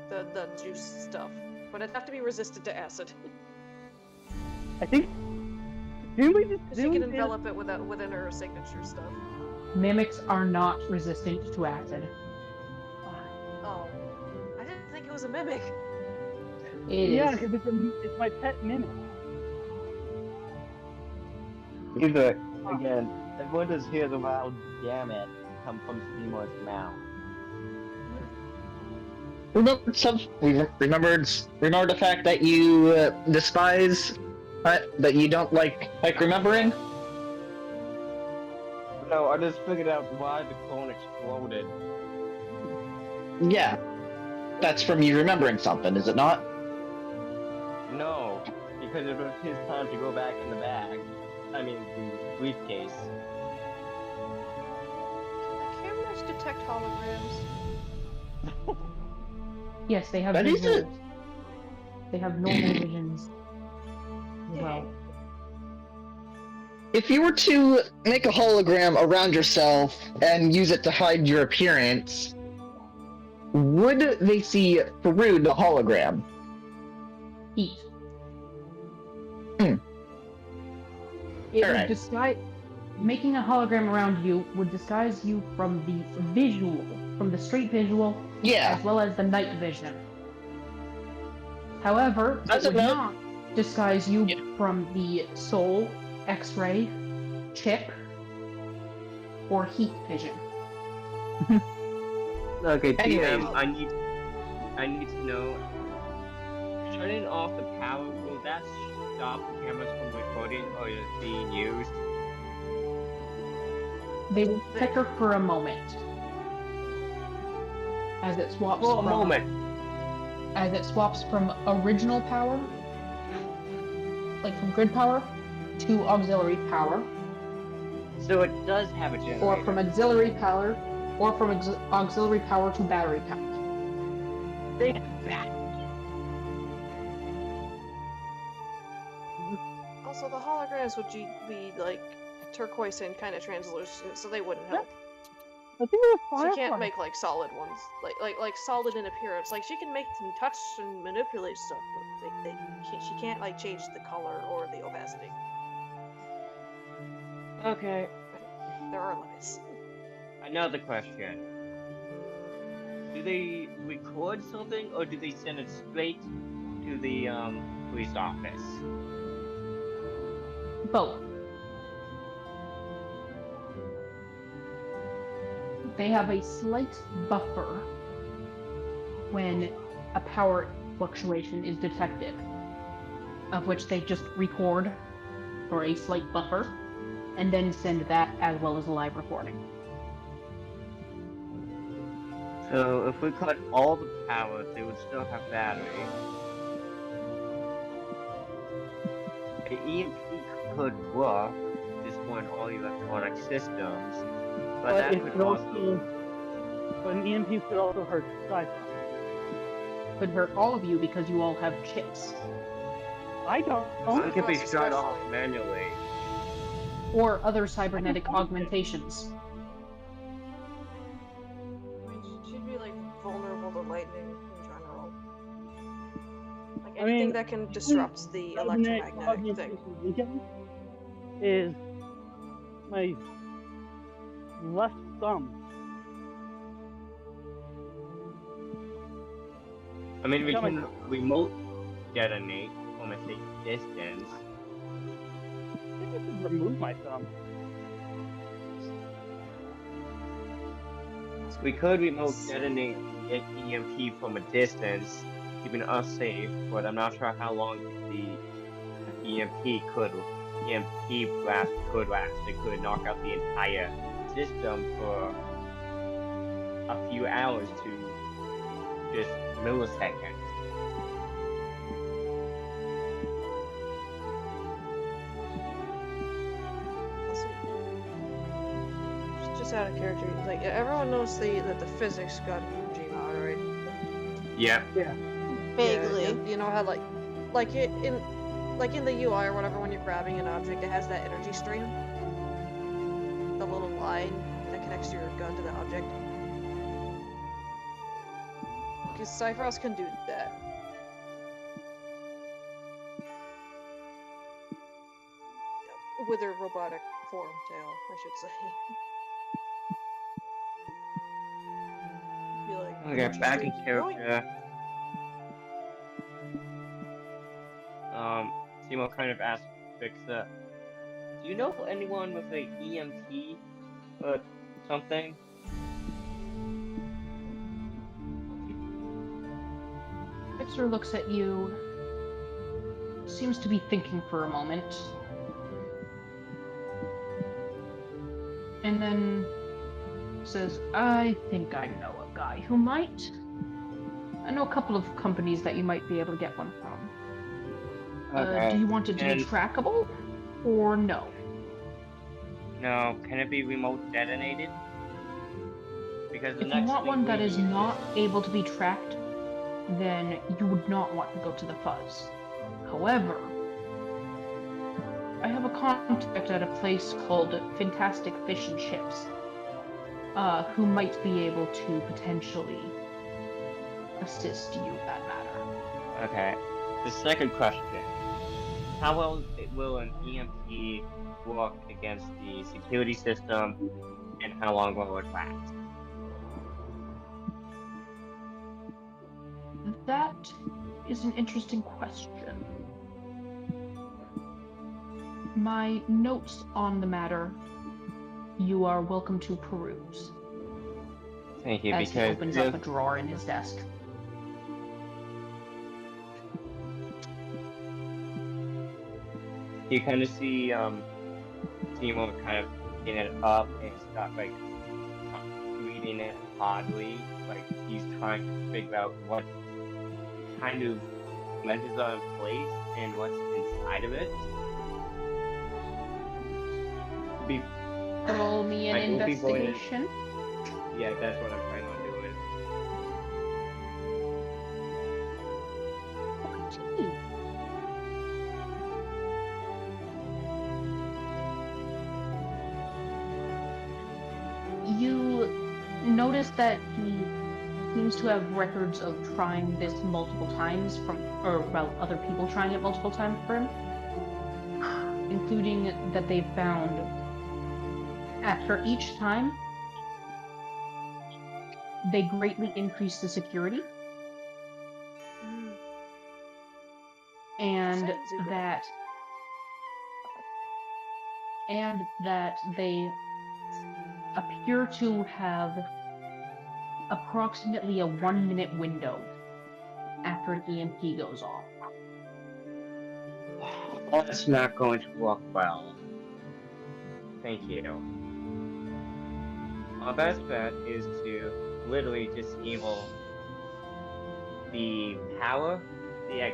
The juice stuff. But it'd have to be resistant to acid. I think. Didn't we just? She can envelop it within her signature stuff. Mimics are not resistant to acid. Oh. I didn't think it was a mimic. Yeah, because it's my pet mimic. Either, again, everyone just hears the loud Gamut come from Steamwalk's mouth. Remember the fact that you despise, that you don't like remembering? No, I just figured out why the clone exploded. Yeah. That's from you remembering something, is it not? No, because it was his time to go back in the bag. I mean, the briefcase. Can the cameras detect holograms? Yes, they have That is visuals. it. They have normal visions as well. If you were to make a hologram around yourself and use it to hide your appearance, would they see through the hologram? Heat. Hmm. It would Alright. disguise. Making a hologram around you would disguise you from the visual, from the straight visual, Yeah. as well as the night vision. However, That's it would enough. not disguise you Yeah. from the soul, X-ray, chip, or heat vision. Okay, Anyways. DM, I need to know. Turning off the power, will that stop the cameras from recording or being used? They will flicker for a moment as it swaps For a from moment. as it swaps from original power, like from grid power, to auxiliary power, So it does have a generator. or from auxiliary power, auxiliary power to battery power. Think back. Also, the holograms would be like turquoise and kind of translucent, so they wouldn't help. I think it was She can't Firefly. make like solid ones, like solid in appearance. Like she can make them touch and manipulate stuff, but she can't like change the color or the opacity. Okay. There are limits. Another question. Do they record something or do they send it straight to the police office? Both. They have a slight buffer when a power fluctuation is detected, of which they just record for a slight buffer. and then send that as well as a live recording. So if we cut all the power, they would still have battery. An EMP could work, destroying all electronic systems, but that it could could also... But an EMP could also hurt Cypher. Could hurt all of you because you all have chips. I don't. It could be shut off manually. Or other cybernetic augmentations. I mean, she'd be like vulnerable to lightning in general. Like I mean, anything that can disrupt the electromagnetic thing. Weekend is my left thumb. I mean, we can remote detonate from a safe distance. I think I should remove my thumb. We could remote detonate the EMP from a distance, keeping us safe, but I'm not sure how long the EMP blast could last. It could knock out the entire system for a few hours to just milliseconds. Just out of character, like everyone knows that the physics got Fujima, right? Yep. Yeah. Vaguely. Yeah, you know how like in the UI or whatever, when you're grabbing an object, it has that energy stream, the little line that connects your gun to the object. Because Cypher House can do that. With her robotic form tail, I should say. Be like, Okay, back in character. Timo kind of asked Fixen, do you know anyone with a EMP or something? Fixer looks at you, seems to be thinking for a moment, and then says, I think I know a guy who might. I know a couple of companies that you might be able to get one from. Do you want it to be trackable, or no? No, can it be remote detonated? Because if you want one that is not able to be tracked, then you would not want to go to the fuzz. However, I have a contact at a place called Fantastic Fish and Chips, who might be able to potentially assist you with that matter. Okay. The second question. How well will an EMP work against the security system, and how long will it last? That is an interesting question. My notes on the matter, you are welcome to peruse. Thank you, as because he opens up a drawer in his desk. You kind of see Timo kind of picking it up and start like reading it oddly, like he's trying to figure out what kind of lenses are in place and what's inside of it. Roll me an investigation. Yeah, that's what I'm planning on doing. 14. You notice that he seems to have records of trying this multiple times other people trying it multiple times for him, including that they found after each time they greatly increase the security, and that they appear to have approximately a 1-minute window after an EMP goes off. That's not going to work well. Thank you. Our best bet is to literally disable the power, the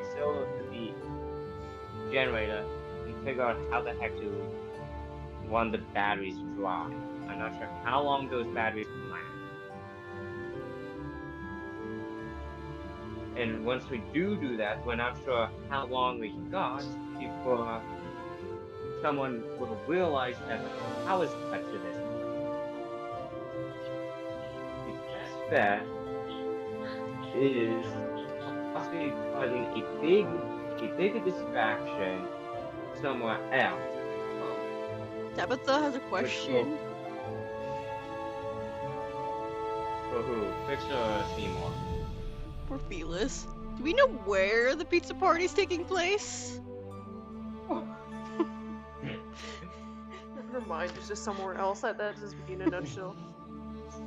generator, and figure out how the heck to run the batteries dry. I'm not sure how long those batteries can last. And once we do that, we're not sure how long we got before someone will realize that the power's cut to this point. The best bet is possibly causing a bigger distraction somewhere else. Tabitha has a question. For who? Fixer or Seymour? For Felis. Do we know where the pizza party is taking place? Her mind is just somewhere else. That just be in a nutshell.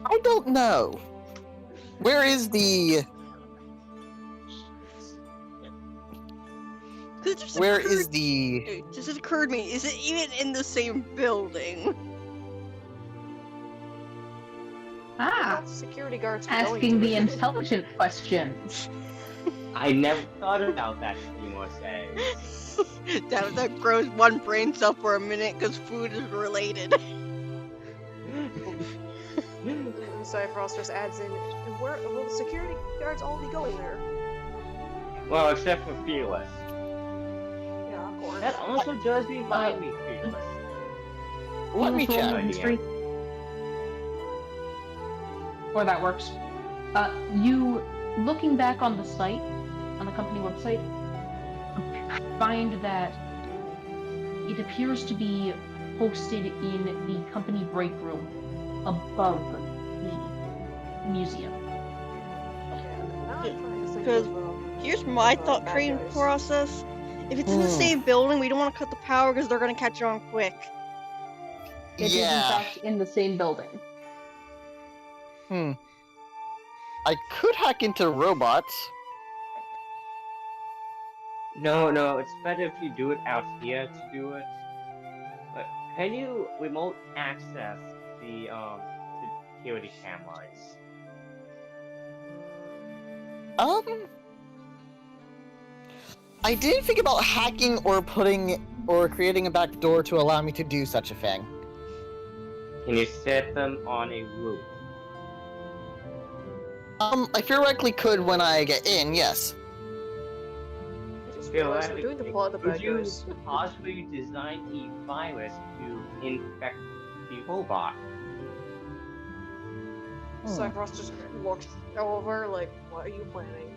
I don't know. Where is the... Where is the... It just occurred to me, is it even in the same building? Ah, Security guards asking the intelligent questions. I never thought about that, Seymour says. That grows one brain cell for a minute because food is related. Cyfrost just adds in, where will the security guards all be going there? Well, except for Fearless. Yeah, of course. That also does remind me, Fearless. Let me Roll check. history. Or that works. You, looking back on the site, on the company website, find that it appears to be hosted in the company break room above the museum. Because here's my thought train process. If it's in the same building, we don't want to cut the power because they're going to catch on quick. It is in fact in the same building. I could hack into robots. No, it's better if you do it out here to do it. But can you remote access the security cameras? I didn't think about hacking or creating a back door to allow me to do such a thing. Can you set them on a roof? I theoretically could when I get in, yes. I just realized we're doing the plot of the Could you beggars. possibly design a virus to infect the robot? Cyfrost just looks over like, what are you planning?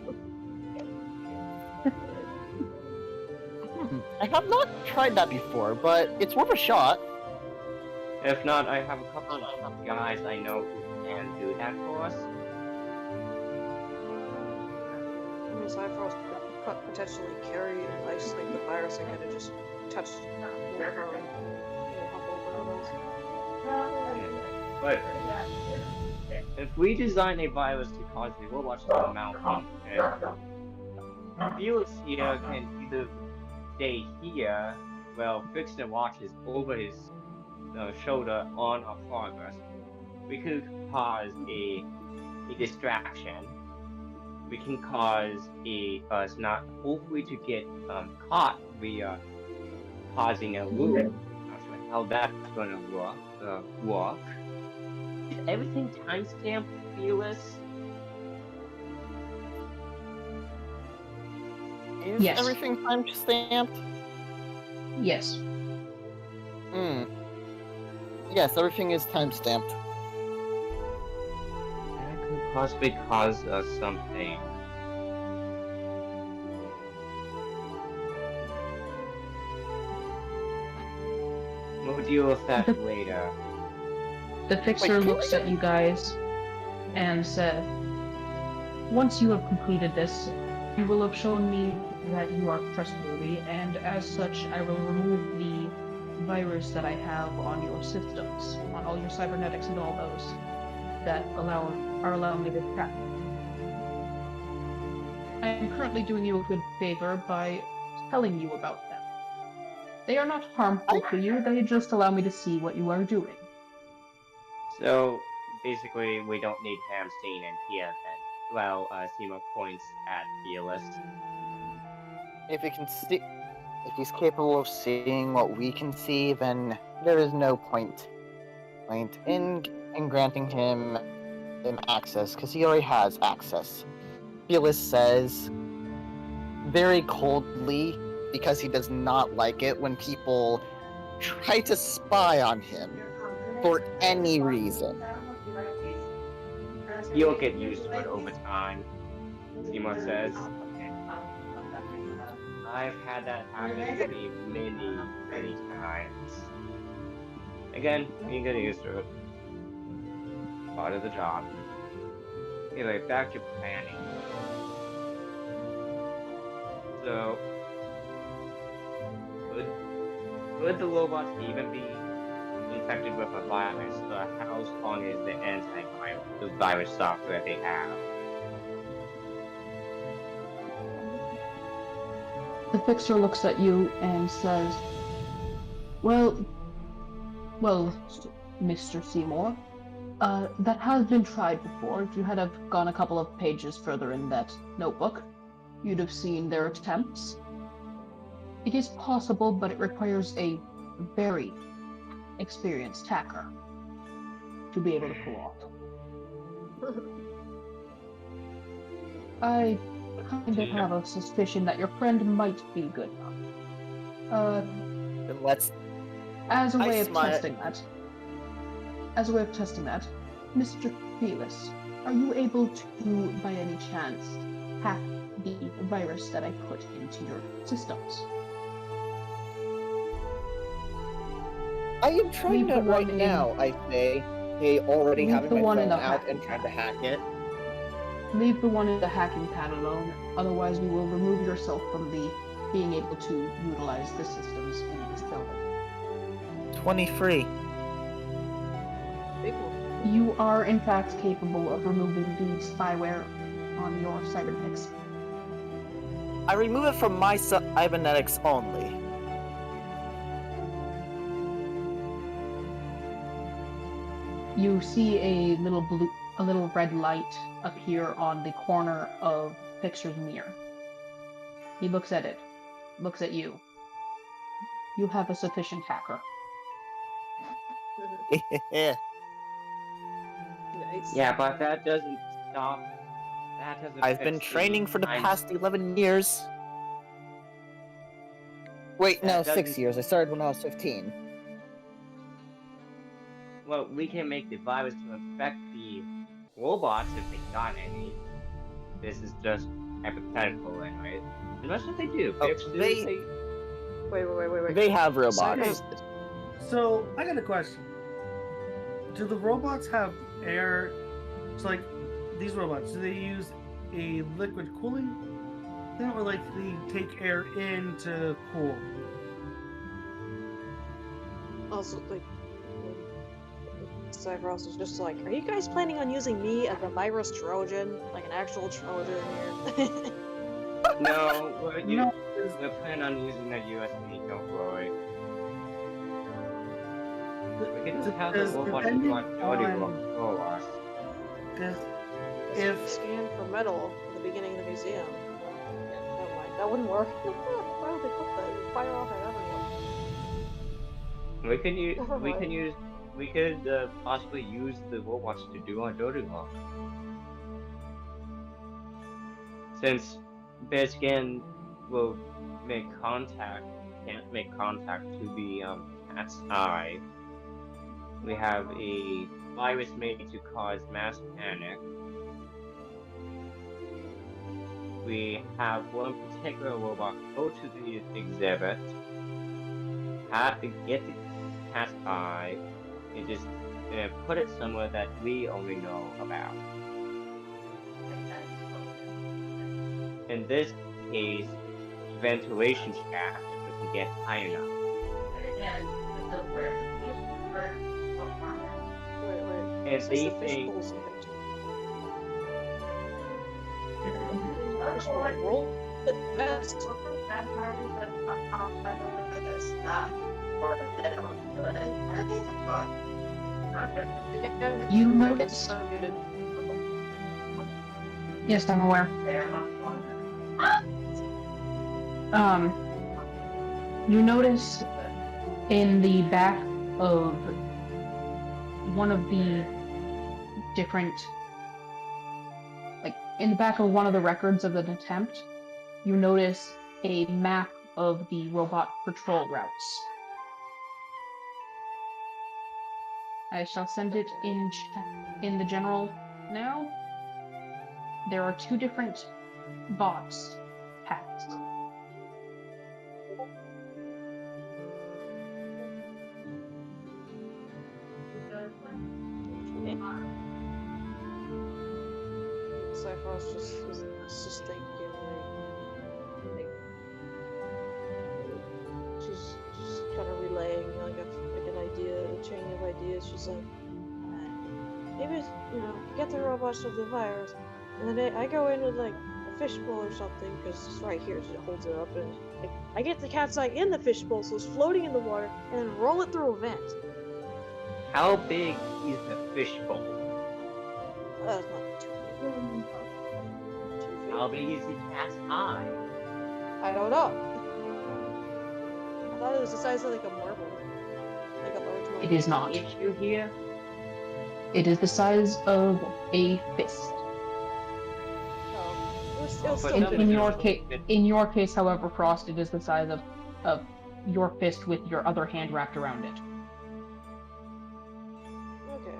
I have not tried that before, but it's worth a shot. If not, I have a couple of guys I know who can do that for us. Cyfrost could potentially carry and isolate the virus and kind of just touch whatever and hop over those. But if we design a virus to cause the robots to malfunction, Felix here can either stay here while Fixen watches over his shoulder on our progress. We could cause a distraction. We can cause us not hopefully to get caught via causing a loop. Not sure how that's gonna work. Is everything timestamped, Fearless? Is Yes. everything time-stamped? Yes. Yes, everything is time-stamped. That could possibly cause us something. We'll deal with that later. The fixer looks at you guys and said, "Once you have completed this, you will have shown me that you are trustworthy, and as such, I will remove the virus that I have on your systems, on all your cybernetics and all those that are allowing me to track. I am currently doing you a good favor by telling you about them. They are not harmful to you, they just allow me to see what you are doing. So basically, we don't need him seen in here then. Well, Seymour points at the list. If he can see, if he's capable of seeing what we can see, then there is no point in granting him access, because he already has access. Felis says very coldly, because he does not like it when people try to spy on him for any reason. You'll get used to it over time, Seymour says. I've had that happen to me many times. Again, you get used to it. Part of the job. Anyway, back to planning. So, would the robots even be infected with a virus, or how strong is the antivirus software they have? The fixer looks at you and says, Well, Mr. Seymour, that has been tried before. If you had have gone a couple of pages further in that notebook, you'd have seen their attempts. It is possible, but it requires a very experienced hacker to be able to pull off. I kind of have a suspicion that your friend might be good enough. Then let's. As a way of testing that, Mr. Felis, are you able to, by any chance, hack the virus that I put into your systems? I am trying it right now, I say. They already having my phone out and trying to hack it. Leave the one in the hacking pad alone, otherwise you will remove yourself from the being able to utilize the systems in this building. 23. You are in fact capable of removing the spyware on your cybernetics. I remove it from my cybernetics only. You see a little red light appear on the corner of Fixer's mirror. He looks at it, looks at you. You have a sufficient hacker. Nice. Yeah, but that doesn't stop. I've been training for the past 11 years. Wait, no, 6 years. I started when I was 15. Well, we can make the virus to infect the robots if they got any. This is just hypothetical, anyway. And that's what they do. Wait. They have robots. So, I got a question. Do the robots have air? So, like, these robots, do they use a liquid cooling thing, or like they take air in to cool? Also, like, Cyberhouse is just like, are you guys planning on using me as a virus Trojan? Like an actual Trojan here? No, we're planning on using the USB, don't worry. We can just have the robot do us. If scan for metal at the beginning of the museum. Never mind, that wouldn't work. Why would they put that? Fire off at everyone. We could possibly use the robots to do our dirty work. Since Bearskin will can't make contact to the cat's eye. We have a virus made to cause mass panic. We have one particular robot go to the exhibit, have to get the cat's eye, and just put it somewhere that we only know about. In this case, ventilation shaft if we can get high enough. Wait. And they think Fishbowl roll? You notice. Yes, I'm aware. You notice in the back of one of the different, in the back of one of the records of an attempt, you notice a map of the robot patrol routes. I shall send it in the general now. There are 2 different bots paths. Cypher's just thinking, like she's kind of relaying like an idea, a chain of ideas. She's like, maybe get the robots of the virus, and then I go in with like a fishbowl or something because it's right here. She holds it up, and like, I get the cat's eye in the fishbowl, so it's floating in the water, and then roll it through a vent. How big is the fishbowl? Not too big. 2 feet. How big is the cat's eye? I don't know. I thought it was the size of like a marble. Like a large marble. It is not. Issue here? It is the size of a fist. Oh. It was still In your case, however, Frost, it is the size of your fist with your other hand wrapped around it. Okay.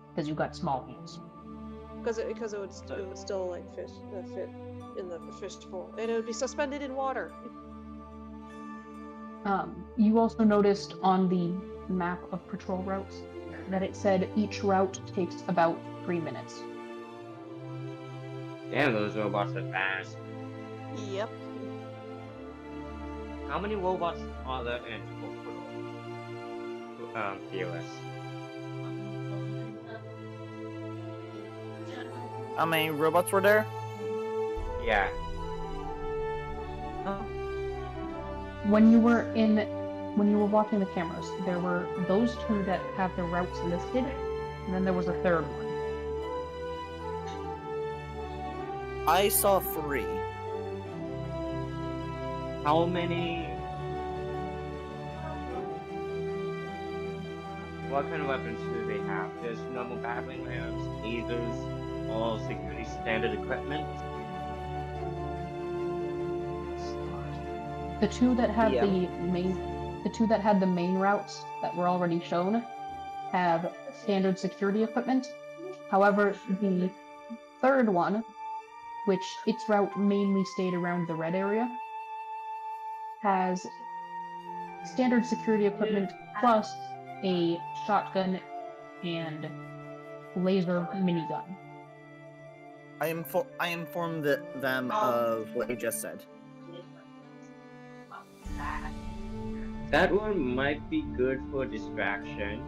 Because you got small hands. Because it would still like fit in the fishbowl, and it would be suspended in water. You also noticed on the map of patrol routes that it said each route takes about 3 minutes. Damn, those robots are fast. Yep. How many robots are there in POS? How many robots were there? Yeah. When you were watching the cameras, there were those 2 that have the routes listed, and then there was a 3rd one. I saw 3. How many? What kind of weapons do they have? There's normal battling rams, tasers, all security standard equipment. The 2 that had Yeah. the 2 that had the main routes that were already shown have standard security equipment. However, the 3rd one, which its route mainly stayed around the red area, has standard security equipment plus a shotgun and laser minigun. I informed them of what you just said. That one might be good for distraction.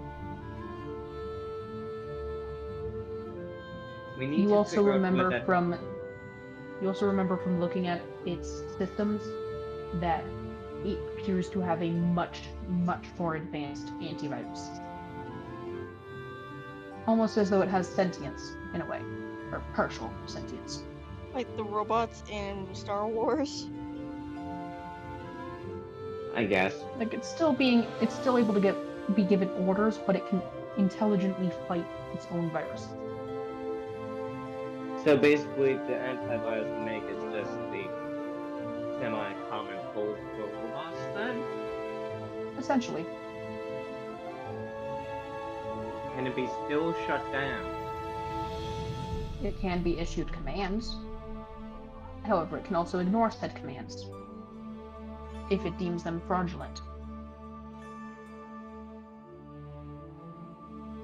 We need You to also figure out remember what that... from looking at its systems that it appears to have a much more advanced antivirus. Almost as though it has sentience in a way, or partial sentience. Like the robots in Star Wars. I guess. Like it's still able to be given orders, but it can intelligently fight its own virus. So basically, the antivirus we make is just the semi-common cold for robots, then? Essentially. Can it be still shut down? It can be issued commands. However, it can also ignore said commands if it deems them fraudulent.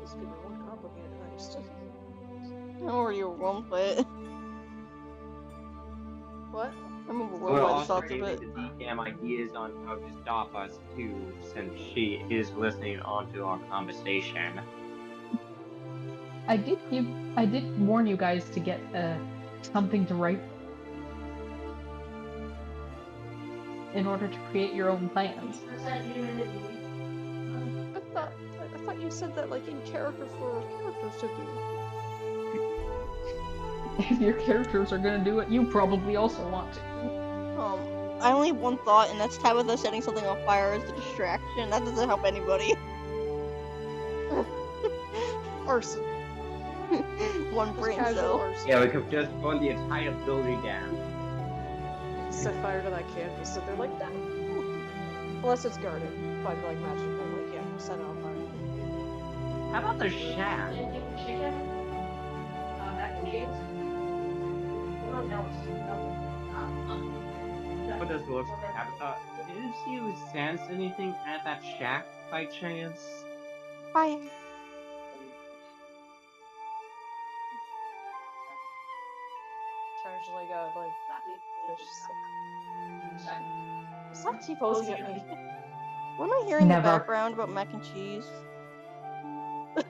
This could be one complicated heist. Or you won't, but What? I remember We're robots also talked a giving bit. the DM ideas on how to stop us too, since she is listening onto our conversation. I did warn you guys to get something to write. in order to create your own plans. I thought you said that like in character for characters to do. If your characters are gonna do it, you probably also want to. I only have one thought, and that's Tabitha setting something on fire as a distraction. That doesn't help anybody. Arson. One brain Casual cell. arson. Yeah, we could just burn the entire building down. Set fire to that canvas, so they're like that. Unless it's guarded by like magical, like yeah, set it on fire. How about the shack? What does look at? Did you sense anything at that shack by chance? Fire. Charge like a fish. Stop T-posing at me. What am I hearing in the Never. background about mac and cheese?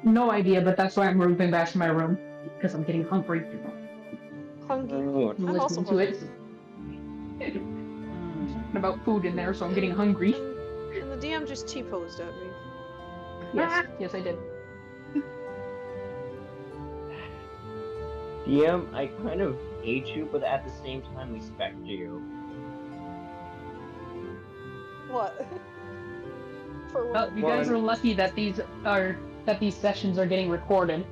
No idea, but that's why I'm moving back to my room. Because I'm getting hungry. Hungry. I'm I'm also listening to hungry. it. Talking about food in there, so I'm getting hungry. And the DM just T-posed at me. Yes, yes I did. DM, I kind of hate you, but at the same time respect you. What? For Well, what? you guys are lucky that these sessions are getting recorded.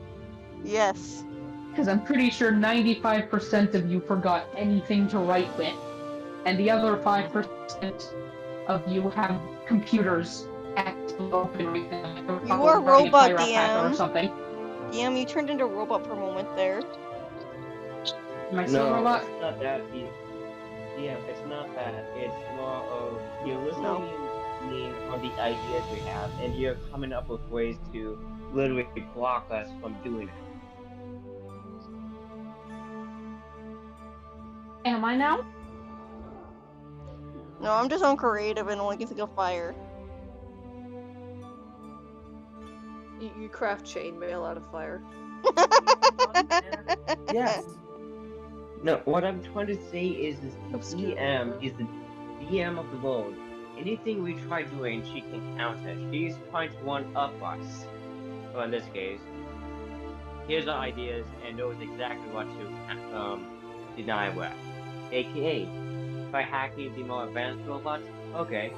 Yes. Because I'm pretty sure 95% of you forgot anything to write with. And the other 5% of you have computers actively open right now. You are a robot, pirate hacker or DM. something. DM, you turned into a robot for a moment there. Am I still a robot? It's not that. Yeah, it's not that. It's more of you're listening on the ideas we have, and you're coming up with ways to literally block us from doing it. Am I now? No, I'm just on creative and only can think of fire. You craft chainmail out of fire. Yes. No, what I'm trying to say is the Obscure. DM is the DM of the world. Anything we try doing, she can counter. She's trying to one-up us. So in this case, here's our ideas and knows exactly what to deny with. AKA, try hacking the more advanced robots. Okay,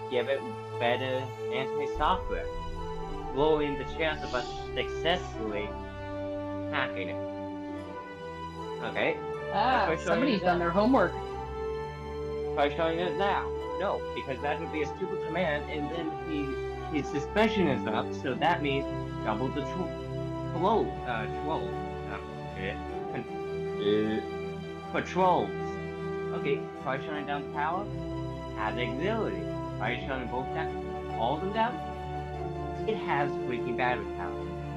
give it better anti-software, lowering the chance of us successfully hacking it. Okay. Ah, somebody's done their homework. Try showing it now. No, because that would be a stupid command, and then his suspension is up, so that means double the patrols. Okay, try shutting down the power. Has auxiliary. Try shutting both down. All of them down. It has freaking battery power.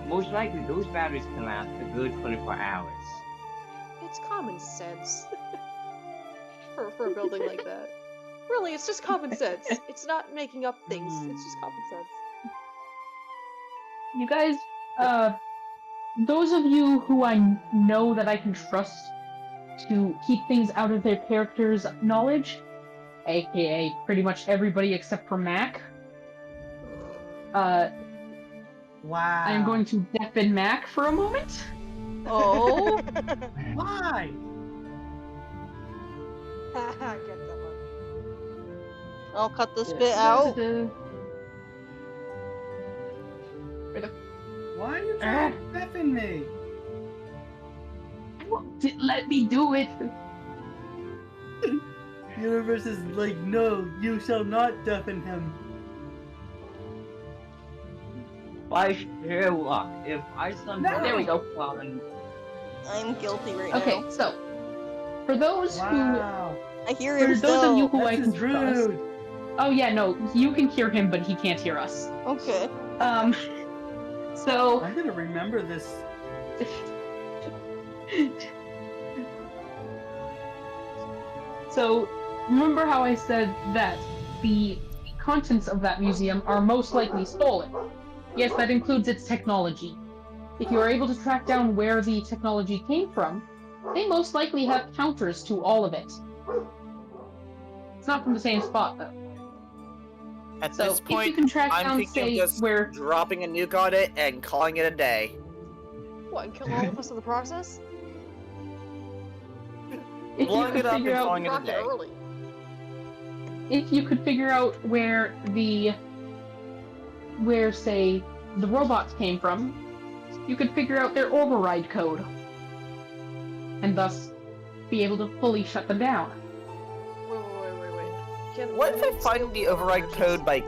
Most likely, those batteries can last a good 24 hours. It's common sense. for a building like that. Really, it's just common sense. It's not making up things. It's just common sense. You guys, those of you who I know that I can trust to keep things out of their characters' knowledge, aka pretty much everybody except for Mac, Wow. I'm going to deafen Mac for a moment. Oh. Why? Get that one. I'll cut this bit out. Why are you trying to deafen me? Let me do it. Universe is like, no, you shall not deafen him. By sheer luck, if I somehow There we go. I'm guilty right Okay, now. so for those Wow. I hear who, him for those of you still. who I This can is trust. rude. Oh yeah, no, you can hear him, but he can't hear us. Okay. So I'm gonna remember this. So, remember how I said that the contents of that museum are most likely stolen? Yes, that includes its technology. If you are able to track down where the technology came from, they most likely have counters to all of it. It's not from the same spot though. At So this if you point, can track I'm down, thinking say, of just where dropping a nuke on it and calling it a day. What, and kill all of us in the process? if you Blowing could it up figure and out calling it a Rocket day. early. if you could figure out where say the robots came from, you could figure out their override code, and thus be able to fully shut them down. Wait. What if I find the override code by...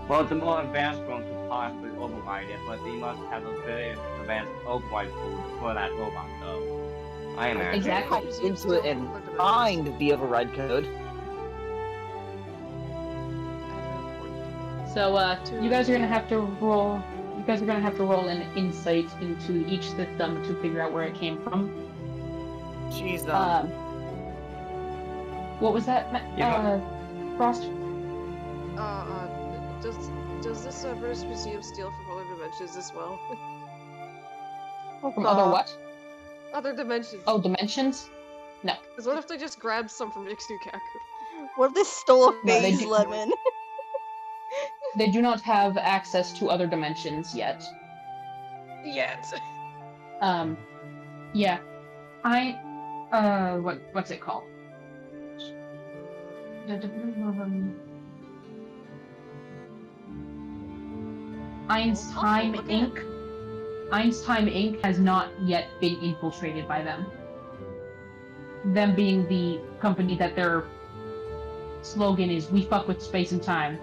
Well, the more advanced one could possibly override it, but they must have a very advanced override code for that robot, though. I imagine. Exactly. hack into it and find the override code? So you guys are gonna have to roll. You guys are gonna have to roll an insight into each system to figure out where it came from. Jeez, What was that, Frost? Does this British Museum steal from other dimensions as well? From other what? Other dimensions. Oh, dimensions? No. Because what if they just grabbed some from Ixtukaku? What if they stole a No, they phase do- lemon? They do not have access to other dimensions yet. Yeah. What's it called? Einstein Inc. Einstein Inc. has not yet been infiltrated by them. Them being the company that their slogan is, "We fuck with space and time."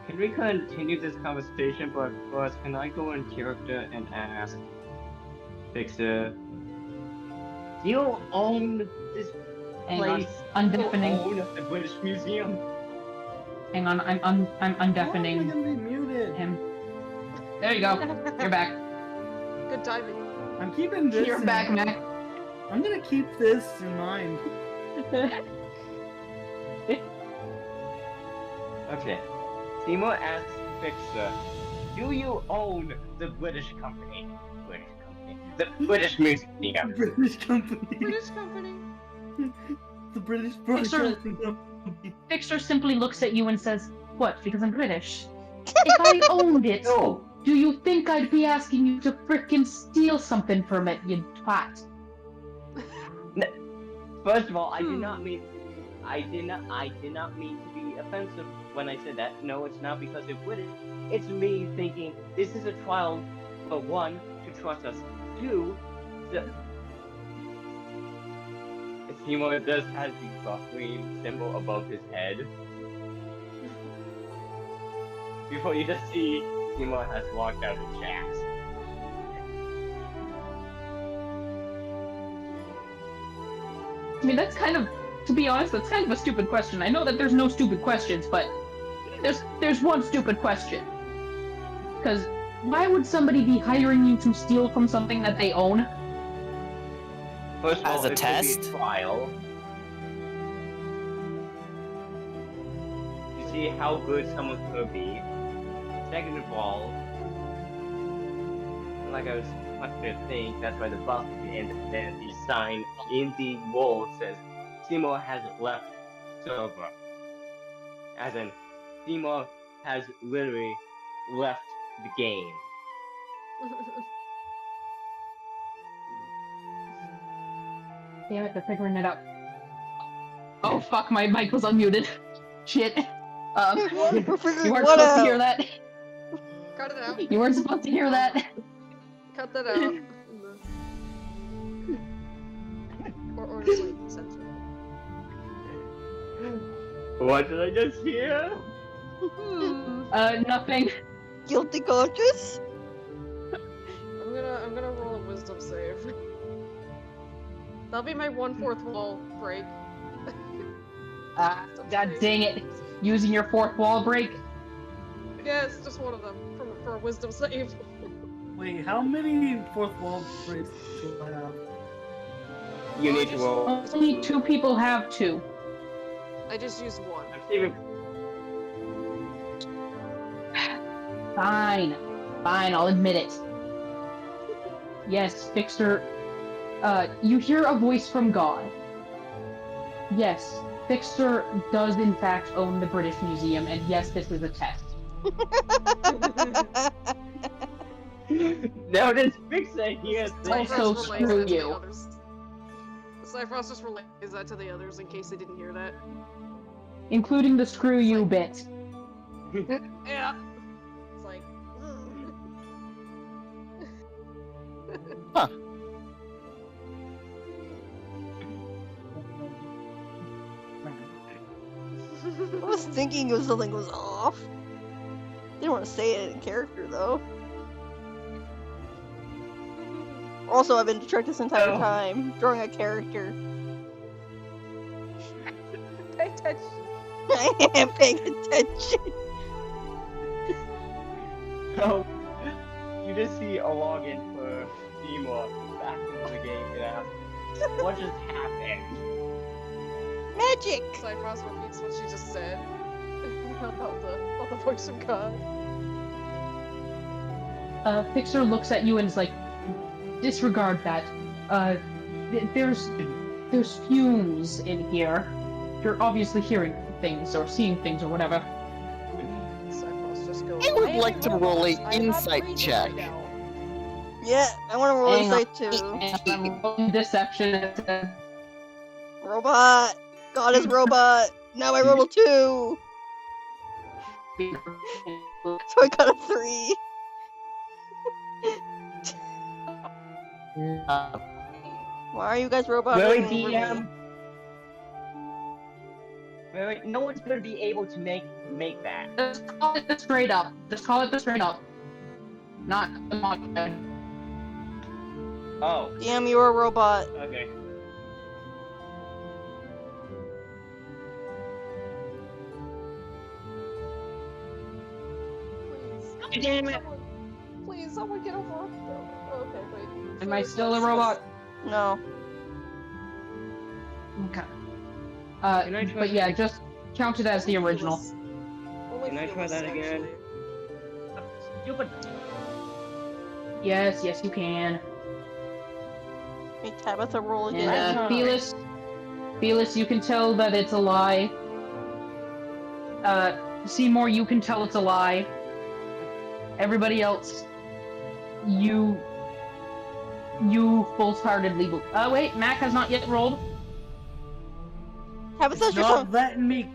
Can we continue this conversation, but first, can I go in character and ask Fixer, do you own this Hang on, place? undeafening. Do you own the British Museum? Hang on, I'm Why am I undeafening gonna be muted? him. There you go. You're back. Good timing. I'm keeping this. You're back, Mac. I'm gonna keep this in mind. Okay. Seymour asks Fixer, do you own the British company? The British Museum. British company. British company. The British Fixer- Broadcasting Company. Fixer simply looks at you and says, "What, because I'm British? If I owned it, No. do you think I'd be asking you to frickin' steal something from it, you twat?" First of all, I did not mean to be offensive when I said that. No, it's not because they're British. It's me thinking this is a trial for one, to trust us. Two, Seymour does have the buffering symbol above his head. Before you just see Seymour has walked out of the chat. I mean, that's kind of, to be honest, that's kind of a stupid question. I know that there's no stupid questions, but there's one stupid question. Because why would somebody be hiring you to steal from something that they own? First of all, As a it could be test? trial. To see how good someone could be. Second of all, like I was trying to think, that's why the buff and then the sign in the wall says Seymour has left server. As in, Seymour has literally left the game. Damn it, they're figuring it out. Oh fuck, my mic was unmuted. Shit. We're figuring You weren't what supposed to out? hear that. Cut it out. You weren't supposed to hear that. Cut that out. or just like censor it. What did I just hear? Nothing. Guilty conscious? I'm gonna roll a wisdom save. That'll be my 1/4 wall break. God dang it. Using your fourth wall break? Yeah, it's just one of them for a wisdom save. Wait, how many fourth wall breaks do I have? You need to roll. Only 2 people have 2. I just used one. I'm saving. Fine, I'll admit it. Yes, Fixer You hear a voice from God. Yes, Fixer does in fact own the British Museum, and yes, this is a test. Now this Fixen here Also, screw you. Cypher's just relays that to the others in case they didn't hear that. Including the screw you bit. Yeah. It's like. Huh. I was thinking if something was off. Didn't want to say it in character though. Also, I've been distracted this entire time, drawing a character. Pay attention. I am paying attention. So, you just see a login for Steamwork back into the game and ask, what just happened? Magic! Cypher's repeats what she just said about the voice of God. Fixer looks at you and is like, disregard that. There's fumes in here. You're obviously hearing things or seeing things or whatever. Cypher's just goes, I would like to roll a insight check. Yeah, I want to roll Hang on. insight too. And I'm rolling deception. Robot! God is robot! Now I rolled a 2! So I got a 3. Why are you guys robot? Really, rolling for me? DM? Wait, no one's gonna be able to make that. Just call it the straight up. Just call it the straight up. Not the mod. Oh, DM, you're a robot. okay. Please. Damn it! Please, someone get over. Oh, okay, wait. Am I still a robot? No. Okay. Can I try But yeah, just count it as the original. Only Can I try Fearless, that again? actually. Stupid. Yes, you can. Make Tabitha roll And again. Felis, you can tell that it's a lie. Seymour, you can tell it's a lie. Everybody else, you full-heartedly believe. Wait, Mac has not yet rolled. Tabitha's It's just not on. letting me.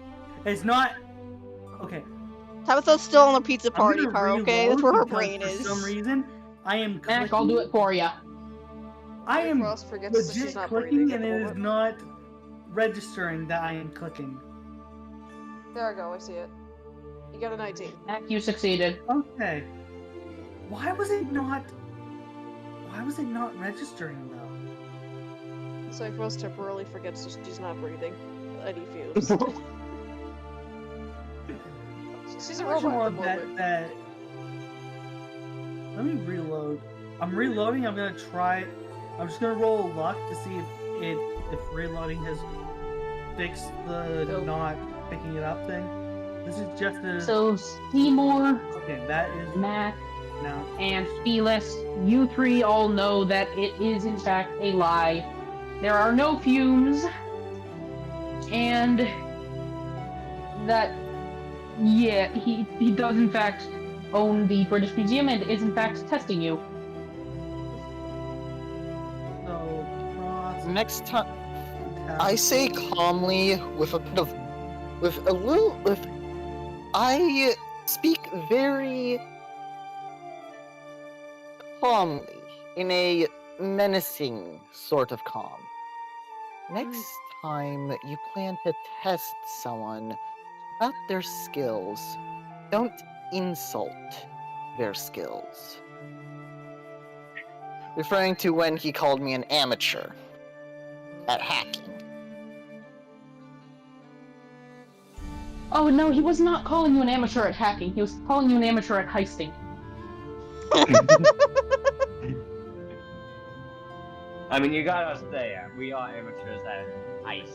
It's not. Okay. Tabitha's still on the pizza I'm party gonna part, okay? reload That's where her because brain for is. some reason, I am clicking. Mac, I'll do it for you. I am Frost forgets that legit she's not clicking, breathing and at it the is moment. not registering that I am clicking. There I go, I see it. You got a 19. Mac, you succeeded. Okay. Why was it not registering though? Cypher's temporarily forgets that she's not breathing. Any fumes. She's a How much robot more at the moment. that. Let me reload. I'm reloading. I'm gonna try. I'm just gonna roll luck to see if reloading has fixed the Nope. not picking it up thing. This is just a. So Seymour, Okay, that is Mac, now. and Felis, you three all know that it is in fact a lie. There are no fumes, and that, yeah, he does in fact own the British Museum and is in fact testing you. So Cross. Next time, I say calmly I speak very calmly in a menacing sort of calm. Next time you plan to test someone about their skills, don't insult their skills. Referring to when he called me an amateur at hacking. Oh no, he was not calling you an amateur at hacking. He was calling you an amateur at heisting. I mean, you gotta say, we are amateurs at ice.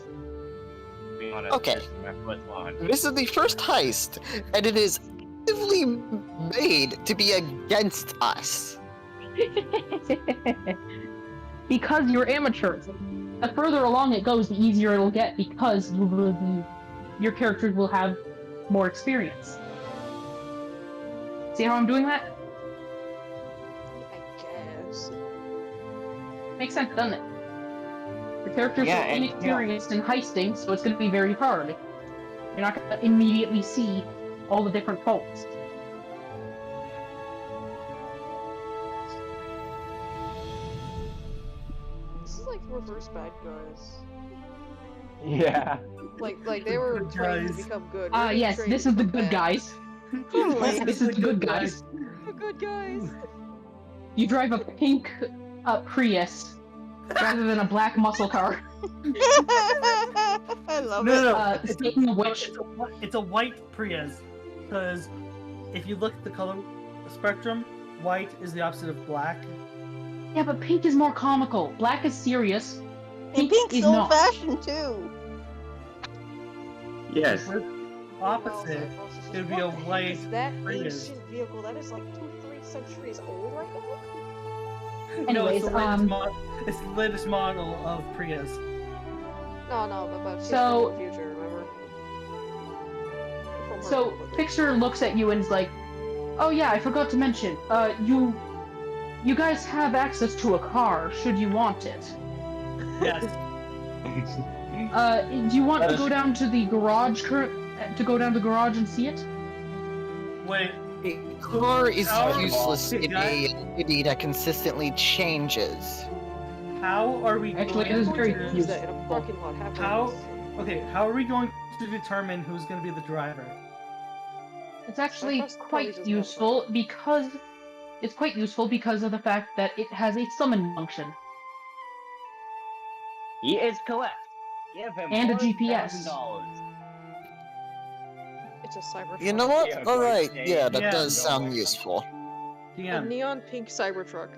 Being honest, Okay. this is my first one. This is the first heist, and it is actively made to be against us. because you're amateurs. The further along it goes, the easier it'll get because your characters will have more experience. See how I'm doing that? I guess. Makes sense, doesn't it? The characters Yeah, are and, inexperienced in heisting, so it's going to be very hard. You're not going to immediately see all the different faults. This is like reverse bad guys. Yeah. Like they were Good trained to guys. become good. Ah, We're being yes, trained this to is the become good bad. guys. Really? This is the good guys. The good guys. You drive a pink Prius rather than a black muscle car. I love No, it. no, Speaking of which, it's a white Prius, because if you look at the color spectrum, white is the opposite of black. yeah, but pink is more comical. Black is serious. And pink's is old not. fashioned too. Yes. If we're opposite, it would be a white Is that Prius. ancient vehicle that is like 2-3 centuries old right now? No, Anyways, it's the latest model of Prius. No, but she's So- from the future, remember? From her So movie. Fixer looks at you and is like, "Oh yeah, I forgot to mention. You guys have access to a car should you want it. Yes. Do you want to go down to the garage and see it? Wait, A car is How- useless Hey, in guys. a city that consistently changes. how are we Actually, going it is I'm very going to use that in a parking lot. How- Okay, how are we going to determine who's going to be the driver? It's actually Cypress probably quite does not useful because of the fact that it has a summon function. He is correct. Give him And a $4,000. It's a cyber You know what? Yeah, Alright, right, yeah, that yeah. does sound useful. A DM. neon pink Cybertruck.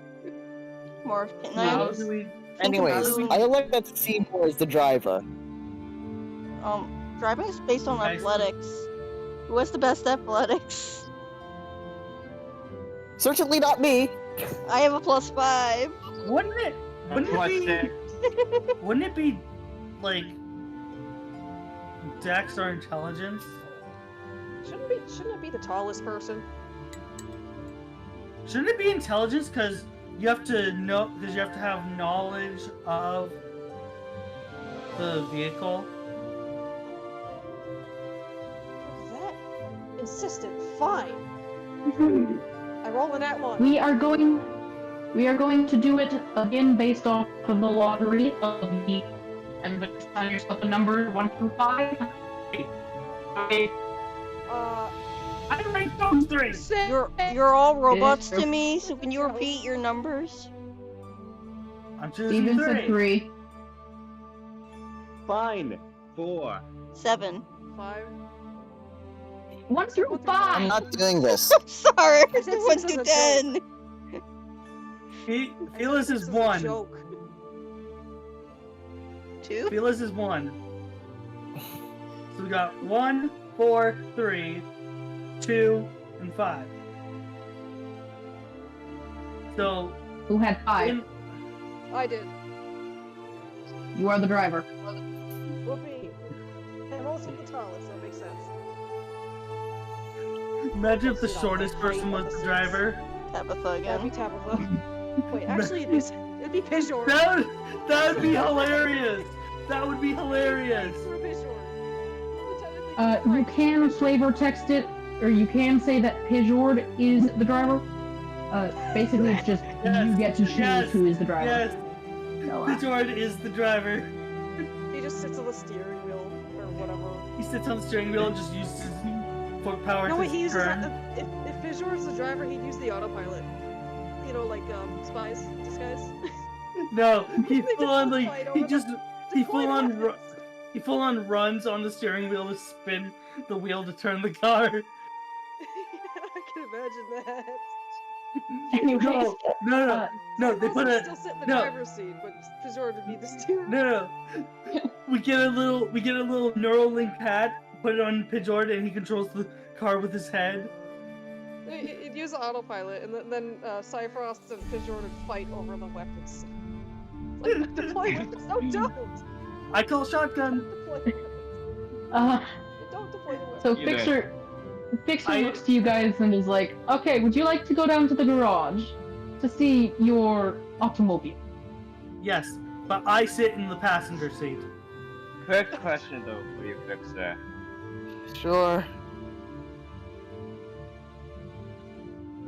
More How nice. do we? Anyways, Blue. I elect that Seymour as the driver. Driving is based on Nice. athletics. Who has the best athletics? Certainly not me. I have a +5. Wouldn't it be? Wouldn't it be like Dex or intelligence? Shouldn't it be the tallest person? Shouldn't it be intelligence? Because you have to know. Because you have to have knowledge of the vehicle. That insistent. Fine. I roll an at one. We are going to do it again based off of the lottery of the and assign yourself a number 1 through 5. Okay, I ranked those 3. You're all robots true. to me, so can you repeat your numbers? I'm choosing Steven said 3. 3. Fine. 4. 7. 5. 1 through I'm 5. not doing this. Sorry, I said 1 6 through as a 10. Felis is This a 1. joke. 2? Felis is 1. So we got 1, 4, 3, 2, and 5. So Who had 5? in, I did. You are the driver. Whoopee. I'm also the tallest, so that makes sense. imagine if the shortest person was the driver. Tabitha That'd be again. Tabitha. Wait, actually, it'd be Pijor. That would be hilarious. That would be hilarious. For Pijor. You can flavor text it, or you can say that Pijord is the driver. Basically, it's just Yes, you get to choose yes, who is the driver. Yes, So, Pijord is the driver. He just sits on the steering wheel, or whatever. He sits on the steering wheel and just uses his foot power No, to wait, he uses... turn. If Pijor is the driver, he'd use the autopilot. You know, like, spies, disguise. No, he They full on just like fight he over just the he full on weapons. he full on runs on the steering wheel to spin the wheel to turn the car. I can imagine that. Anyways, No, they put Cypress a would still sit in the no. driver's seat, but Pijor would be the steering. No. We get a little Neuralink pad, put it on Pijord, and he controls the car with his head. He'd use the autopilot, and then Cyfrost and Pijor would fight over the weapons. Like, deploy weapons. No, don't! I call shotgun. Deploy the weapons. Don't deploy the weapons. So Either. Fixer looks to you guys and is like, okay, would you like to go down to the garage to see your automobile? Yes, but I sit in the passenger seat. Quick question though for you, Fixer. Sure.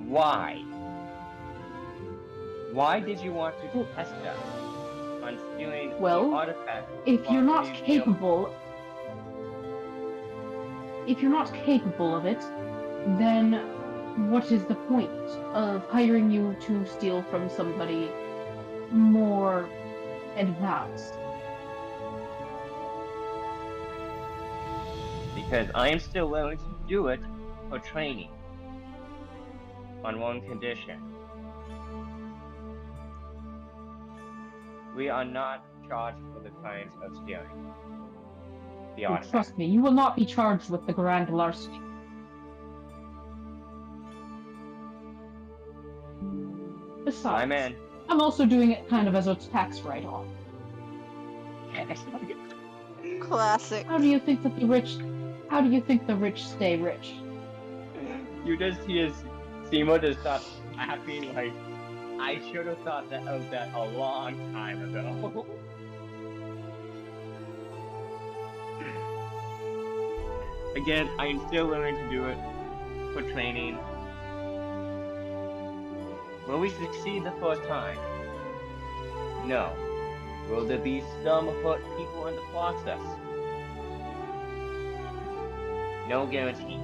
Why? Why did you want to test us on stealing the Well, artifact? If you're while not we capable, of it, then what is the point of hiring you to steal from somebody more advanced? Because I am still willing to do it for training. On one condition. We are not charged for the crimes of stealing the Well, artifact. trust me, you will not be charged with the grand larceny. Besides, I'm in. I'm also doing it kind of as a tax write-off. Classic. How do you think the rich stay rich? You just hear Seymour just start laughing like, I should have thought of that a long time ago. Again, I am still willing to do it for training. Will we succeed the first time? No. Will there be some hurt people in the process? No guarantees.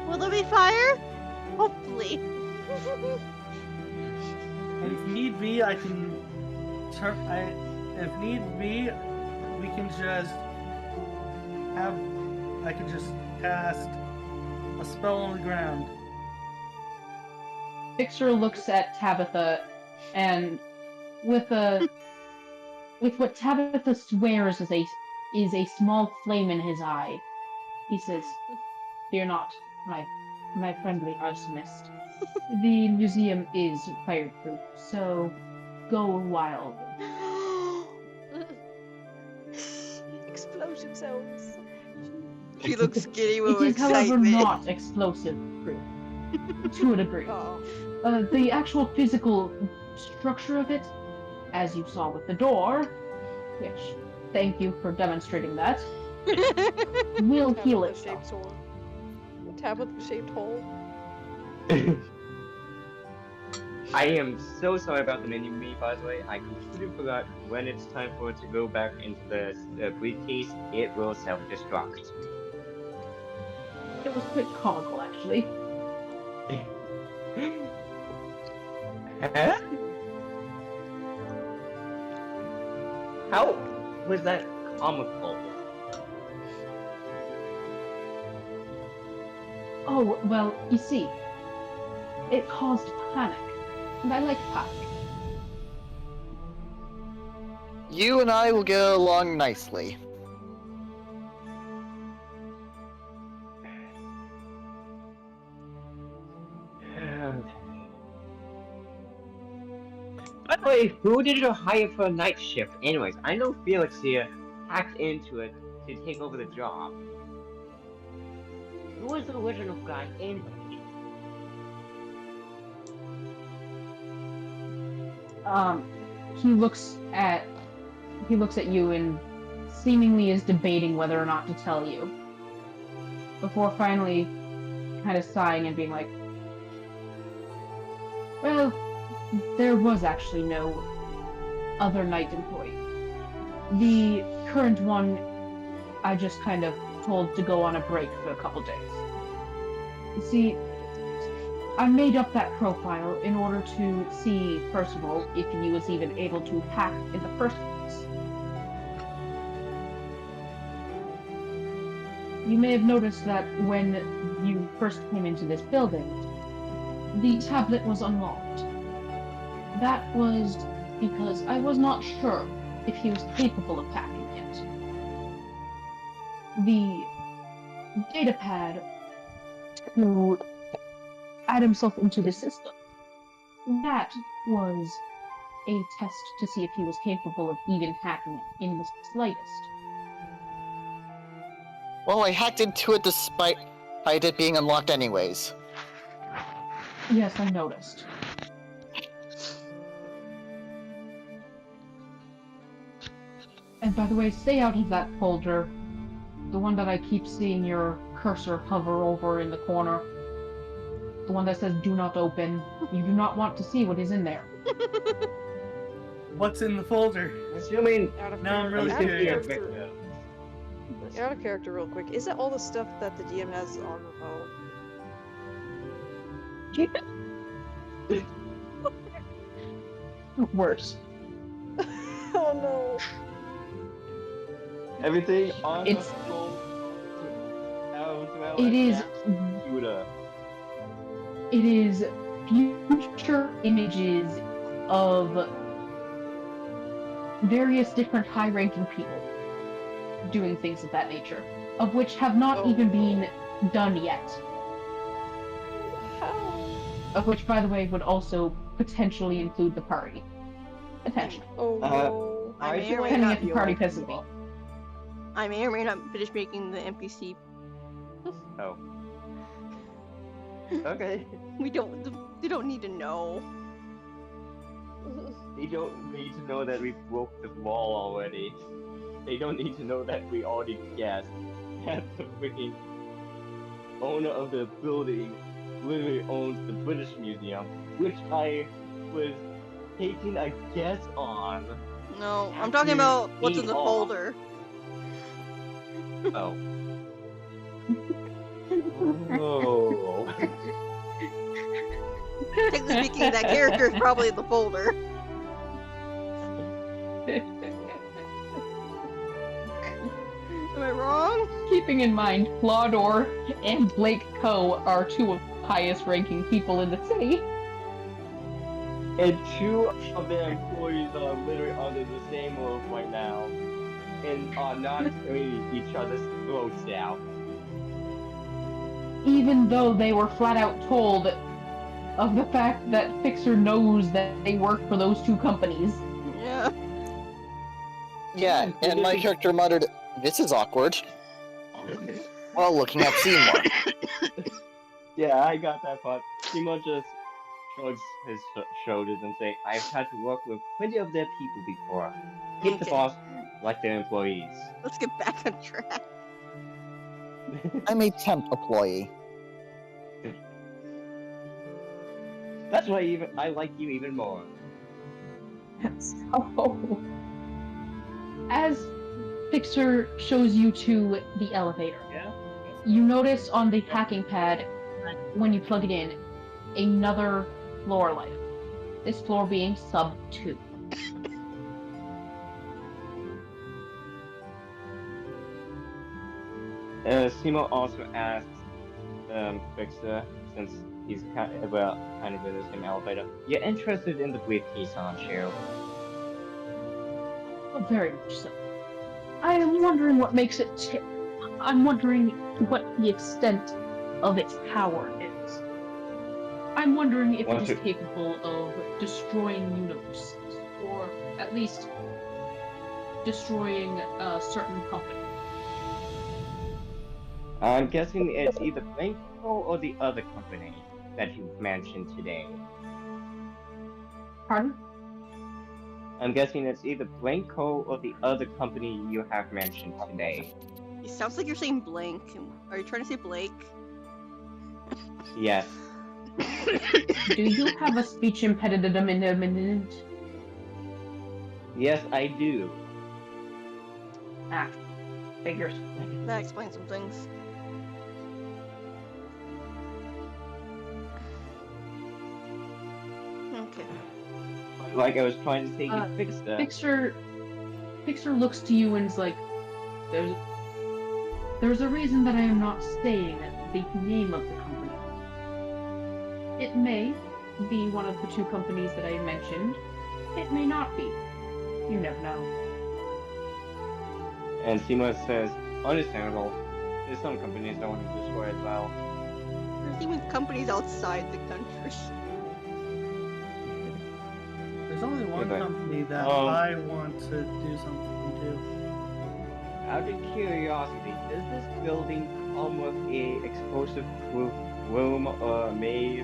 Will there be fire? Hopefully. If need be, I can turn. If need be, we can just have. I can just cast a spell on the ground. Fixer looks at Tabitha, and with what Tabitha swears is a small flame in his eye, he says, "Fear not, my friendly arsonist. The museum is fireproof, so go wild." Explosion sounds. She looks giddy It with is, however, excitement. not explosive proof, to a degree. Oh. The actual physical structure of it, as you saw with the door, which, thank you for demonstrating that, will heal itself. Tabitha-shaped sword. A Tabitha-shaped hole. I am so sorry about the mini me, by the way. I completely forgot when it's time for it to go back into the briefcase, it will self-destruct. It was quite comical, actually. Huh? How was that comical? Oh, well, you see, it caused panic, and I like panic. You and I will get along nicely. By the way, who did you hire for a night shift? Anyways, I know Felix here hacked into it to take over the job. Who was the original guy anyway? He looks at you and seemingly is debating whether or not to tell you, before finally kind of sighing and being like, well, there was actually no other night employee. The current one I just kind of told to go on a break for a couple days. You see, I made up that profile in order to see, first of all, if he was even able to hack in the first place. You may have noticed that when you first came into this building, the tablet was unlocked. That was because I was not sure if he was capable of hacking yet. The datapad to add himself into the system That was a test to see if he was capable of even hacking it in the slightest. Well, I hacked into it despite it being unlocked anyways. Yes, I noticed. And by the way, stay out of that folder. The one that I keep seeing your cursor hover over in the corner. The one that says do not open. You do not want to see what is in there. What's in the folder? Assuming Now I'm really out of curious. character. Out of character, real quick. Is that all the stuff that the DM has on the phone? Worse. Oh no. everything on It's- the phone. It is. Computer. It is future images of various different high-ranking people doing things of that nature, of which have not even been done yet. How? Of which, by the way, would also potentially include the party. Potentially. Oh no. I may or may Depending not if the party pisses me. I may or may not finish making the NPC. Oh. Okay. They don't need to know. They don't need to know that we broke the wall already. They don't need to know that we already guessed that the freaking owner of the building literally owns the British Museum, which I was taking a guess on. No, I'm talking about what's in the off. folder. Oh. Oh. Technically speaking, that character is probably in the folder. Am I wrong? Keeping in mind, Claudor and Blake Coe are two of the highest ranking people in the city. And two of their employees are literally under the same roof right now and are not tearing each other's throats out. Even though they were flat out told of the fact that Fixer knows that they work for those two companies. Yeah. Yeah, and my character muttered, "This is awkward," while looking at Seymour. Yeah, I got that part. Seymour just shrugs his shoulders and say, "I've had to work with plenty of their people before. Hate the Okay. boss like their employees." Let's get back on track. I'm a temp employee. That's why I like you even more. So, as Fixer shows you to the elevator, you notice on the hacking pad, when you plug it in, another floor life. This floor being sub 2. Seymour also asks Fixer, since he's kind of in the same elevator, "You're interested in the briefcase, aren't you?" Oh, very much so. I am wondering what makes it tick. I'm wondering what the extent of its power is. I'm wondering if it is capable of destroying universes, or at least destroying a certain company. I'm guessing it's either Blanco or the other company that you've mentioned today. Pardon? I'm guessing it's either Blanco or the other company you have mentioned today. It sounds like you're saying blank. Are you trying to say Blake? Yes. Do you have a speech impediment? Yes, I do. Ah, figures. That explains some things. Okay. Like I was trying to say, you fixed that. Fixer looks to you and is like, there's a reason that I am not saying the name of the company. It may be one of the two companies that I mentioned. It may not be. You never know. And Seymour says, "Understandable. There's some companies I want to destroy as well." There's even companies outside the country. one company that I want to do something to. Out of curiosity, does this building come with a explosive-proof room or may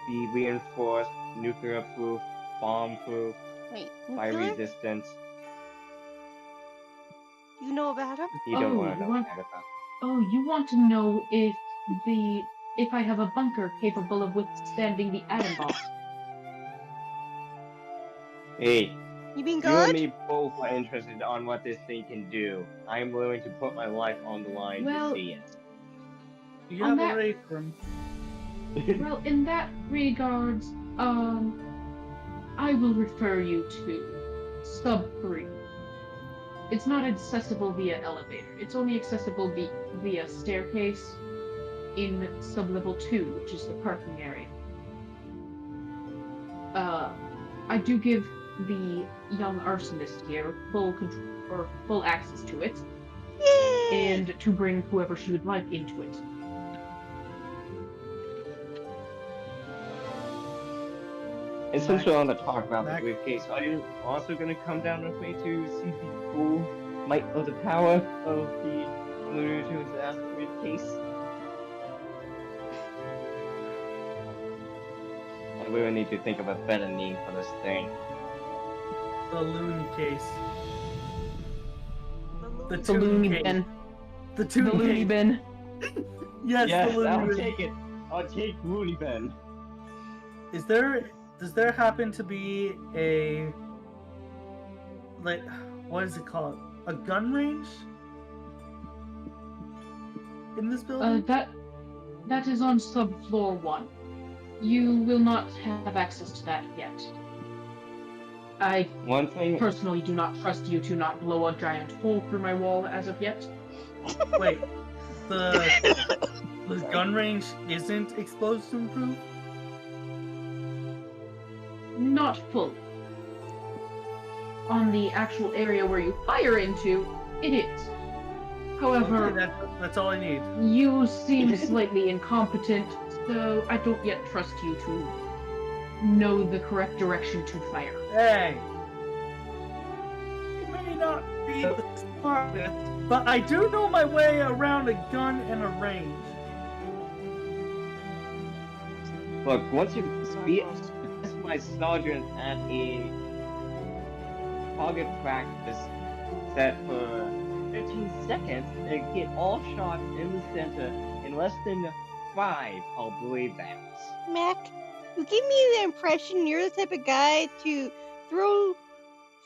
be reinforced, nuclear-proof, bomb-proof, Wait, fire nuclear? resistance? You know about him? You don't want to know that about. Oh, you want to know if I have a bunker capable of withstanding the atom bomb? Hey, You mean you and good? me both are interested on what this thing can do. I'm willing to put my life on the line to see it. You On have a that- race room. Well, in that regards, I will refer you to Sub 3. It's not accessible via elevator. It's only accessible via staircase in sub-level 2, which is the parking area. I do give the young arsonist here full access to it, Yay! and to bring whoever she would like into it. And since we're on the talk about the briefcase, are you also going to come down with me to see the full might of the power of the Lunar Tunes ass briefcase? I really need to think of a better name for this thing. The loon case. The The loony case. bin. The The loony case. bin. Yes, the loony I'll bin. take it. I'll take Looney Bin. Does there happen to be a, like, what is it called? A gun range? In this building? That is on subfloor 1. You will not have access to that yet. I personally do not trust you to not blow a giant hole through my wall as of yet. Wait, the gun range isn't explosive proof? Not fully. On the actual area where you fire into, it is. However, Okay, that's all I need. you seem slightly incompetent, so I don't yet trust you to know the correct direction to fire. Hey! You may not be the smartest, but I do know my way around a gun and a range. Look, once you beat my sergeant at a target practice set for 15 seconds and get all shots in the center in less than 5, I'll believe that. Mac, you give me the impression you're the type of guy to throw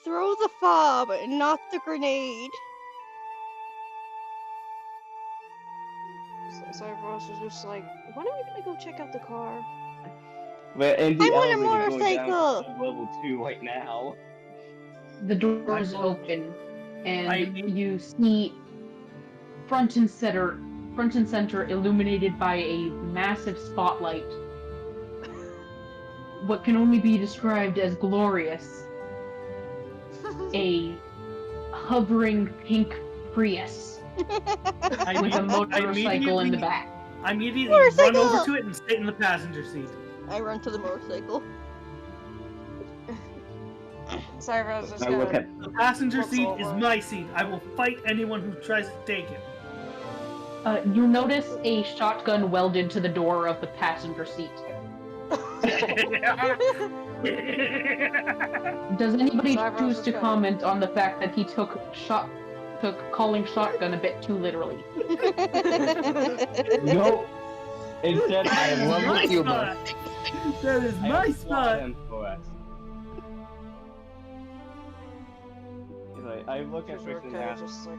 the fob and not the grenade. So Ross was just like, when are we gonna go check out the car? We're in the I want a elevator going down motorcycle! to level 2 right now. The door is open, and you see front and center illuminated by a massive spotlight. What can only be described as glorious. A hovering pink Prius with a motorcycle in the back. I immediately run over to it and sit in the passenger seat. I run to the motorcycle. Sorry, I was just I look gonna... at The passenger seat is my seat. I will fight anyone who tries to take it. You notice a shotgun welded to the door of the passenger seat. Does anybody choose to comment on the fact that he took calling shotgun a bit too literally? No. Instead, I love the humor. That is my spot. I look at Fixen and ask, just like...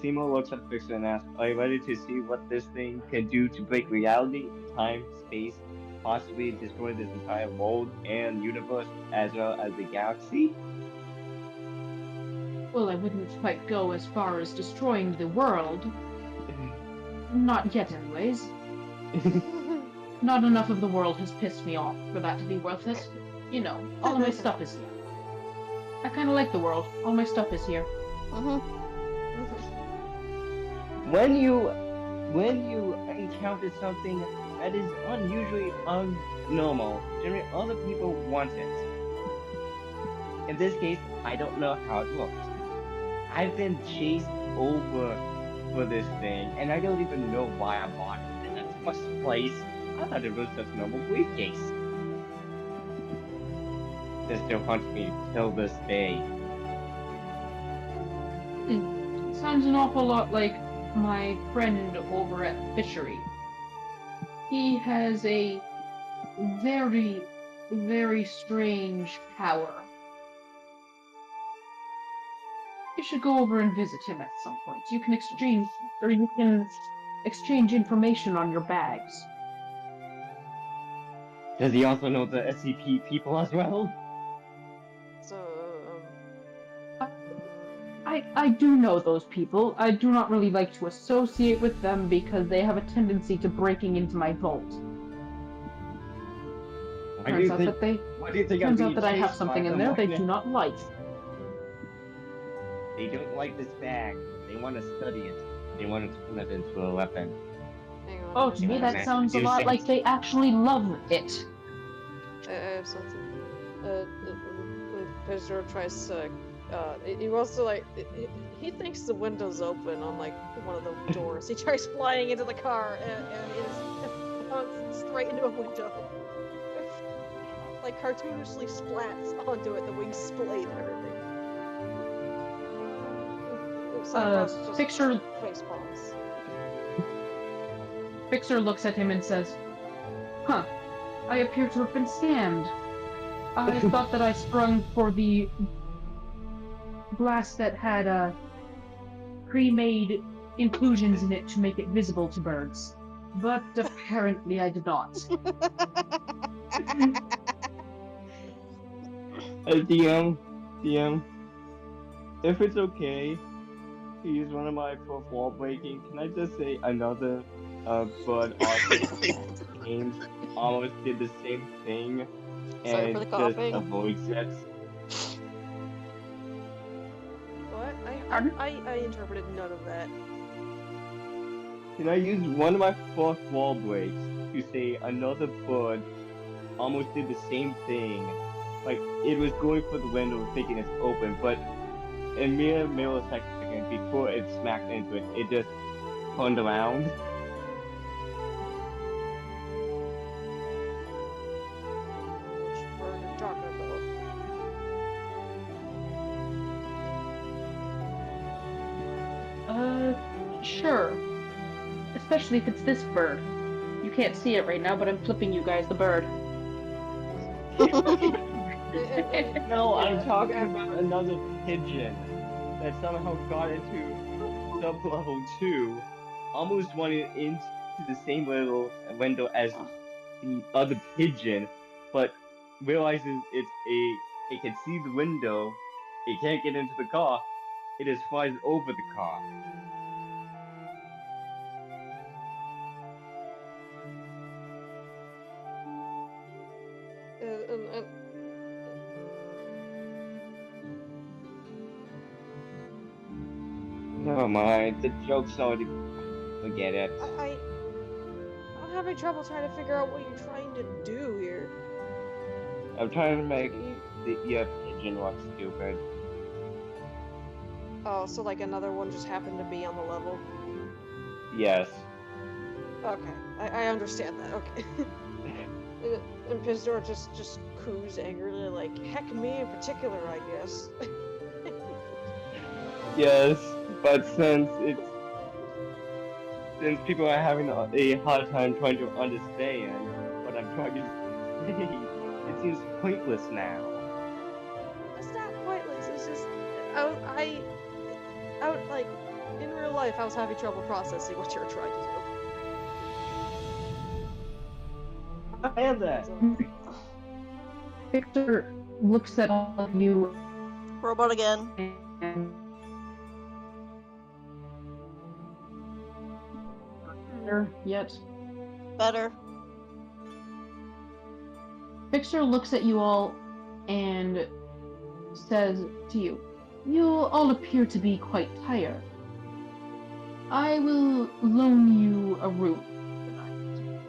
Seymour looks at Fixen and asks, are you ready to see what this thing can do to break reality, time, space, possibly destroy this entire world and universe as well as the galaxy? Well, I wouldn't quite go as far as destroying the world. Not yet, anyways. Not enough of the world has pissed me off for that to be worth it. You know, all of my stuff is here. I kinda like the world. All my stuff is here. when you encounter something that is unusually unnormal, generally other people want it. In this case, I don't know how it looks. I've been chased over for this thing, and I don't even know why I bought it in the first place. I thought it was just a normal briefcase. This still haunts me till this day. Sounds an awful lot like my friend over at Fishery. He has a very, very strange power. You should go over and visit him at some point. You can exchange information on your bags. Does he also know the SCP people as well? So, I do know those people. I do not really like to associate with them because they have a tendency to breaking into my vault. Turns out that I have something in there they do not like. They don't like this bag. They want to study it. They want to turn it into a weapon. hang on. Oh, to me that sounds a lot like they actually love it. I have something. Pedro tries to. He wants to like. He thinks the window's open on like one of the doors. He tries flying into the car and it is straight into a window. Like cartoonishly splats onto it. The wings splayed and everything. Fixer. Face palms. Fixer looks at him and says, "Huh, I appear to have been scammed. I thought that I sprung for the glass that had pre-made inclusions in it to make it visible to birds. But apparently I did not." DM, if it's okay to use one of my for wall breaking, can I just say another bird games almost did the same thing Sorry and for the just coughing. avoids it? What? I interpreted none of that. Can I use one of my fourth wall breaks to say another bird almost did the same thing? Like, it was going for the window thinking it's open, but in mere millisecond before it smacked into it, it just turned around. Which bird are you talking about? Sure. Especially if it's this bird. You can't see it right now, but I'm flipping you guys the bird. No, I'm talking about another pigeon that somehow got into sub-level 2, almost wanted into the same little window as the other pigeon, but realizes it can see the window, it can't get into the car, it just flies over the car. Never mind, the joke's already... Forget it. I'm having trouble trying to figure out what you're trying to do here. I'm trying to make your pigeon look stupid. Oh, so like another one just happened to be on the level? Yes. Okay, I understand that, okay. And Pizdor just coos angrily like, heck me in particular, I guess. Yes, but since people are having a hard time trying to understand what I'm trying to say, it seems pointless now. It's not pointless, it's just, I like, in real life, I was having trouble processing what you were trying to do. I am that. Victor looks at all of you. Robot again. And yet. Better. Fixer looks at you all and says to you, "You all appear to be quite tired. I will loan you a room tonight.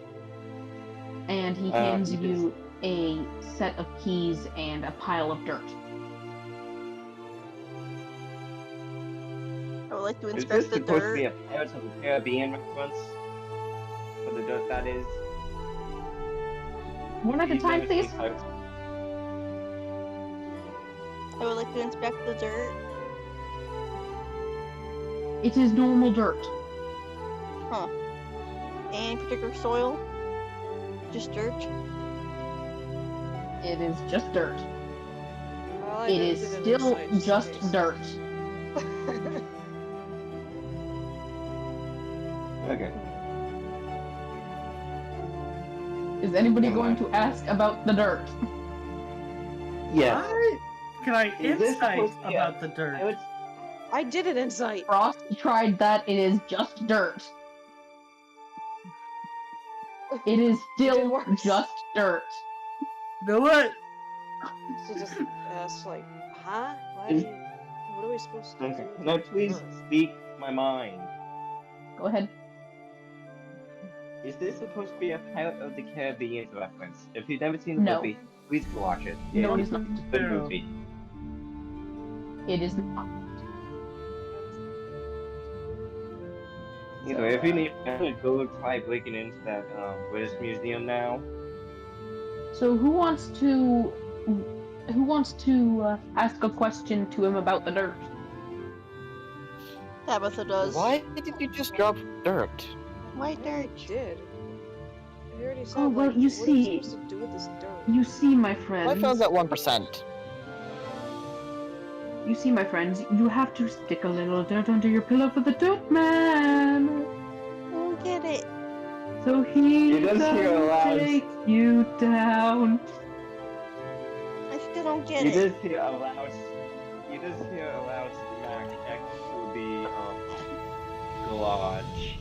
And he hands you a set of keys and a pile of dirt. I would like to Is inspect this the supposed to be dirt. a Pirates of the Caribbean reference? For the dirt that is? One at a You've time, never seen please. Pirates- I would like to inspect the dirt. It is normal dirt. Huh. Any particular soil? Just dirt? It is just dirt. Well, I It did is an still insight in just case. dirt. Okay. Is anybody Never going mind. to ask about the dirt? Yes. Can I Is this insight supposed to be about the dirt? Pirates? I did an insight. Frost tried that. It is just dirt. It is still worse. just dirt. You know what? She just asked, like, huh? Why? Is- What are we supposed to Okay. do? Can I with please Earth? speak my mind? Go ahead. Is this supposed to be a Pirate of the Caribbean reference? If you've never seen the No. movie, please go watch it. No, It it is is not. a good No. movie. It is not. Either way, if you need, I'm gonna go try breaking into that British Museum now. So who wants to ask a question to him about the dirt? Tabitha does. Why did you just drop dirt? Why I already dirt? did. You already said, Oh, well, like, you what are we see- supposed to do with this dirt? You see, my My friends. phone's at 1%. You see, my friends. You have to stick a little dirt under your pillow for the dirt man, I don't get it. so he You just hear doesn't aloud. take you down. I still don't get You it. just hear a loud smack next to the garage.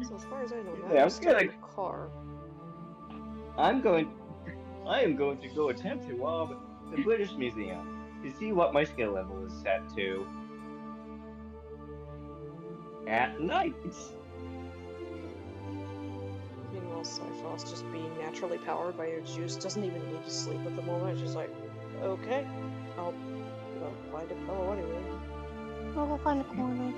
So as far as I know, Yeah, that I'm was still in scared. the car. I am going to go attempt to rob the British Museum to see what my skill level is set to. At night. Meanwhile, Cyfrost, just being naturally powered by her juice, doesn't even need to sleep at the moment. She's like, okay, I'll find a pillow anyway. I'll go find a corner.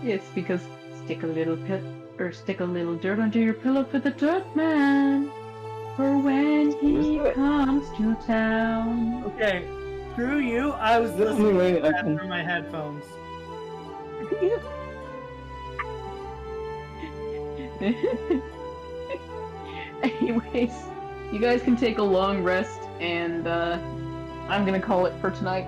Yes, because stick a little dirt under your pillow for the dirt man, for when he comes to town. Okay, screw you. I was Is there any listening way to I that can- through my headphones. Anyways, you guys can take a long rest, and I'm gonna call it for tonight.